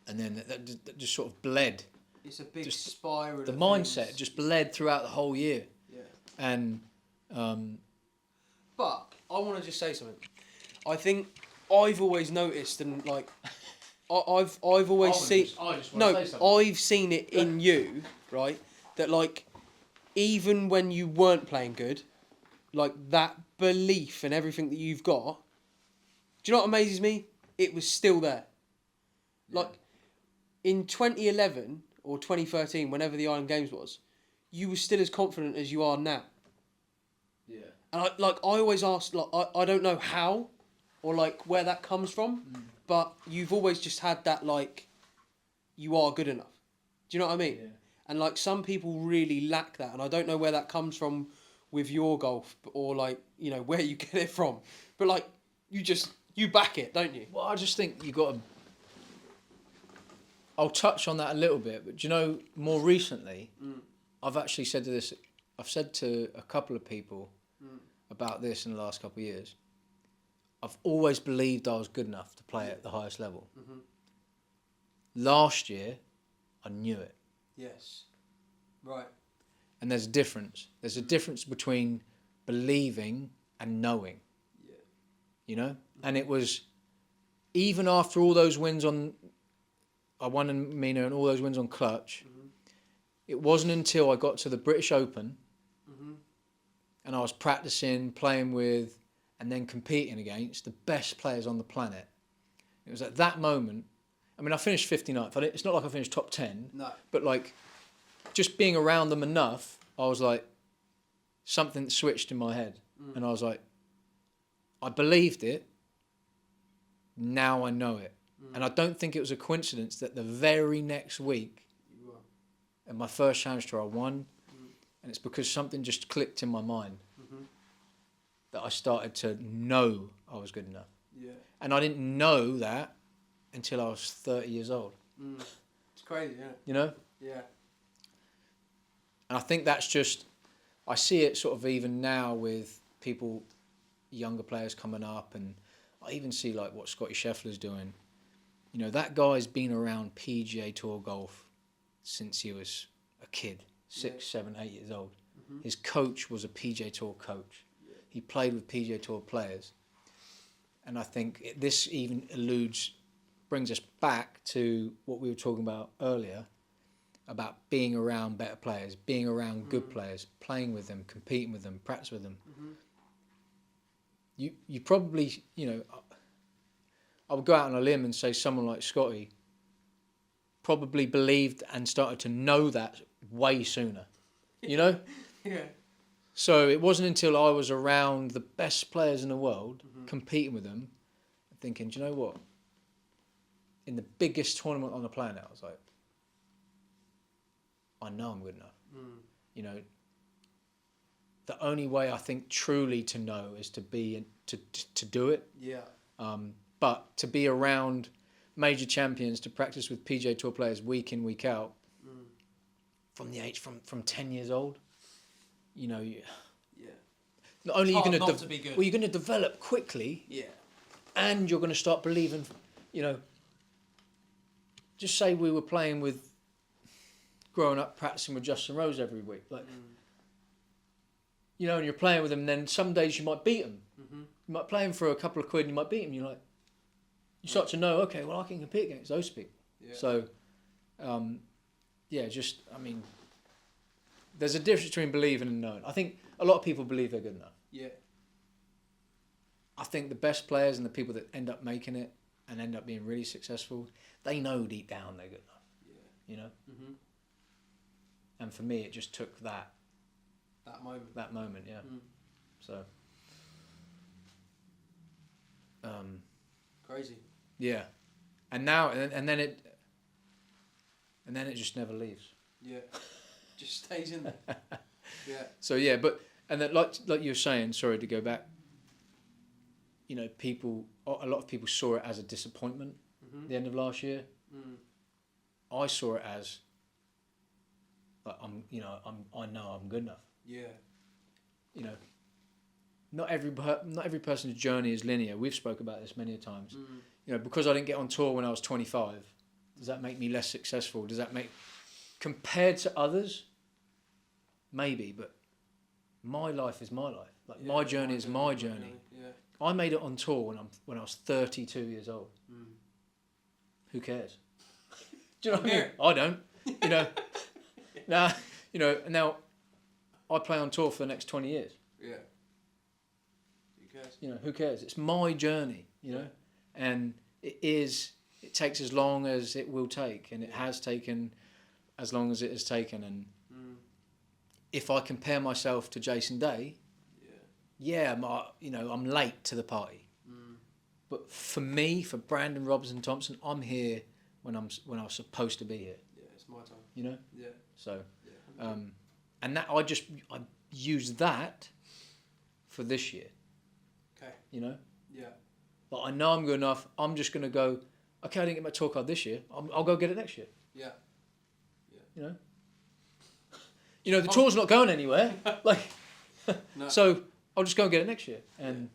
[SPEAKER 2] And then that just sort of bled.
[SPEAKER 1] It's a big
[SPEAKER 2] Just
[SPEAKER 1] spiral.
[SPEAKER 2] The
[SPEAKER 1] of
[SPEAKER 2] mindset
[SPEAKER 1] things.
[SPEAKER 2] just bled throughout the whole year,
[SPEAKER 1] Yeah.
[SPEAKER 2] and
[SPEAKER 1] But I want to just say something. I think I've always noticed, and like, I've always seen. No, I've seen it in you, right? That like, even when you weren't playing good, like that belief and everything that you've got. Do you know what amazes me? It was still there. Like, in 2011 or 2013, whenever the Island Games was, you were still as confident as you are now.
[SPEAKER 2] Yeah.
[SPEAKER 1] And I always ask, like, I don't know how, or like where that comes from, but you've always just had that, like, you are good enough. Do you know what I mean?
[SPEAKER 2] Yeah.
[SPEAKER 1] And like some people really lack that, and I don't know where that comes from with your golf, or like, you know, where you get it from, but like you back it, don't you?
[SPEAKER 2] Well, I just think you got to. I'll touch on that a little bit, but do you know, more recently, I've actually said to this. I've said to a couple of people about this in the last couple of years. I've always believed I was good enough to play at the highest level.
[SPEAKER 1] Mm-hmm.
[SPEAKER 2] Last year, I knew it.
[SPEAKER 1] Yes. Right.
[SPEAKER 2] And there's a difference. There's a difference between believing and knowing.
[SPEAKER 1] Yeah.
[SPEAKER 2] You know? And it was, even after all those wins on, I won in Mina and all those wins on clutch, it wasn't until I got to the British Open and I was practicing, playing with, and then competing against the best players on the planet. It was at that moment, I mean, I finished 59th. It's not like I finished top 10.
[SPEAKER 1] No.
[SPEAKER 2] But like, just being around them enough, I was like, something switched in my head. And I was like, I believed it. Now I know it. And I don't think it was a coincidence that the very next week, at my first Challenge Tour, I won. And it's because something just clicked in my mind that I started to know I was good enough.
[SPEAKER 1] Yeah.
[SPEAKER 2] And I didn't know that until I was 30 years old.
[SPEAKER 1] It's crazy, yeah.
[SPEAKER 2] You know?
[SPEAKER 1] Yeah.
[SPEAKER 2] And I think that's just, I see it sort of even now with people, younger players coming up, and I even see like what Scotty Scheffler's doing. You know, that guy's been around PGA Tour golf since he was a kid, 6, 7, 8 years old. His coach was a PGA Tour coach. He played with PGA Tour players. And I think this even brings us back to what we were talking about earlier, about being around better players, being around good players, playing with them, competing with them, practice with them. You probably, you know, I would go out on a limb and say someone like Scotty probably believed and started to know that way sooner, you know?
[SPEAKER 1] Yeah.
[SPEAKER 2] So it wasn't until I was around the best players in the world, competing with them, thinking, do you know what? In the biggest tournament on the planet, I was like, I know I'm good enough. You know, the only way I think truly to know is to be to do it.
[SPEAKER 1] Yeah.
[SPEAKER 2] But to be around major champions, to practice with PGA Tour players week in, week out, from the age from 10 years old, you know, not only
[SPEAKER 1] It's
[SPEAKER 2] you're
[SPEAKER 1] hard
[SPEAKER 2] going
[SPEAKER 1] not to be good.
[SPEAKER 2] well, you're going to develop quickly,
[SPEAKER 1] Yeah.
[SPEAKER 2] and you're going to start believing, you know. Just say we were playing with, growing up practicing with Justin Rose every week, like, you know, and you're playing with him, and then some days you might beat him. You might play him for a couple of quid and you might beat him. You're like, you start to know, okay, well, I can compete against those people.
[SPEAKER 1] Yeah.
[SPEAKER 2] So, yeah, just, I mean, there's a difference between believing and knowing. I think a lot of people believe they're good enough.
[SPEAKER 1] Yeah.
[SPEAKER 2] I think the best players and the people that end up making it and end up being really successful, they know deep down they're good enough.
[SPEAKER 1] Yeah.
[SPEAKER 2] You know? And for me, it just took that moment, yeah. So,
[SPEAKER 1] crazy.
[SPEAKER 2] yeah. And now, and then it just never leaves.
[SPEAKER 1] Yeah. Just stays in there. Yeah.
[SPEAKER 2] So yeah, but, and then like you were saying, sorry to go back, you know, a lot of people saw it as a disappointment at the end of last year. I saw it as, like, I know I'm good enough.
[SPEAKER 1] Yeah.
[SPEAKER 2] You know, not every person's journey is linear. We've spoke about this many times. You know, because I didn't get on tour when I was 25, does that make me less successful? Does that make, compared to others, maybe, but my life is my life. Like, my journey is my journey.
[SPEAKER 1] Yeah.
[SPEAKER 2] I made it on tour when I was 32 years old. Who cares? Do you know what I mean? I don't. You know. Now, now I play on tour for the next 20 years.
[SPEAKER 1] Yeah. Who cares?
[SPEAKER 2] Who cares? It's my journey, and it takes as long as it will take, and it has taken as long as it has taken. And if I compare myself to Jason Day, I'm late to the party. But for me, for Brandon Robinson Thompson, I'm here when I was supposed to be here.
[SPEAKER 1] Yeah, it's my time.
[SPEAKER 2] Yeah. So, and that I use that for this year.
[SPEAKER 1] Okay.
[SPEAKER 2] Yeah.
[SPEAKER 1] But
[SPEAKER 2] I know I'm good enough. I'm just gonna go. Okay, I didn't get my tour card this year. I'll go get it next year.
[SPEAKER 1] Yeah.
[SPEAKER 2] The tour's not going anywhere.
[SPEAKER 1] No.
[SPEAKER 2] So I'll just go and get it next year. And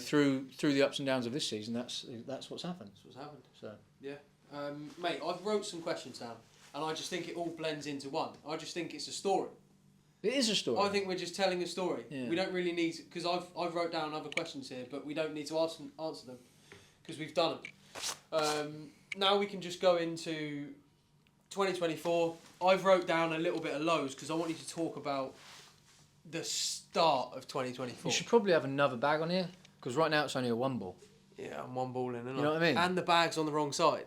[SPEAKER 2] through the ups and downs of this season, that's what's happened.
[SPEAKER 1] That's what's happened.
[SPEAKER 2] So
[SPEAKER 1] yeah, mate, I've wrote some questions down, and I just think it all blends into one. I just think it's a story.
[SPEAKER 2] it is a story.
[SPEAKER 1] I think we're just telling a story.
[SPEAKER 2] Yeah.
[SPEAKER 1] We don't really need, because I've wrote down other questions here, but we don't need to answer them because we've done them. Now we can just go into 2024. I've wrote down a little bit of lows because I want you to talk about the start of 2024.
[SPEAKER 2] You should probably have another bag on here because right now it's only a one ball.
[SPEAKER 1] Yeah, I'm one ball in, and
[SPEAKER 2] You know what I mean?
[SPEAKER 1] And the bag's on the wrong side.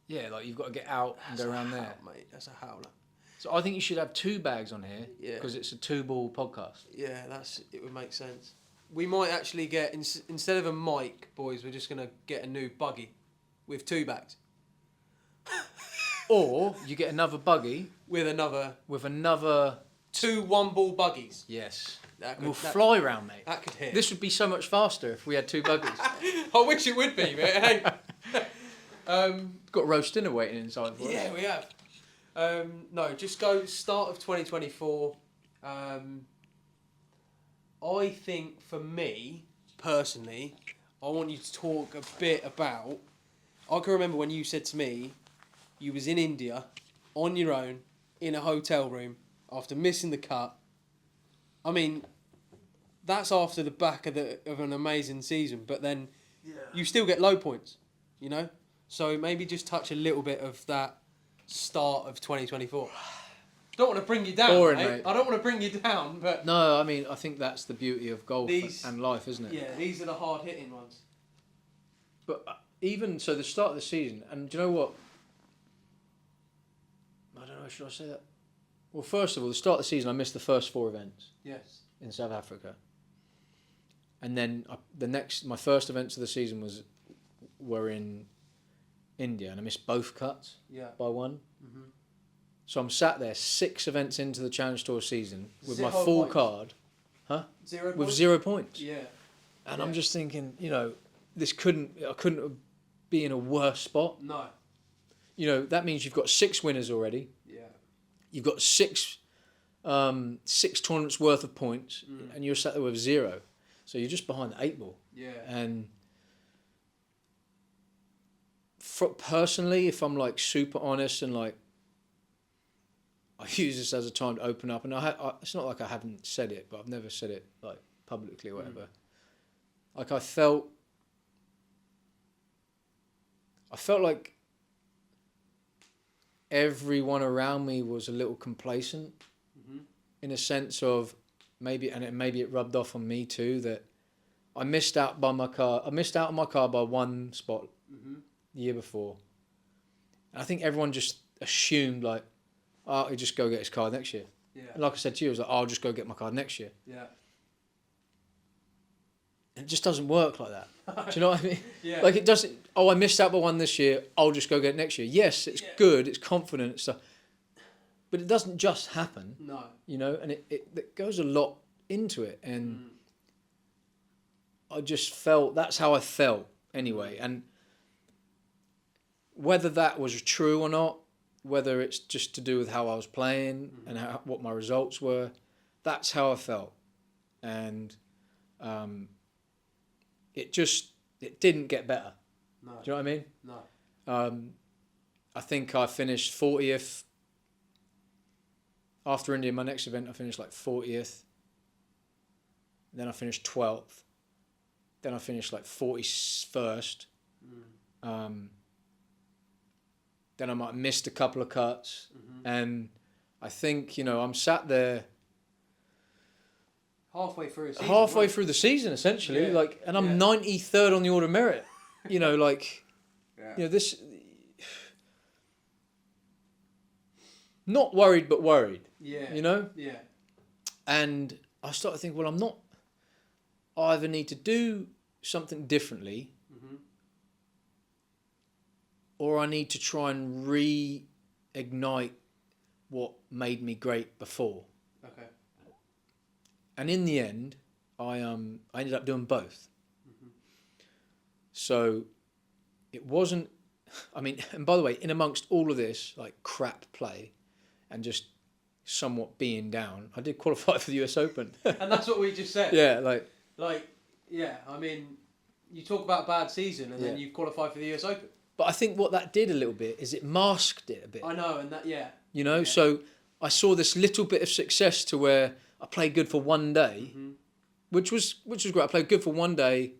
[SPEAKER 2] Yeah, you've got to get out and go around there.
[SPEAKER 1] Mate, that's a howler.
[SPEAKER 2] So I think you should have two bags on here because it's a two-ball podcast.
[SPEAKER 1] Yeah, it would make sense. We might actually get, instead of a mic, boys, we're just going to get a new buggy with two bags.
[SPEAKER 2] Or you get another buggy
[SPEAKER 1] with another two one-ball buggies.
[SPEAKER 2] Yes.
[SPEAKER 1] We'll
[SPEAKER 2] fly round, mate.
[SPEAKER 1] That could hit.
[SPEAKER 2] This would be so much faster if we had two buggies.
[SPEAKER 1] I wish it would be, mate. Hey.
[SPEAKER 2] Got roast dinner waiting inside for us.
[SPEAKER 1] Yeah, we have. No, just go start of 2024. I think for me, personally, I want you to talk a bit about... I can remember when you said to me, you was in India, on your own, in a hotel room, after missing the cut. I mean, that's after the back of an amazing season, but then you still get low points, So maybe just touch a little bit of that start of 2024. Don't want to bring you down,
[SPEAKER 2] Boring,
[SPEAKER 1] mate.
[SPEAKER 2] mate.
[SPEAKER 1] I don't want to bring you down, but...
[SPEAKER 2] No, I mean, I think that's the beauty of golf and life, isn't it?
[SPEAKER 1] Yeah, these are the hard-hitting ones.
[SPEAKER 2] But even so, the start of the season, and do you know what? I don't know, should I say that? Well, first of all, the start of the season, I missed the first 4 events.
[SPEAKER 1] Yes.
[SPEAKER 2] In South Africa. And then my first events of the season were in India, and I missed both cuts by one. Mm-hmm. So I'm sat there 6 events into the Challenge Tour season with my full card. Huh?
[SPEAKER 1] 0 points?
[SPEAKER 2] With 0 points.
[SPEAKER 1] Yeah.
[SPEAKER 2] And I'm just thinking, I couldn't be in a worse spot.
[SPEAKER 1] No.
[SPEAKER 2] That means you've got 6 winners already.
[SPEAKER 1] Yeah.
[SPEAKER 2] You've got 6 tournaments worth of points, and you're sat there with 0. So you're just behind the 8 ball.
[SPEAKER 1] Yeah.
[SPEAKER 2] And personally, if I'm like super honest and like, I use this as a time to open up, and it's not like I haven't said it, but I've never said it like publicly or whatever. Like I felt like everyone around me was a little complacent, in a sense of maybe it rubbed off on me too, that I missed out on my car by 1 spot the year before. And I think everyone just assumed like, he'll just go get his card next year.
[SPEAKER 1] Yeah.
[SPEAKER 2] And like I said to you, I was like, I'll just go get my card next year.
[SPEAKER 1] Yeah.
[SPEAKER 2] And it just doesn't work like that. Do you know what I mean?
[SPEAKER 1] Yeah.
[SPEAKER 2] Like it doesn't, I missed out by 1 this year, I'll just go get it next year. Yes, it's good, it's confident, it's stuff. But it doesn't just happen.
[SPEAKER 1] No.
[SPEAKER 2] And it goes a lot into it. And I just felt, that's how I felt anyway. And whether that was true or not, whether it's just to do with how I was playing and what my results were, that's how I felt. And it didn't get better.
[SPEAKER 1] No.
[SPEAKER 2] Do you know what I mean?
[SPEAKER 1] No.
[SPEAKER 2] I think I finished 40th. After India, my next event, I finished like 40th. Then I finished 12th. Then I finished like 41st. Then I might have missed a couple of cuts. And I think, I'm sat there
[SPEAKER 1] halfway through
[SPEAKER 2] through the season, essentially.
[SPEAKER 1] Yeah.
[SPEAKER 2] And I'm 93rd on the order of merit.
[SPEAKER 1] Yeah.
[SPEAKER 2] This... Not worried, but worried.
[SPEAKER 1] Yeah. Yeah.
[SPEAKER 2] And I started thinking, well, I either need to do something differently, or I need to try and reignite what made me great before.
[SPEAKER 1] Okay.
[SPEAKER 2] And in the end, I ended up doing both. So it wasn't, and by the way, in amongst all of this, like crap play and just somewhat being down, I did qualify for the US Open.
[SPEAKER 1] And that's what we just said.
[SPEAKER 2] Yeah,
[SPEAKER 1] you talk about a bad season and then you qualify for the US Open.
[SPEAKER 2] But I think what that did a little bit is it masked it a bit.
[SPEAKER 1] I know, and that, yeah.
[SPEAKER 2] So I saw this little bit of success to where I played good for one day, which was great. I played good for one day,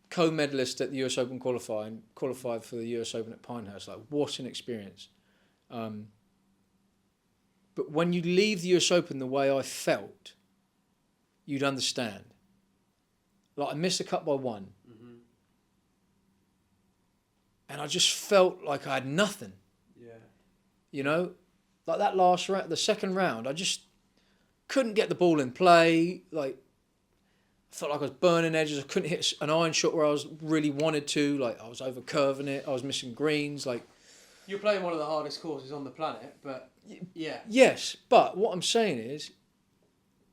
[SPEAKER 2] co-medalist at the US Open qualifying, qualified for the US Open at Pinehurst. Like, what an experience. But when you leave the US Open the way I felt, you'd understand. Like, I missed a cut by one. And I just felt like I had nothing. Yeah. Like that last round, the second round, I just couldn't get the ball in play. Like, I felt like I was burning edges. I couldn't hit an iron shot where I really wanted to. Like, I was over curving it. I was missing greens. Like,
[SPEAKER 1] you're playing one of the hardest courses on the planet, but yeah.
[SPEAKER 2] Yes, but what I'm saying is,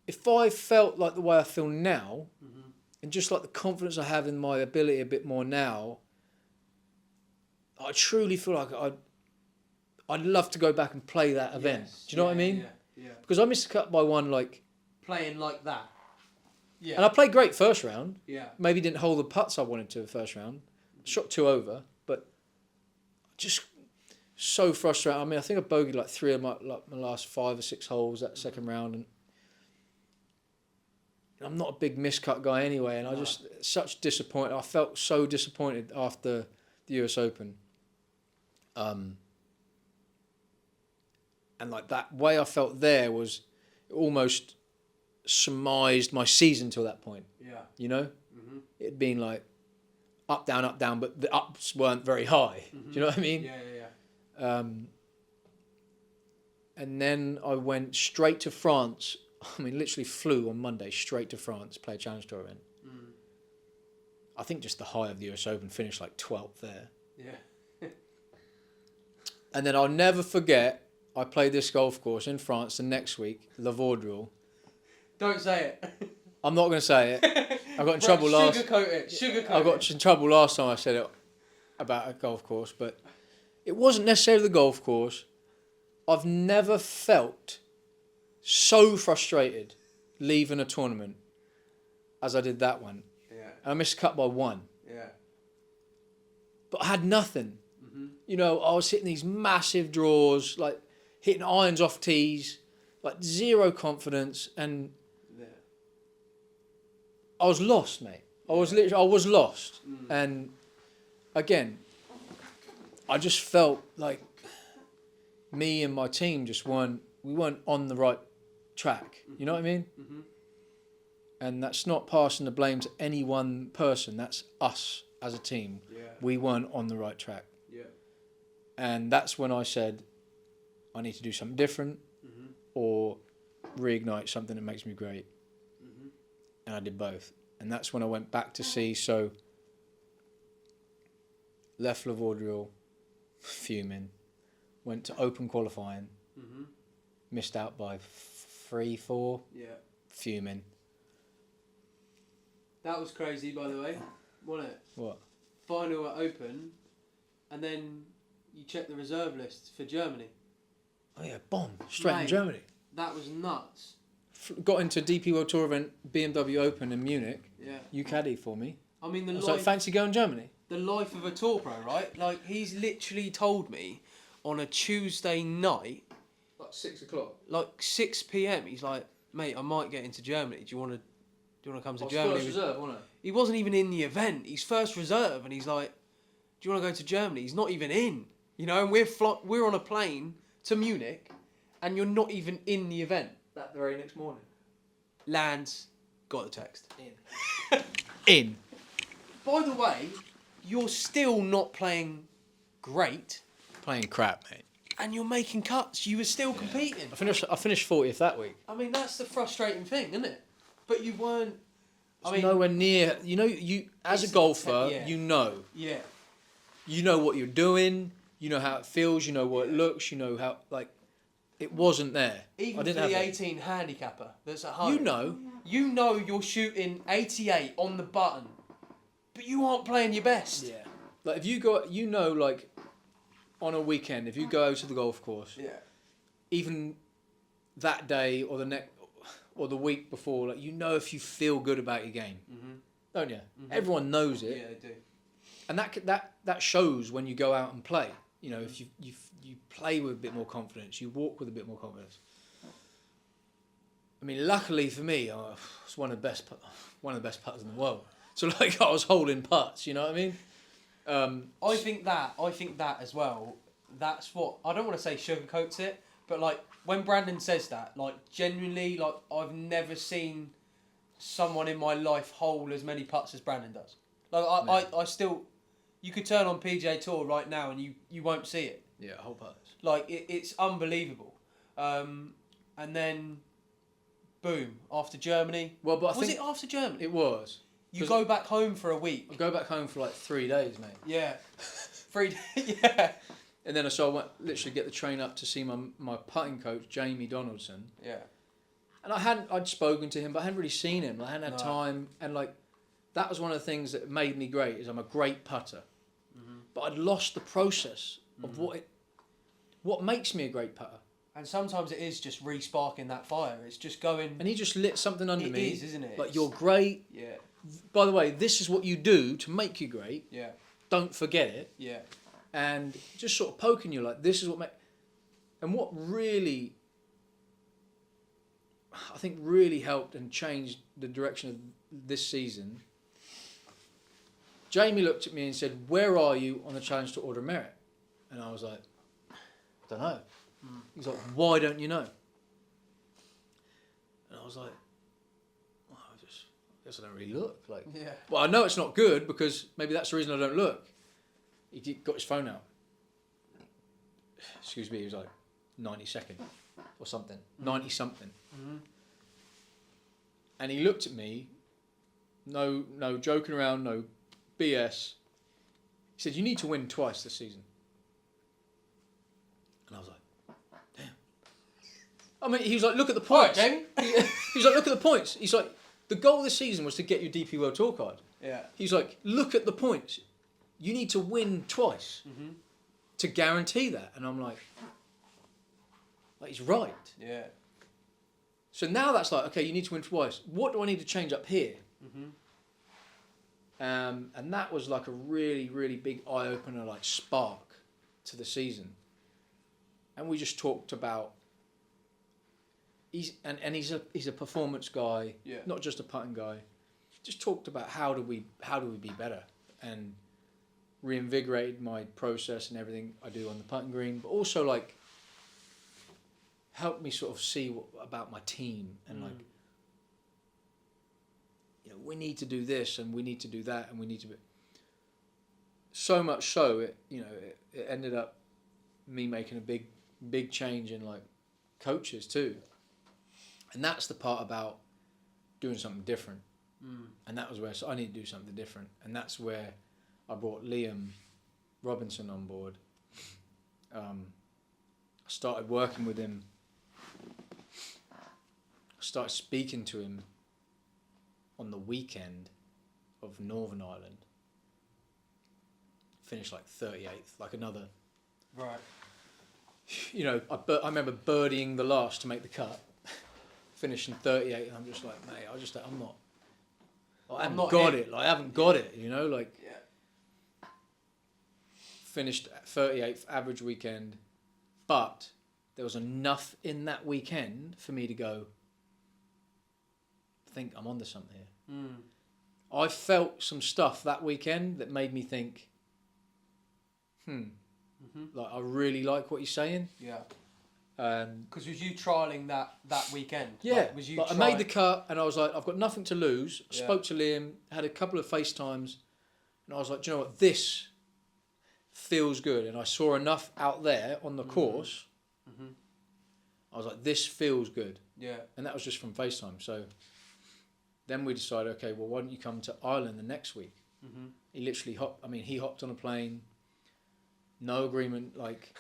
[SPEAKER 2] if I felt like the way I feel now, and just like the confidence I have in my ability a bit more now, I truly feel like I'd love to go back and play that event.
[SPEAKER 1] Yes.
[SPEAKER 2] Do you know what I mean?
[SPEAKER 1] Yeah.
[SPEAKER 2] Because I missed a cut by one,
[SPEAKER 1] playing like that. Yeah.
[SPEAKER 2] And I played great first round.
[SPEAKER 1] Yeah.
[SPEAKER 2] Maybe didn't hold the putts I wanted to the first round. Shot 2 over, but just so frustrated. I think I bogeyed like 3 of my last 5 or 6 holes that second round, and I'm not a big miscut guy anyway. And I just such disappointed. I felt so disappointed after the US Open. And like that way I felt there was almost surmised my season till that point.
[SPEAKER 1] Yeah.
[SPEAKER 2] It'd been like up, down, but the ups weren't very high. Do you know what I mean?
[SPEAKER 1] Yeah.
[SPEAKER 2] And then I went straight to France. Literally flew on Monday straight to France, play a Challenge Tour event. I think just the high of the US Open, finished like 12th there.
[SPEAKER 1] Yeah.
[SPEAKER 2] And then I'll never forget, I played this golf course in France the next week, Le Vaudreuil.
[SPEAKER 1] Don't say it.
[SPEAKER 2] I'm not going to say it. I got in trouble last.
[SPEAKER 1] Sugarcoat it.
[SPEAKER 2] I got in trouble last time I said it about a golf course, but it wasn't necessarily the golf course. I've never felt so frustrated leaving a tournament as I did that one.
[SPEAKER 1] Yeah.
[SPEAKER 2] And I missed a cut by one.
[SPEAKER 1] Yeah.
[SPEAKER 2] But I had nothing. I was hitting these massive draws, like hitting irons off tees, like zero confidence, and I was lost, mate. I was lost. And again, I just felt like me and my team we weren't on the right track. You know what I mean? And that's not passing the blame to any one person. That's us as a team.
[SPEAKER 1] Yeah.
[SPEAKER 2] We weren't on the right track.
[SPEAKER 1] Yeah.
[SPEAKER 2] And that's when I said, I need to do something different or reignite something that makes me great. And I did both. And that's when I went back to sea. So left Le Vaudreuil, fuming. Went to open qualifying. Missed out by 3, 4.
[SPEAKER 1] Yeah.
[SPEAKER 2] Fuming.
[SPEAKER 1] That was crazy, by the way, wasn't it?
[SPEAKER 2] What?
[SPEAKER 1] Final at Open, and then you check the reserve list for Germany.
[SPEAKER 2] Oh yeah, bomb. Straight in Germany.
[SPEAKER 1] That was nuts.
[SPEAKER 2] Got into DP World Tour event, BMW Open in Munich.
[SPEAKER 1] Yeah.
[SPEAKER 2] You caddy for me.
[SPEAKER 1] I mean,
[SPEAKER 2] I was like, fancy going Germany?
[SPEAKER 1] The life of a tour pro, right? Like, he's literally told me on a Tuesday night,
[SPEAKER 2] Like 6 o'clock.
[SPEAKER 1] like 6 p.m, he's like, mate, I might get into Germany. Do you want to do you want to come to
[SPEAKER 2] I was
[SPEAKER 1] Germany?
[SPEAKER 2] first reserve, wasn't
[SPEAKER 1] He wasn't even in the event. He's first reserve, and he's like, do you want to go to Germany? He's not even in. You know, and we're on a plane to Munich, and you're not even in the event.
[SPEAKER 2] that very next morning?
[SPEAKER 1] Lands, got the text.
[SPEAKER 2] In.
[SPEAKER 1] By the way, you're still not playing great,
[SPEAKER 2] Playing crap, mate.
[SPEAKER 1] and you're making cuts. You were still competing.
[SPEAKER 2] I finished 40th that week.
[SPEAKER 1] I mean, that's the frustrating thing, isn't it? But you weren't. I
[SPEAKER 2] It's
[SPEAKER 1] mean,
[SPEAKER 2] nowhere near. You know, you as a
[SPEAKER 1] It's-
[SPEAKER 2] golfer,
[SPEAKER 1] yeah.
[SPEAKER 2] you know what you're doing. You know how it feels. You know what it looks. You know how it wasn't there.
[SPEAKER 1] even
[SPEAKER 2] I
[SPEAKER 1] for
[SPEAKER 2] didn't
[SPEAKER 1] the
[SPEAKER 2] have it.
[SPEAKER 1] 18 handicapper that's at home.
[SPEAKER 2] You know.
[SPEAKER 1] You're shooting 88 on the button, but you aren't playing your best.
[SPEAKER 2] Yeah. Like if you go, like on a weekend, if you go to the golf course,
[SPEAKER 1] Yeah.
[SPEAKER 2] even that day or the next or the week before, like if you feel good about your game, don't you? Everyone knows it,
[SPEAKER 1] Yeah, they do.
[SPEAKER 2] and that shows when you go out and play. You know, if you play with a bit more confidence, you walk with a bit more confidence. I mean, luckily for me, I was one of the best putters in the world. So like I was holding putts, you know what I mean?
[SPEAKER 1] I think that as well. That's what I don't want to say sugarcoats it, but like when Brandon says that, like genuinely, like I've never seen someone in my life hold as many putts as Brandon does. Like I still, you could turn on PGA Tour right now and you won't see it.
[SPEAKER 2] Yeah, whole putts.
[SPEAKER 1] Like it's unbelievable. And then, boom, after Germany.
[SPEAKER 2] Well, but I
[SPEAKER 1] was
[SPEAKER 2] think
[SPEAKER 1] it after Germany?
[SPEAKER 2] it was.
[SPEAKER 1] You go back home for a week.
[SPEAKER 2] I go back home for like 3 days, mate.
[SPEAKER 1] Yeah. 3 days. Yeah.
[SPEAKER 2] And then I went literally get the train up to see my putting coach, Jamie Donaldson.
[SPEAKER 1] Yeah.
[SPEAKER 2] And I'd spoken to him, but I hadn't really seen him. I hadn't had time. And like, that was one of the things that made me great, is I'm a great putter. But I'd lost the process of what makes me a great putter.
[SPEAKER 1] And sometimes it is just re-sparking that fire. It's just going...
[SPEAKER 2] And he just lit something under me.
[SPEAKER 1] It is, isn't it?
[SPEAKER 2] Like, you're great.
[SPEAKER 1] Yeah.
[SPEAKER 2] By the way, this is what you do to make you great.
[SPEAKER 1] Yeah.
[SPEAKER 2] Don't forget it.
[SPEAKER 1] Yeah.
[SPEAKER 2] And just sort of poking you like, this is what and what really, I think really helped and changed the direction of this season. Jamie looked at me and said, "Where are you on the Challenge to Order of Merit?" And I was like, "I don't know." He's like, "Why don't you know?" And I was like, "Well, I guess I don't really look." Like,
[SPEAKER 1] Yeah.
[SPEAKER 2] well, I know it's not good because maybe that's the reason I don't look. He got his phone out. Excuse me, he was like 90-second or something. 90-something. And he looked at me, no joking around, no BS. He said, "You need to win twice this season." And I was like, damn. I mean, he was like, "Look at the points."
[SPEAKER 1] Jamie.
[SPEAKER 2] He was like, "Look at the points." He's like, "The goal this season was to get your DP World Tour card."
[SPEAKER 1] Yeah.
[SPEAKER 2] He's like, "Look at the points. You need to win twice to guarantee that." And I'm like, he's right.
[SPEAKER 1] Yeah.
[SPEAKER 2] So now that's like, okay, you need to win twice. What do I need to change up here? And that was like a really, really big eye opener, like spark to the season. And we just talked about he's a performance guy, not just a putting guy. Just talked about how do we be better, and reinvigorated my process and everything I do on the putting green, but also like helped me sort of see about my team and like, we need to do this and we need to do that and we need to be. So much so it ended up me making a big change in like coaches too, and that's the part about doing something different. And that was where I need to do something different, and that's where I brought Liam Robinson on board. I started working with him. I started speaking to him on the weekend of Northern Ireland. Finished like 38th, like another.
[SPEAKER 1] Right.
[SPEAKER 2] I remember birdieing the last to make the cut, finishing 38th, and I'm just like, mate, I haven't got it. Like, I haven't got it, like.
[SPEAKER 1] Yeah.
[SPEAKER 2] Finished at 38th, average weekend, but there was enough in that weekend for me to go, think I'm onto something here.
[SPEAKER 1] Mm.
[SPEAKER 2] I felt some stuff that weekend that made me think, like I really like what he's saying.
[SPEAKER 1] Yeah.
[SPEAKER 2] And
[SPEAKER 1] Because was you trialling that weekend?
[SPEAKER 2] yeah,
[SPEAKER 1] Like, was you
[SPEAKER 2] I made the cut, and I was like, I've got nothing to lose. I
[SPEAKER 1] Yeah.
[SPEAKER 2] spoke to Liam, had a couple of FaceTimes, and I was like, do you know what, this feels good. And I saw enough out there on the course.
[SPEAKER 1] Mm-hmm.
[SPEAKER 2] I was like, this feels good.
[SPEAKER 1] Yeah.
[SPEAKER 2] And that was just from FaceTime. So then we decided, okay, well, why don't you come to Ireland the next week?
[SPEAKER 1] Mm-hmm.
[SPEAKER 2] He literally he hopped on a plane, no agreement, like,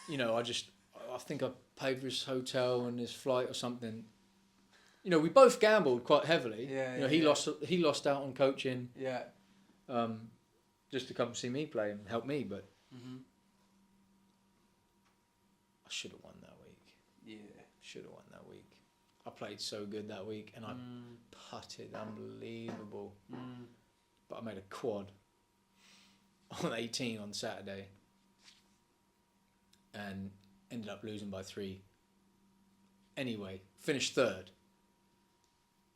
[SPEAKER 2] you know, I think I paid for his hotel and his flight or something. You know, we both gambled quite heavily.
[SPEAKER 1] Yeah,
[SPEAKER 2] you know,
[SPEAKER 1] yeah,
[SPEAKER 2] he lost out on coaching,
[SPEAKER 1] Yeah.
[SPEAKER 2] just to come see me play and help me, but
[SPEAKER 1] Mm-hmm.
[SPEAKER 2] I should have won that week.
[SPEAKER 1] Yeah.
[SPEAKER 2] Should have won that week. I played so good that week, and I putted unbelievable.
[SPEAKER 1] Mm.
[SPEAKER 2] But I made a quad on 18 on Saturday, and ended up losing by 3. Anyway, finished third,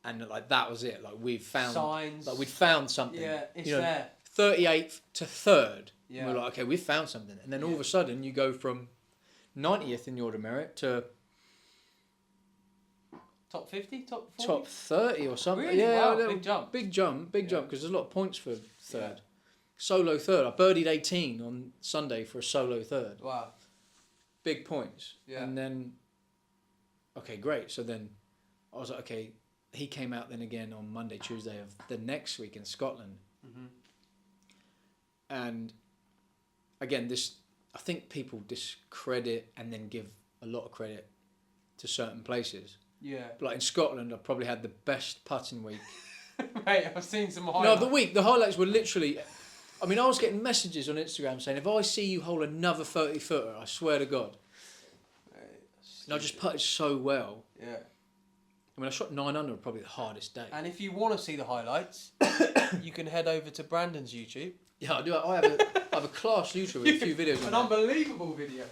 [SPEAKER 2] and like that was it. Like we'd found
[SPEAKER 1] Signs.
[SPEAKER 2] like we'd found something.
[SPEAKER 1] Yeah, it's
[SPEAKER 2] you know,
[SPEAKER 1] there.
[SPEAKER 2] 38th to 3rd.
[SPEAKER 1] Yeah.
[SPEAKER 2] And we're like, okay, we've found something, and then all
[SPEAKER 1] Yeah.
[SPEAKER 2] of a sudden you go from 90th in the order merit to
[SPEAKER 1] Top 50? Top 40?
[SPEAKER 2] top 30 or something.
[SPEAKER 1] Really?
[SPEAKER 2] Yeah,
[SPEAKER 1] Wow,
[SPEAKER 2] a
[SPEAKER 1] big jump.
[SPEAKER 2] Big jump,
[SPEAKER 1] Yeah.
[SPEAKER 2] because there's a lot of points for third.
[SPEAKER 1] Yeah.
[SPEAKER 2] Solo third. I birdied 18 on Sunday for a solo third.
[SPEAKER 1] Wow.
[SPEAKER 2] Big points.
[SPEAKER 1] Yeah.
[SPEAKER 2] And then, okay, great. So then I was like, okay, he came out then again on Monday, Tuesday of the next week in Scotland.
[SPEAKER 1] Mm-hmm.
[SPEAKER 2] And again, I think people discredit and then give a lot of credit to certain places.
[SPEAKER 1] Yeah.
[SPEAKER 2] But like in Scotland, I probably had the best putting week.
[SPEAKER 1] Mate, I've seen some highlights.
[SPEAKER 2] No, the highlights were literally. I mean, I was getting messages on Instagram saying, if I see you hold another 30-footer, I swear to God. And I just putted so well.
[SPEAKER 1] Yeah.
[SPEAKER 2] I mean, I shot 9 under, probably the hardest day.
[SPEAKER 1] And if you want to see the highlights, you can head over to Brandon's YouTube.
[SPEAKER 2] Yeah, I do. I have a class YouTube with a few videos on
[SPEAKER 1] An
[SPEAKER 2] that.
[SPEAKER 1] unbelievable video.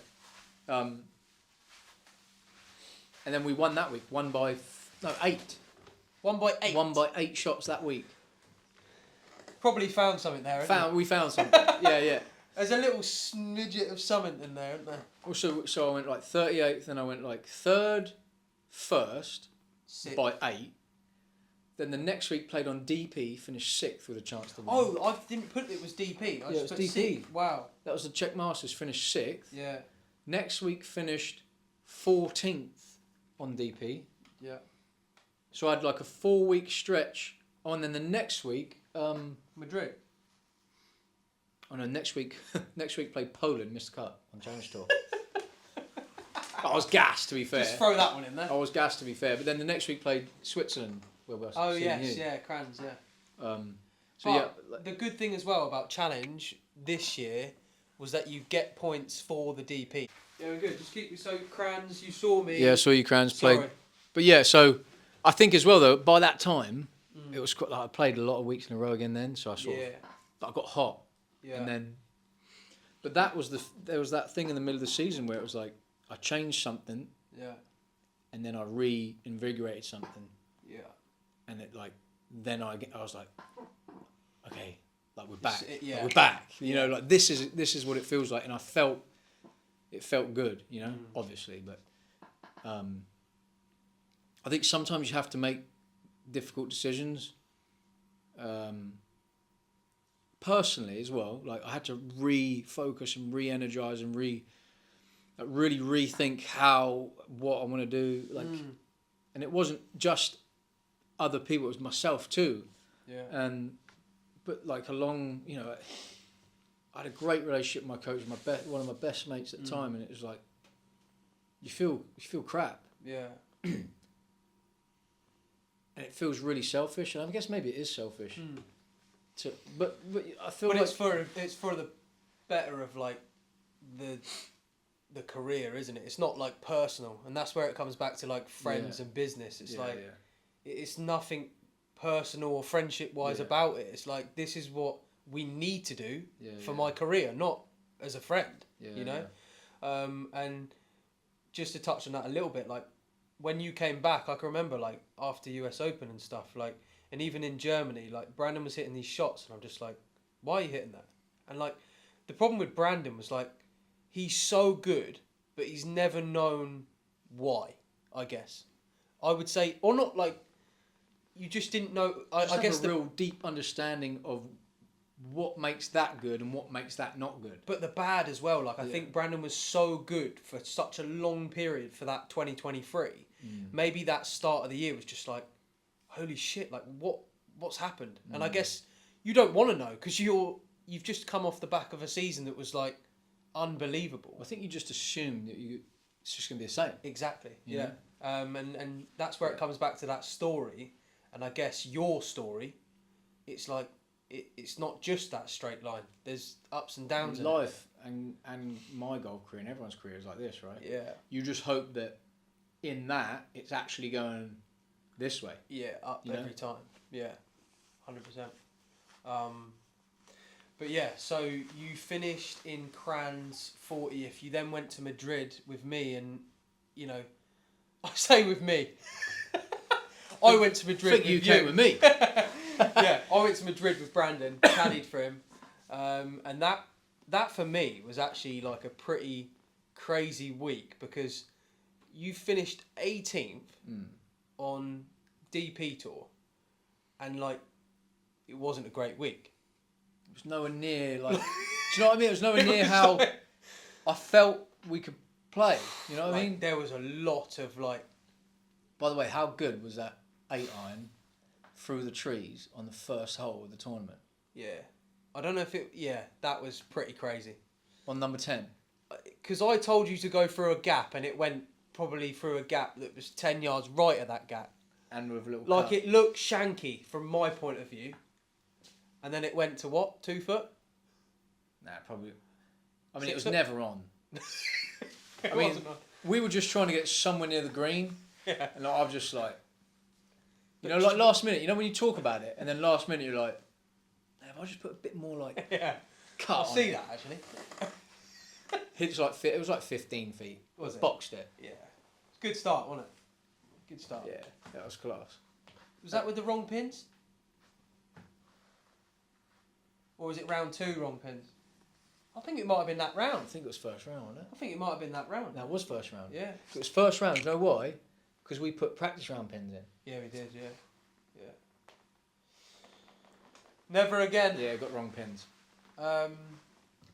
[SPEAKER 2] And then we won that week. 8.
[SPEAKER 1] 1 by 8.
[SPEAKER 2] 1 by 8 shots that week.
[SPEAKER 1] Probably found something there, haven't you?
[SPEAKER 2] We found something. Yeah.
[SPEAKER 1] There's a little snidget of something in there, isn't there?
[SPEAKER 2] Also, so I went like 38th, and I went like 3rd, 1st
[SPEAKER 1] Sick.
[SPEAKER 2] by 8. Then the next week played on DP, finished 6th with a chance to win.
[SPEAKER 1] Oh, I didn't put it was DP. I
[SPEAKER 2] Yeah,
[SPEAKER 1] just
[SPEAKER 2] it
[SPEAKER 1] put
[SPEAKER 2] was DP.
[SPEAKER 1] sick. Wow.
[SPEAKER 2] That was the Czech Masters, finished 6th.
[SPEAKER 1] Yeah.
[SPEAKER 2] Next week finished 14th on DP.
[SPEAKER 1] Yeah.
[SPEAKER 2] So I had like a 4-week stretch. Oh, and then the next week,
[SPEAKER 1] Madrid.
[SPEAKER 2] oh no, next week played Poland, missed the cut on Challenge Tour. I was gassed, to be fair.
[SPEAKER 1] Just throw that one in there.
[SPEAKER 2] I was gassed, to be fair. But then the next week played Switzerland, where we were
[SPEAKER 1] Oh
[SPEAKER 2] seeing
[SPEAKER 1] yes,
[SPEAKER 2] you.
[SPEAKER 1] yeah, Crans, yeah.
[SPEAKER 2] So yeah,
[SPEAKER 1] But the good thing as well about Challenge this year was that you get points for the DP. Yeah, we're good. Just keep so Crans, you saw me.
[SPEAKER 2] yeah, saw you Crans played.
[SPEAKER 1] Sorry.
[SPEAKER 2] But yeah, so I think as well though, by that time, it was quite, like I played a lot of weeks in a row again then, so I sort
[SPEAKER 1] Yeah.
[SPEAKER 2] of I got hot.
[SPEAKER 1] Yeah.
[SPEAKER 2] And then, but that was there was that thing in the middle of the season where it was like I changed something,
[SPEAKER 1] Yeah.
[SPEAKER 2] and then I reinvigorated something,
[SPEAKER 1] Yeah.
[SPEAKER 2] and it like then I was like, okay, like we're back,
[SPEAKER 1] yeah.
[SPEAKER 2] like, we're back. You know, like this is what it feels like, and it felt good. You know, obviously, but I think sometimes you have to make difficult decisions. Personally as well, like I had to refocus and re-energize and really rethink what I want to do, like, and it wasn't just other people; it was myself too.
[SPEAKER 1] Yeah.
[SPEAKER 2] But like along, you know, I had a great relationship with my coach, one of my best mates at the time, and it was like, you feel crap,
[SPEAKER 1] Yeah.
[SPEAKER 2] and it feels really selfish, and I guess maybe it is selfish. But I feel
[SPEAKER 1] But
[SPEAKER 2] like
[SPEAKER 1] it's for the better of like the career, isn't it? It's not like personal, and that's where it comes back to like friends and business. It's it's nothing personal or friendship wise about it. It's like this is what we need to do for my career, not as a friend. You know, and just to touch on that a little bit, like when you came back, I can remember like after US Open and stuff, like, and even in Germany, like Brandon was hitting these shots, and I'm just like, why are you hitting that? And like, the problem with Brandon was like, he's so good, but he's never known why. I guess I would say, or not like, you just didn't know. I guess
[SPEAKER 2] a real deep understanding of what makes that good and what makes that not good.
[SPEAKER 1] But the bad as well. Like I think Brandon was so good for such a long period for that 2023. Maybe that start of the year was just like, holy shit! Like what's happened? And I guess you don't want to know because you've just come off the back of a season that was like unbelievable.
[SPEAKER 2] I think you just assume that it's just going to be the same.
[SPEAKER 1] Exactly. Yeah. And that's where it comes back to that story. And I guess your story, it's like it's not just that straight line. There's ups and downs.
[SPEAKER 2] Life and my golf career and everyone's career is like this, right?
[SPEAKER 1] Yeah.
[SPEAKER 2] You just hope that in that it's actually going this way.
[SPEAKER 1] Yeah, up every time. Yeah, 100%. But yeah, so you finished in Cran's 40th. You then went to Madrid with me, and you know, I say with me. I went to Madrid with
[SPEAKER 2] you.
[SPEAKER 1] Came
[SPEAKER 2] with me.
[SPEAKER 1] Yeah, I went to Madrid with Brandon, caddied for him, and that for me was actually like a pretty crazy week because you finished 18th on DP Tour, and like it wasn't a great week.
[SPEAKER 2] It was nowhere near like. Do you know what I mean? It was nowhere near how I felt we could play. You know what I mean?
[SPEAKER 1] There was a lot of like.
[SPEAKER 2] By the way, how good was that 8-iron through the trees on the first hole of the tournament?
[SPEAKER 1] Yeah, I don't know if it. Yeah, that was pretty crazy.
[SPEAKER 2] On number 10.
[SPEAKER 1] Because I told you to go through a gap, and it went probably through a gap that was 10 yards right of that gap.
[SPEAKER 2] And with a little.
[SPEAKER 1] Like
[SPEAKER 2] cut.
[SPEAKER 1] it looked shanky from my point of view, and then it went to what? 2 foot?
[SPEAKER 2] Nah, probably. I mean,
[SPEAKER 1] 6
[SPEAKER 2] it was
[SPEAKER 1] foot?
[SPEAKER 2] never on.
[SPEAKER 1] It
[SPEAKER 2] mean,
[SPEAKER 1] wasn't on.
[SPEAKER 2] We were just trying to get somewhere near the green.
[SPEAKER 1] Yeah.
[SPEAKER 2] And like, I was just like, you know, like last minute, you know when you talk about it, and then last minute you're like, hey, if I just put a bit more like
[SPEAKER 1] Yeah.
[SPEAKER 2] cut
[SPEAKER 1] I
[SPEAKER 2] on
[SPEAKER 1] see
[SPEAKER 2] it.
[SPEAKER 1] that actually.
[SPEAKER 2] It was like 15 feet.
[SPEAKER 1] Was it?
[SPEAKER 2] Boxed it.
[SPEAKER 1] Yeah. Good start, wasn't it? Good start.
[SPEAKER 2] Yeah, that was class.
[SPEAKER 1] Was that with the wrong pins? Or was it round 2 wrong pins? I think it might have been that
[SPEAKER 2] I
[SPEAKER 1] round.
[SPEAKER 2] think it was first round, wasn't it?
[SPEAKER 1] I think it might have been that round.
[SPEAKER 2] That was first round.
[SPEAKER 1] Yeah.
[SPEAKER 2] It was first round. You know why? Because we put practice round pins in.
[SPEAKER 1] Yeah, we did, yeah. Yeah. Never again.
[SPEAKER 2] Yeah, got wrong pins.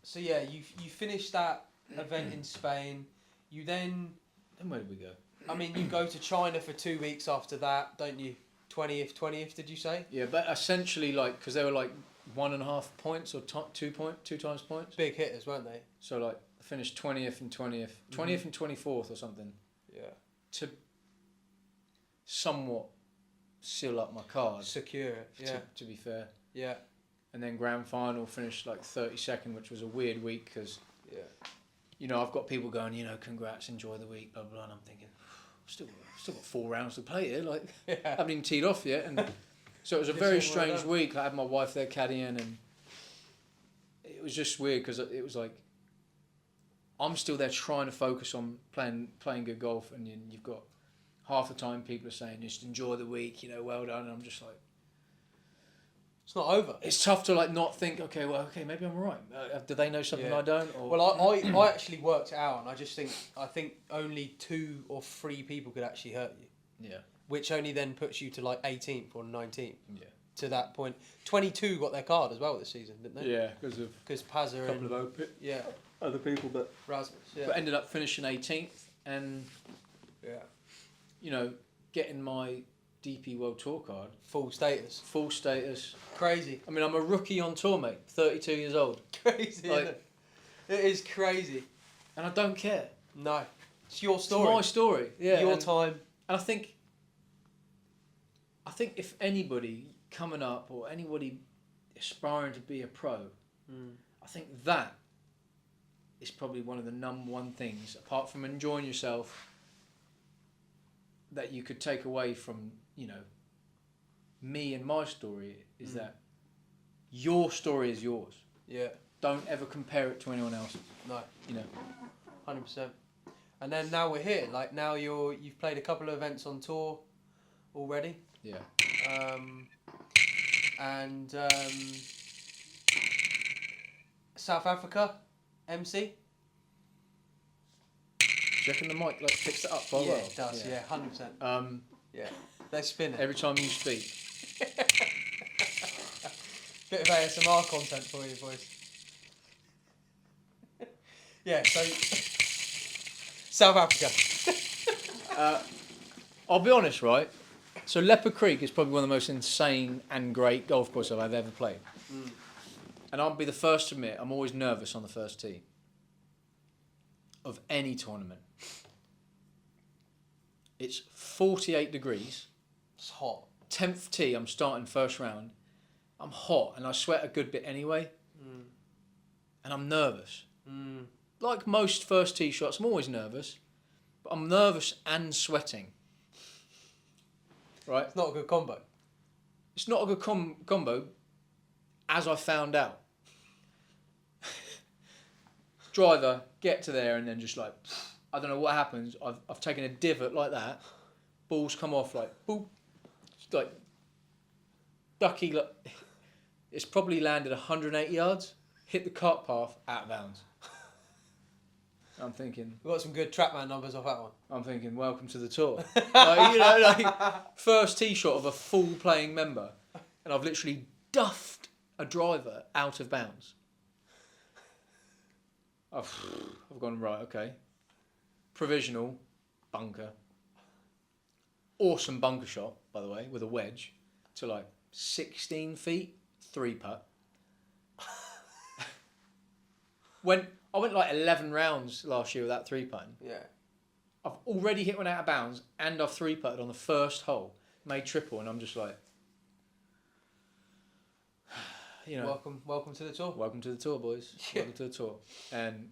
[SPEAKER 1] So yeah, you finished that event in Spain. You then,
[SPEAKER 2] Then where did we go?
[SPEAKER 1] I mean, you go to China for 2 weeks after that, don't you? 20th, did you say?
[SPEAKER 2] Yeah, but essentially, like, because they were like 1.5 points or 2 times points.
[SPEAKER 1] Big hitters, weren't they?
[SPEAKER 2] So like, I finished 20th and 20th, 20th and 24th or something.
[SPEAKER 1] Yeah.
[SPEAKER 2] To somewhat seal up my card.
[SPEAKER 1] Secure it. Yeah.
[SPEAKER 2] To be fair.
[SPEAKER 1] Yeah.
[SPEAKER 2] And then grand final finished like 32nd, which was a weird week because,
[SPEAKER 1] Yeah.
[SPEAKER 2] you know, I've got people going, you know, congrats, enjoy the week, blah, blah, blah. And I'm thinking, still got 4 rounds to play here. Like, I
[SPEAKER 1] Yeah.
[SPEAKER 2] haven't even teed off yet. And so it was a
[SPEAKER 1] Just
[SPEAKER 2] very
[SPEAKER 1] all
[SPEAKER 2] strange
[SPEAKER 1] right.
[SPEAKER 2] week. I had my wife there caddying, and it was just weird because it was like, I'm still there trying to focus on playing good golf, and you've got half the time people are saying, just enjoy the week, you know, well done. And I'm just like,
[SPEAKER 1] It's not over.
[SPEAKER 2] it's tough to like not think, okay, maybe I'm right. Do they know something
[SPEAKER 1] Yeah.
[SPEAKER 2] I don't? Or
[SPEAKER 1] Well, I actually worked it out, and I think only 2 or 3 people could actually hurt you,
[SPEAKER 2] yeah,
[SPEAKER 1] which only then puts you to like 18th or 19th.
[SPEAKER 2] yeah,
[SPEAKER 1] To that point, 22 got their card as well this season, didn't they?
[SPEAKER 2] yeah, because of
[SPEAKER 1] Because Pazza
[SPEAKER 2] a couple
[SPEAKER 1] and
[SPEAKER 2] of other people, but
[SPEAKER 1] Rasmus. Yeah.
[SPEAKER 2] but ended up finishing 18th, and
[SPEAKER 1] Yeah.
[SPEAKER 2] you know, getting my DP World Tour card,
[SPEAKER 1] Full status.
[SPEAKER 2] full status.
[SPEAKER 1] Crazy.
[SPEAKER 2] I mean, I'm a rookie on tour, mate. 32 years old,
[SPEAKER 1] Crazy.
[SPEAKER 2] Like-
[SPEAKER 1] Isn't it? It is crazy.
[SPEAKER 2] and I don't care.
[SPEAKER 1] No, it's your
[SPEAKER 2] It's
[SPEAKER 1] story.
[SPEAKER 2] my story. Yeah,
[SPEAKER 1] Your
[SPEAKER 2] and,
[SPEAKER 1] time.
[SPEAKER 2] and I think if anybody coming up or anybody aspiring to be a pro, I think that is probably one of the number one things, apart from enjoying yourself, that you could take away from, you know, me and my story is that your story is yours.
[SPEAKER 1] Yeah.
[SPEAKER 2] Don't ever compare it to anyone else's.
[SPEAKER 1] No.
[SPEAKER 2] You know.
[SPEAKER 1] 100%. And then now we're here. Like now you've played a couple of events on tour already.
[SPEAKER 2] Yeah.
[SPEAKER 1] And South Africa, MC.
[SPEAKER 2] Do you reckon the mic like picks it up quite
[SPEAKER 1] Yeah,
[SPEAKER 2] well?
[SPEAKER 1] it does. Yeah, 100%. Yeah, let's spin it.
[SPEAKER 2] Every time you speak.
[SPEAKER 1] Bit of ASMR content for you boys. Yeah, so South Africa.
[SPEAKER 2] I'll be honest, right? So Leopard Creek is probably one of the most insane and great golf courses I've ever played. And I'll be the first to admit, I'm always nervous on the first tee of any tournament. It's 48 degrees.
[SPEAKER 1] It's hot.
[SPEAKER 2] 10th tee, I'm starting first round. I'm hot and I sweat a good bit anyway. And I'm nervous. Like most first tee shots, I'm always nervous. But I'm nervous and sweating. Right?
[SPEAKER 1] It's not a good combo.
[SPEAKER 2] It's not a good combo, as I found out. Driver, get to there and then just like, I don't know what happens. I've taken a divot like that. Balls come off like, boop. It's like, ducky. Like, it's probably landed 180 yards, hit the cart path, out of bounds. I'm thinking...
[SPEAKER 1] We've got some good Trackman numbers off that one.
[SPEAKER 2] I'm thinking, welcome to the tour. Like, you know, like, first tee shot of a full playing member, and I've literally duffed a driver out of bounds. I've gone, right, okay. Provisional, bunker. Awesome bunker shot, by the way, with a wedge to like 16 feet, 3-putt. I went like 11 rounds last year with that 3-putting.
[SPEAKER 1] Yeah.
[SPEAKER 2] I've already hit one out of bounds and I've 3-putted on the first hole, made triple, and I'm just like, you know,
[SPEAKER 1] welcome to the tour.
[SPEAKER 2] Welcome to the tour, boys.
[SPEAKER 1] Yeah.
[SPEAKER 2] Welcome to the tour. And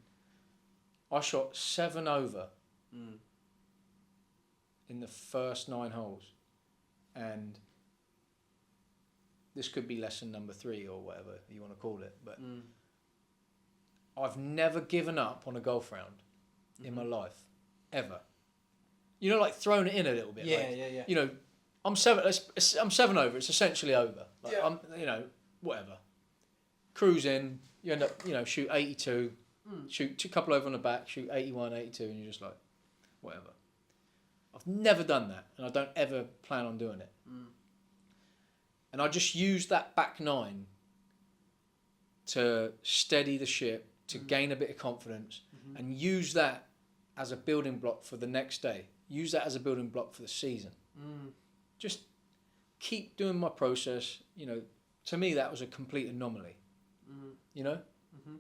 [SPEAKER 2] I shot 7 over in the first 9 holes, and this could be lesson number 3 or whatever you want to call it, but I've never given up on a golf round in my life, ever. You know, like throwing it in a little bit.
[SPEAKER 1] Yeah,
[SPEAKER 2] like,
[SPEAKER 1] yeah.
[SPEAKER 2] You know, I'm 7 over. It's essentially over. Like,
[SPEAKER 1] Yeah.
[SPEAKER 2] I'm, you know, whatever. Cruise in. You end up, you know, shoot 82, shoot a couple over on the back, shoot 81, 82, and you're just like, whatever. I've never done that, and I don't ever plan on doing it. And I just used that back 9 to steady the ship, to gain a bit of confidence, and use that as a building block for the next day. Use that as a building block for the season. Just keep doing my process. You know, to me that was a complete anomaly. You know,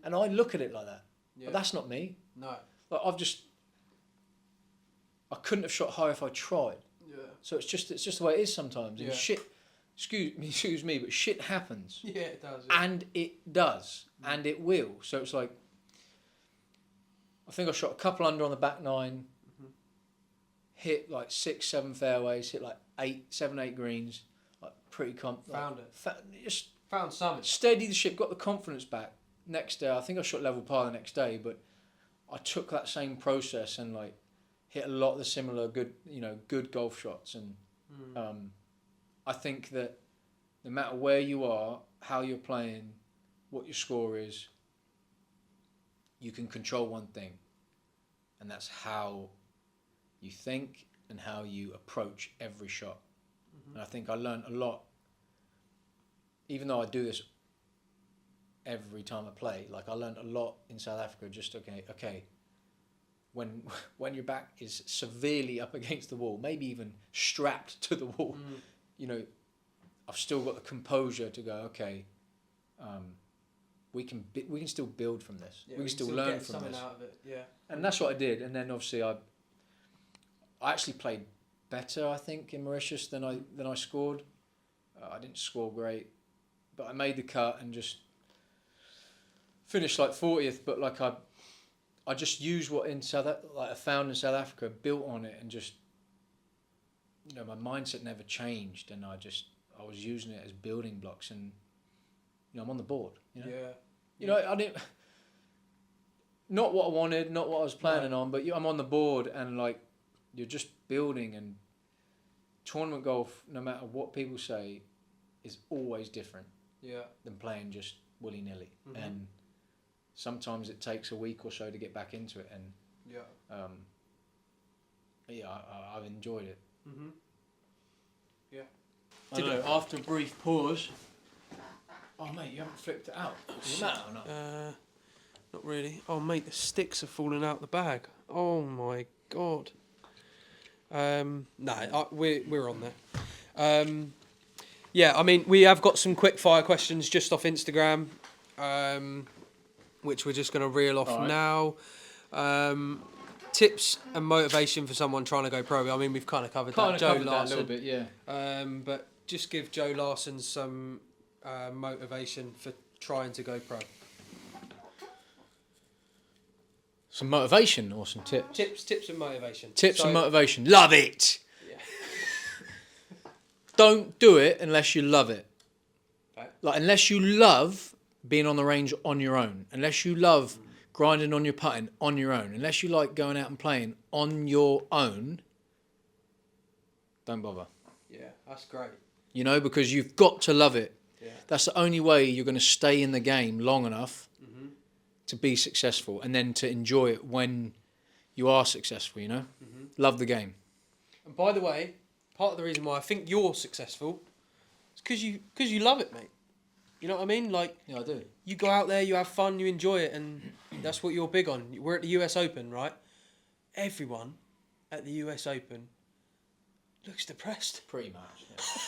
[SPEAKER 2] and I look at it like that.
[SPEAKER 1] Yeah.
[SPEAKER 2] But that's not me.
[SPEAKER 1] No.
[SPEAKER 2] Like I couldn't have shot higher if I tried.
[SPEAKER 1] Yeah.
[SPEAKER 2] So it's just the way it is sometimes. And
[SPEAKER 1] Yeah.
[SPEAKER 2] shit, excuse me, but shit happens.
[SPEAKER 1] Yeah, it does. Yeah.
[SPEAKER 2] And it does. And it will. So it's like, I think I shot a couple under on the back 9, hit like 6, 7 fairways, hit like 7, 8 greens, like pretty
[SPEAKER 1] Found it.
[SPEAKER 2] Just
[SPEAKER 1] Found something.
[SPEAKER 2] steady the ship, got the confidence back. Next day, I think I shot level par the next day, but I took that same process and like hit a lot of the similar good golf shots. And I think that no matter where you are, how you're playing, what your score is, you can control one thing, and that's how you think and how you approach every shot. And I think I learned a lot, even though I do this every time I play. Like, I learned a lot in South Africa. Just okay, when your back is severely up against the wall, maybe even strapped to the wall, you know, I've still got the composure to go, okay, we can still build from this.
[SPEAKER 1] Yeah,
[SPEAKER 2] we can still learn
[SPEAKER 1] get
[SPEAKER 2] from
[SPEAKER 1] something
[SPEAKER 2] this.
[SPEAKER 1] out of it. Yeah.
[SPEAKER 2] And that's what I did. And then obviously I actually played better, I think, in Mauritius than I scored. I didn't score great, but I made the cut and just finished like 40th. But like I just used what I found in South Africa, built on it, and just, you know, my mindset never changed, and I was using it as building blocks, and you know, I'm on the board. You know,
[SPEAKER 1] Yeah.
[SPEAKER 2] you know, I didn't. not what I wanted, not what I was planning on, but I'm on the board and like you're just building, and tournament golf, no matter what people say, is always different than playing just willy-nilly. And sometimes it takes a week or so to get back into it, and I've enjoyed it. I don't know, after a brief pause. Oh mate, you haven't flipped it out. Does it matter or not?
[SPEAKER 1] Not really. Oh mate, the sticks are falling out the bag. Oh my god. We're on there. Yeah, I mean, we have got some quick fire questions just off Instagram, which we're just going to reel off now. Tips and motivation for someone trying to go pro. I mean, we've kind of covered that. Joe Larson,
[SPEAKER 2] a little bit, yeah.
[SPEAKER 1] But just give Joe Larson some motivation for trying to go pro.
[SPEAKER 2] Some motivation or some tips?
[SPEAKER 1] Tips and motivation.
[SPEAKER 2] Tips and motivation. Love it!
[SPEAKER 1] Yeah.
[SPEAKER 2] Don't do it unless you love it.
[SPEAKER 1] Okay.
[SPEAKER 2] Like, unless you love being on the range on your own. Unless you love grinding on your putting on your own. Unless you like going out and playing on your own, don't bother.
[SPEAKER 1] Yeah, that's great.
[SPEAKER 2] You know, because you've got to love it.
[SPEAKER 1] Yeah.
[SPEAKER 2] That's the only way you're going to stay in the game long enough to be successful, and then to enjoy it when you are successful, you know? Love the game.
[SPEAKER 1] And by the way, part of the reason why I think you're successful is because you love it, mate. You know what I mean? Like,
[SPEAKER 2] Yeah, I do.
[SPEAKER 1] you go out there, you have fun, you enjoy it, and that's what you're big on. We're at the US Open, right? Everyone at the US Open looks depressed.
[SPEAKER 2] Pretty much, yeah.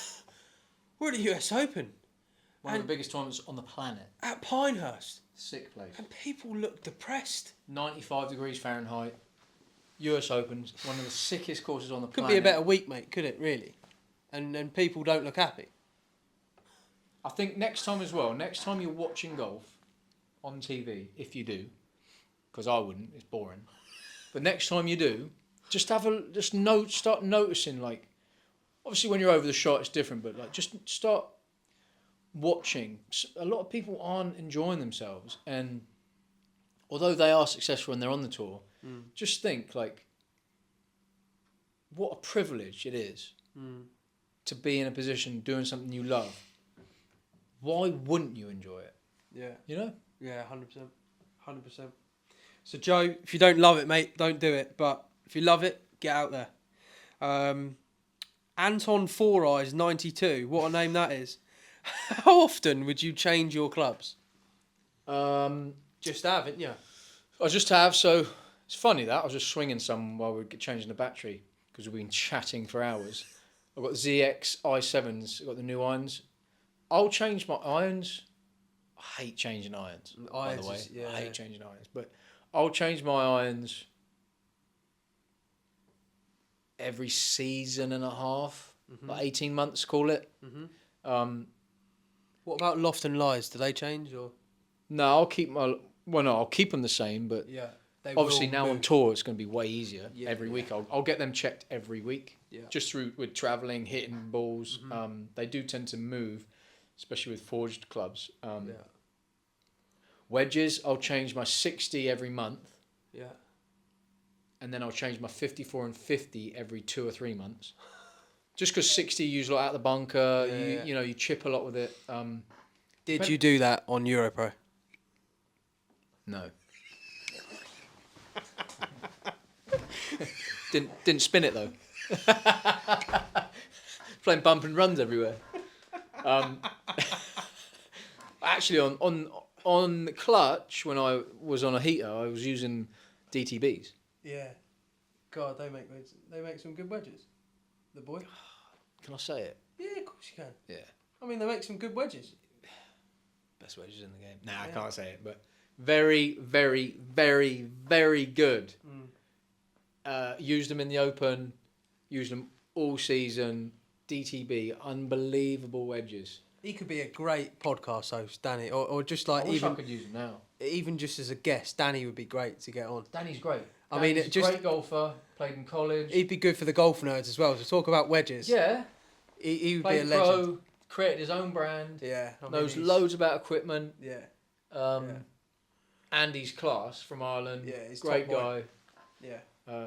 [SPEAKER 1] We're at the US Open.
[SPEAKER 2] One of the biggest tournaments on the planet.
[SPEAKER 1] At Pinehurst.
[SPEAKER 2] Sick place.
[SPEAKER 1] And people look depressed.
[SPEAKER 2] 95 degrees Fahrenheit. US Open, one of the sickest courses on the
[SPEAKER 1] Could
[SPEAKER 2] planet.
[SPEAKER 1] be a better week, mate, could it, really? And people don't look happy.
[SPEAKER 2] I think next time as well, next time you're watching golf on TV, if you do, because I wouldn't, it's boring. But next time you do, start noticing, like, obviously when you're over the shot it's different, but like just start watching. A lot of people aren't enjoying themselves, and although they are successful and they're on the tour, just think, like, what a privilege it is to be in a position doing something you love. Why wouldn't you enjoy it?
[SPEAKER 1] Yeah.
[SPEAKER 2] You know?
[SPEAKER 1] Yeah, 100%. 100%. So, Joe, if you don't love it, mate, don't do it. But if you love it, get out there. Anton Four Eyes 92, what a name that is. How often would you change your clubs? Just have, haven't you?
[SPEAKER 2] I just have, so it's funny that I was just swinging some while we were changing the battery because we've been chatting for hours. I've got ZX i7s, I've got the new irons. I'll change my irons. I hate changing irons, by the way. I hate changing irons, but I'll change my irons every season and a half, like 18 months, call it.
[SPEAKER 1] What about Loft and Lies? Do they change or?
[SPEAKER 2] No, I'll keep I'll keep them the same, but
[SPEAKER 1] they
[SPEAKER 2] obviously
[SPEAKER 1] will
[SPEAKER 2] now
[SPEAKER 1] move.
[SPEAKER 2] on tour it's going to be way easier every week. I'll get them checked every week, just with travelling, hitting balls. They do tend to move, especially with forged clubs. Wedges, I'll change my 60 every month.
[SPEAKER 1] Yeah.
[SPEAKER 2] And then I'll change my 54 and 50 every 2 or 3 months. Just because 60 you use a lot out of the bunker, you know, you chip a lot with it.
[SPEAKER 1] Did you do that on Europro?
[SPEAKER 2] No. Didn't spin it though. Playing bump and runs everywhere. Actually, on the clutch, when I was on a heater, I was using DTBs.
[SPEAKER 1] Yeah. God, they make some good wedges. The boy.
[SPEAKER 2] Can I say it?
[SPEAKER 1] Yeah, of course you can.
[SPEAKER 2] Yeah.
[SPEAKER 1] I mean, they make some good wedges.
[SPEAKER 2] Best wedges in the game. Nah, I can't say it, but very, very, very, very good. Used them in the Open. Used them all season. DTB, unbelievable wedges.
[SPEAKER 1] He could be a great podcast host, Danny, or just like
[SPEAKER 2] I wish I could use them now.
[SPEAKER 1] Even just as a guest, Danny would be great to get on.
[SPEAKER 2] Danny's great.
[SPEAKER 1] I mean,
[SPEAKER 2] Danny's a great golfer. Played in college.
[SPEAKER 1] He'd be good for the golf nerds as well. To talk about wedges.
[SPEAKER 2] Yeah.
[SPEAKER 1] He would
[SPEAKER 2] Played
[SPEAKER 1] be a legend.
[SPEAKER 2] pro, created his own brand.
[SPEAKER 1] Yeah.
[SPEAKER 2] Knows loads about equipment.
[SPEAKER 1] Yeah.
[SPEAKER 2] Andy's class from Ireland.
[SPEAKER 1] Yeah, he's
[SPEAKER 2] great
[SPEAKER 1] top
[SPEAKER 2] guy.
[SPEAKER 1] boy. Yeah.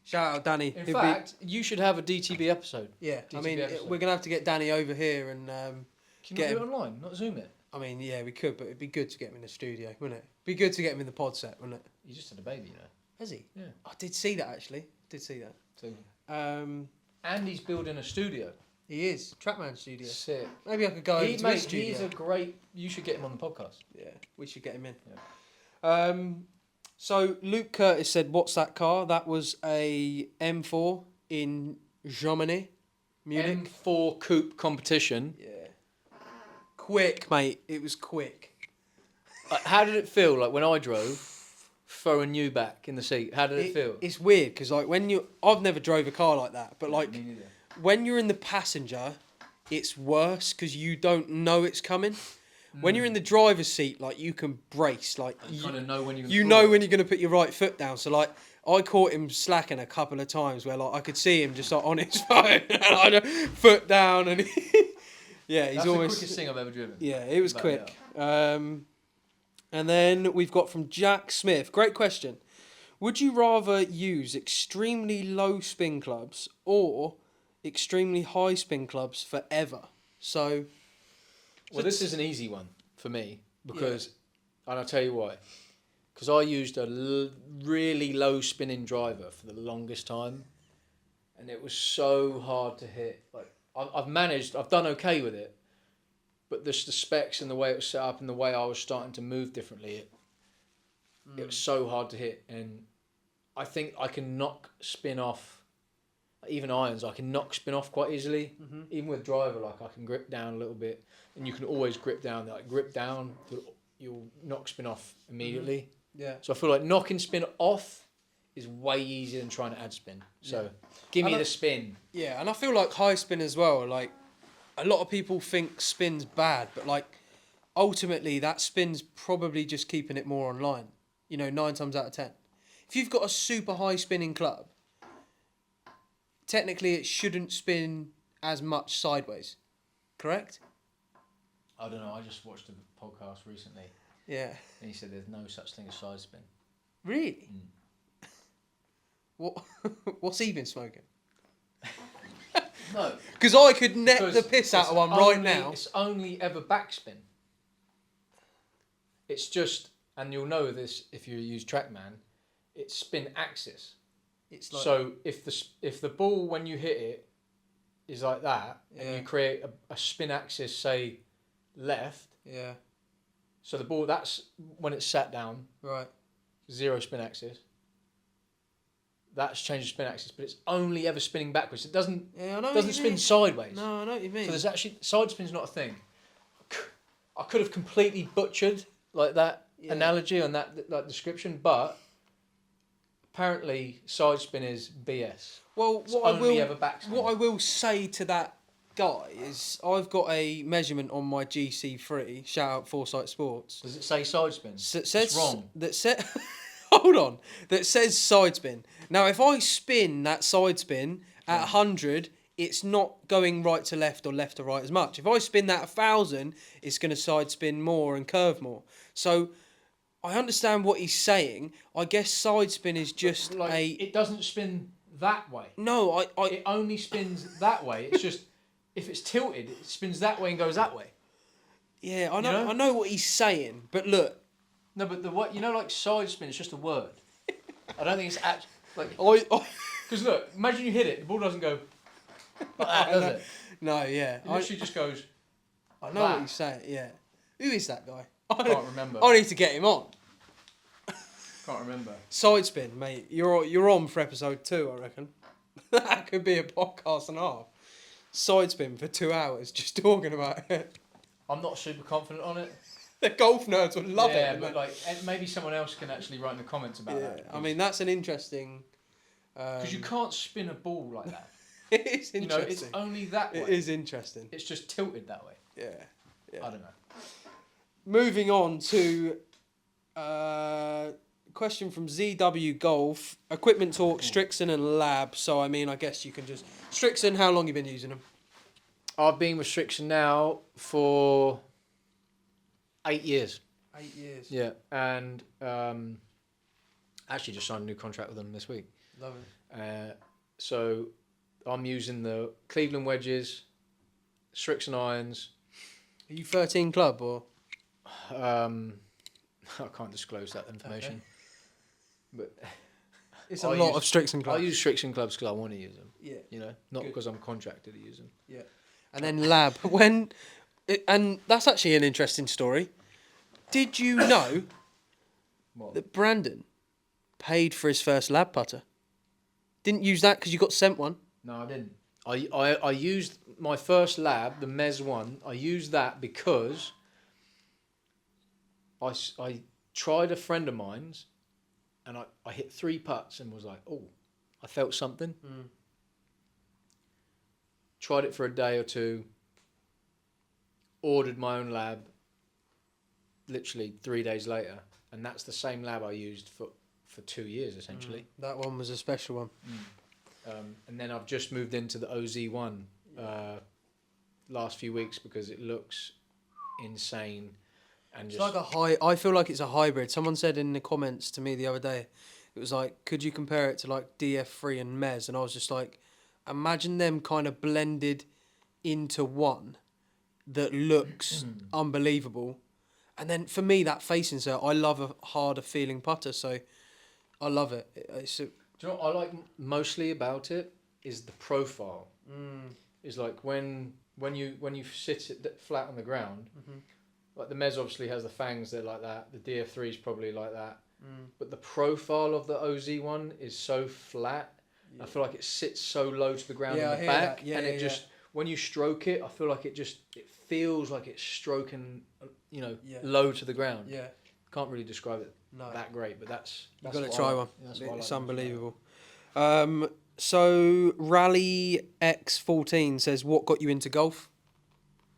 [SPEAKER 1] Shout out Danny.
[SPEAKER 2] In
[SPEAKER 1] He'll
[SPEAKER 2] fact, you should have a DTB episode.
[SPEAKER 1] yeah. I
[SPEAKER 2] DTB
[SPEAKER 1] mean,
[SPEAKER 2] episode.
[SPEAKER 1] we're gonna have to get Danny over here and
[SPEAKER 2] Can you
[SPEAKER 1] get
[SPEAKER 2] not do
[SPEAKER 1] him.
[SPEAKER 2] it online? Not Zoom it.
[SPEAKER 1] I mean, yeah, we could, but it'd be good to get him in the studio, wouldn't it? Be good to get him in the pod set, wouldn't it?
[SPEAKER 2] You just had a baby, you know.
[SPEAKER 1] Has he?
[SPEAKER 2] Yeah.
[SPEAKER 1] I did see that actually. Did see that.
[SPEAKER 2] So, Andy's building a studio.
[SPEAKER 1] He is Trackman Studio.
[SPEAKER 2] Sick.
[SPEAKER 1] Maybe I could go over to his studio.
[SPEAKER 2] He's a great. You should get him on the podcast.
[SPEAKER 1] Yeah, we should get him in. So Luke Curtis said, "What's that car?" That was a M4 in Germany, Munich.
[SPEAKER 2] M4 coupe competition.
[SPEAKER 1] Yeah. Quick, mate. It was quick.
[SPEAKER 2] How did it feel like when I drove? Throwing you back in the seat. How did it feel?
[SPEAKER 1] It's weird because like I've never drove a car like that, but like
[SPEAKER 2] Me neither.
[SPEAKER 1] when you're in the passenger, it's worse because you don't know it's coming. When you're in the driver's seat, like you can brace, like
[SPEAKER 2] You kind of know when
[SPEAKER 1] you know when you're going to put your right foot down. So like I caught him slacking a couple of times where like I could see him just like on his phone and I foot down and yeah, he's
[SPEAKER 2] That's
[SPEAKER 1] almost
[SPEAKER 2] the quickest thing I've ever driven.
[SPEAKER 1] yeah, it was
[SPEAKER 2] But,
[SPEAKER 1] quick. And then we've got from Jack Smith. Great question. Would you rather use extremely low spin clubs or extremely high spin clubs forever? So,
[SPEAKER 2] Well, this is an easy one for me because, and I'll tell you why. Because I used a really low spinning driver for the longest time, and it was so hard to hit. Like I've done okay with it, but the specs and the way it was set up and the way I was starting to move differently, it was so hard to hit. And I think I can knock spin off, even irons, I can knock spin off quite easily. Even with driver, like I can grip down a little bit, and you can always grip down. Like grip down, you'll knock spin off immediately.
[SPEAKER 1] yeah.
[SPEAKER 2] So I feel like knocking spin off is way easier than trying to add spin. So give me the spin.
[SPEAKER 1] Yeah, and I feel like high spin as well. Like a lot of people think spin's bad, but like ultimately that spin's probably just keeping it more online. 9 times out of 10. If you've got a super high spinning club, technically it shouldn't spin as much sideways. Correct?
[SPEAKER 2] I don't know. I just watched a podcast recently,
[SPEAKER 1] Yeah.
[SPEAKER 2] and he said there's no such thing as side spin.
[SPEAKER 1] Really? What? What's he been smoking?
[SPEAKER 2] No,
[SPEAKER 1] Because I could net
[SPEAKER 2] because
[SPEAKER 1] the piss out
[SPEAKER 2] it's
[SPEAKER 1] of one right
[SPEAKER 2] only-
[SPEAKER 1] now.
[SPEAKER 2] It's only ever backspin. It's just, and you'll know this if you use TrackMan, it's spin axis.
[SPEAKER 1] It's like
[SPEAKER 2] So if the ball when you hit it is like that,
[SPEAKER 1] Yeah.
[SPEAKER 2] and you create a spin axis, say left,
[SPEAKER 1] yeah,
[SPEAKER 2] so the ball that's when it's sat down,
[SPEAKER 1] right.
[SPEAKER 2] 0 spin axis. That's changed the spin axis, but it's only ever spinning backwards. It doesn't
[SPEAKER 1] Yeah, I know.
[SPEAKER 2] doesn't
[SPEAKER 1] what you
[SPEAKER 2] spin
[SPEAKER 1] mean.
[SPEAKER 2] sideways.
[SPEAKER 1] No, I know what you mean.
[SPEAKER 2] So there's actually side spin's not a thing. I could have completely butchered like that analogy on that description, but apparently side spin is BS.
[SPEAKER 1] Well,
[SPEAKER 2] It's only ever backspin.
[SPEAKER 1] what I will say to that guy is I've got a measurement on my GC3. Shout out Foresight Sports.
[SPEAKER 2] Does it say side spin?
[SPEAKER 1] That says
[SPEAKER 2] It's wrong.
[SPEAKER 1] That said, hold on. That says side spin. Now, if I spin that side spin at 100, it's not going right to left or left to right as much. If I spin that 1,000, it's going to side spin more and curve more. So I understand what he's saying. I guess side spin is just
[SPEAKER 2] It doesn't spin that way.
[SPEAKER 1] No,
[SPEAKER 2] It only spins that way. It's just if it's tilted, it spins that way and goes that way.
[SPEAKER 1] Yeah, I know.
[SPEAKER 2] You know?
[SPEAKER 1] I know what he's saying, but look,
[SPEAKER 2] No, but what like side spin is just a word. I don't think it's actually like
[SPEAKER 1] I
[SPEAKER 2] because look, imagine you hit it, the ball doesn't go like that, does it?
[SPEAKER 1] no, yeah,
[SPEAKER 2] It literally just goes.
[SPEAKER 1] I know what he's saying. Yeah, who is that guy? I
[SPEAKER 2] Can't remember.
[SPEAKER 1] I need to get him on.
[SPEAKER 2] Can't remember.
[SPEAKER 1] Side spin, mate. You're on for episode 2, I reckon. That could be a podcast and a half. Side spin for 2 hours, just talking about it.
[SPEAKER 2] I'm not super confident on it.
[SPEAKER 1] The golf nerds would love
[SPEAKER 2] yeah,
[SPEAKER 1] it.
[SPEAKER 2] but like maybe someone else can actually write in the comments about
[SPEAKER 1] Yeah,
[SPEAKER 2] that.
[SPEAKER 1] I mean that's an interesting.
[SPEAKER 2] Because you can't spin a ball like that.
[SPEAKER 1] It is
[SPEAKER 2] You know,
[SPEAKER 1] interesting.
[SPEAKER 2] it's only that way.
[SPEAKER 1] It is interesting.
[SPEAKER 2] It's just tilted that way.
[SPEAKER 1] Yeah.
[SPEAKER 2] I don't know.
[SPEAKER 1] Moving on to question from ZW Golf. Equipment talk, Strixon and Lab. So, I mean, I guess you can just... Strixon, how long you been using them?
[SPEAKER 2] I've been with Strixon now for 8 years.
[SPEAKER 1] 8 years.
[SPEAKER 2] Yeah, and actually just signed a new contract with them this week.
[SPEAKER 1] Love it.
[SPEAKER 2] So I'm using the Cleveland wedges, Strixon irons.
[SPEAKER 1] Are you 13 club or?
[SPEAKER 2] I can't disclose that information. Okay. But
[SPEAKER 1] it's a lot of Strixon clubs.
[SPEAKER 2] I use Strixon clubs because I want to use them.
[SPEAKER 1] Yeah.
[SPEAKER 2] You know, not
[SPEAKER 1] Good.
[SPEAKER 2] because I'm contracted to use them.
[SPEAKER 1] Yeah. And then lab. And that's actually an interesting story. Did you know that Brandon paid for his first lab putter? Didn't use that because you got sent one.
[SPEAKER 2] No, I didn't. I used my first lab, the Mez one. I used that because I tried a friend of mine's, and I hit 3 putts and was like, oh, I felt something. Tried it for a day or two. Ordered my own lab. Literally 3 days later, and that's the same lab I used for 2 years essentially.
[SPEAKER 1] That one was a special one.
[SPEAKER 2] And then I've just moved into the OZ1 last few weeks because it looks insane. And
[SPEAKER 1] It's like I feel like it's a hybrid. Someone said in the comments to me the other day, it was like, could you compare it to like DF3 and Mez? And I was just like, imagine them kind of blended into one that looks unbelievable. And then for me, that face insert, I love a harder feeling putter, so I love it.
[SPEAKER 2] Do you know what I like mostly about it is the profile. It's like when you sit it flat on the ground, like the Mez obviously has the fangs that are like that. The DF3 is probably like that. But the profile of the OZ1 is so flat. Yeah. I feel like it sits so low to the ground in the back, and it just when you stroke it, I feel like it feels like it's stroking, low to the ground.
[SPEAKER 1] Yeah.
[SPEAKER 2] Can't really describe it that great, but that's
[SPEAKER 1] you've got to try one.
[SPEAKER 2] Yeah,
[SPEAKER 1] it's unbelievable. So Rally X14 says, what got you into golf?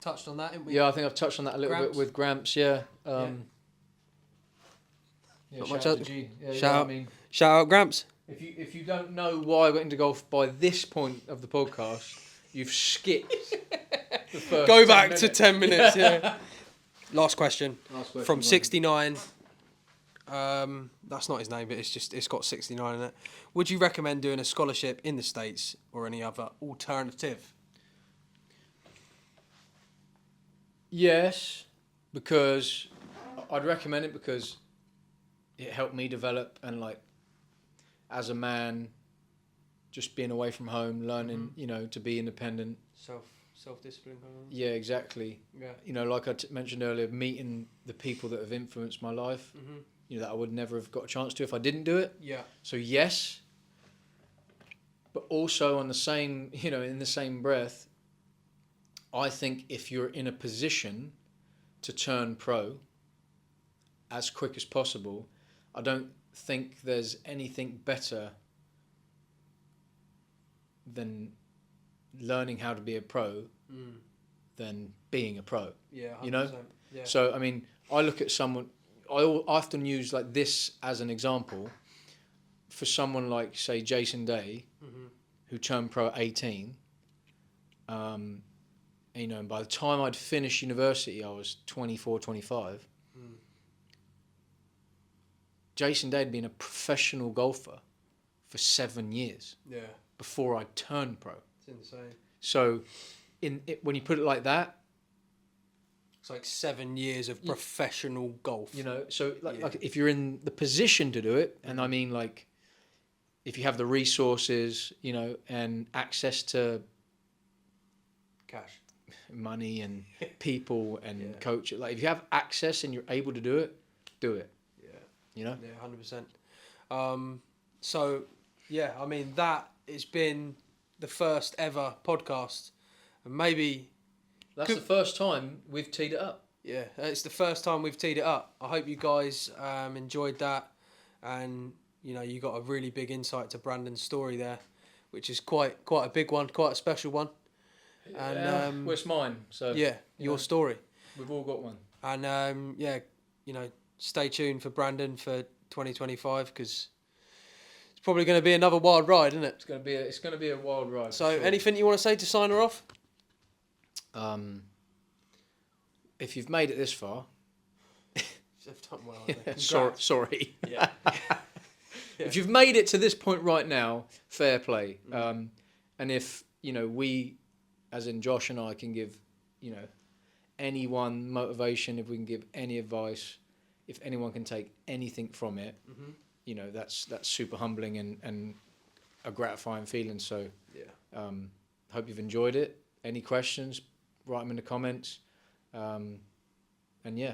[SPEAKER 1] Touched on that, didn't we?
[SPEAKER 2] Yeah, I think I've touched on that a little bit with Gramps. Yeah. Shout out to G.
[SPEAKER 1] Shout out Gramps.
[SPEAKER 2] If you don't know why I got into golf by this point of the podcast, you've skipped the first.
[SPEAKER 1] Go back to 10 minutes. Yeah. Last question from 69. That's not his name, but it's got 69 in it. Would you recommend doing a scholarship in the States or any other alternative?
[SPEAKER 2] Yes, because I'd recommend it because it helped me develop and like as a man, just being away from home, learning, to be independent.
[SPEAKER 1] Self-discipline.
[SPEAKER 2] Yeah, exactly.
[SPEAKER 1] Yeah.
[SPEAKER 2] Like I mentioned earlier, meeting the people that have influenced my life, that I would never have got a chance to if I didn't do it.
[SPEAKER 1] Yeah.
[SPEAKER 2] So yes, but also on the same, in the same breath, I think if you're in a position to turn pro as quick as possible, I don't think there's anything better than learning how to be a pro than being a pro.
[SPEAKER 1] Yeah, 100%. Yeah.
[SPEAKER 2] So, I mean, I look at someone, I often use like this as an example for someone like, say, Jason Day, who turned pro at 18. And by the time I'd finished university, I was 24, 25. Jason Day had been a professional golfer for 7 years before I turned pro.
[SPEAKER 1] It's insane.
[SPEAKER 2] So when you put it like that,
[SPEAKER 1] it's like 7 years of professional golf.
[SPEAKER 2] So like if you're in the position to do it, and I mean like if you have the resources, and access to
[SPEAKER 1] cash,
[SPEAKER 2] money and people and coach, like if you have access and you're able to do it, do it.
[SPEAKER 1] Yeah, 100%. So yeah, I mean that has been the first ever podcast, and maybe
[SPEAKER 2] that's the first time we've teed it up.
[SPEAKER 1] Yeah, it's the first time we've teed it up. I hope you guys enjoyed that, and you got a really big insight to Brandon's story there, which is quite a big one, quite a special one. And
[SPEAKER 2] well, it's mine. So
[SPEAKER 1] your story.
[SPEAKER 2] We've all got one.
[SPEAKER 1] And stay tuned for Brandon for 2025 because it's probably going to be another wild ride, isn't it?
[SPEAKER 2] It's going to be a wild ride.
[SPEAKER 1] So,
[SPEAKER 2] sure.
[SPEAKER 1] Anything you want to say to sign her off?
[SPEAKER 2] If you've made it this far,
[SPEAKER 1] They've done well. haven't they?
[SPEAKER 2] Sorry,
[SPEAKER 1] Congrats.
[SPEAKER 2] sorry.
[SPEAKER 1] Yeah.
[SPEAKER 2] If you've made it to this point right now, fair play. And if we, as in Josh and I, can give anyone motivation, if we can give any advice, if anyone can take anything from it, that's super humbling and a gratifying feeling. So
[SPEAKER 1] Yeah.
[SPEAKER 2] hope you've enjoyed it. Any questions, write them in the comments. And yeah,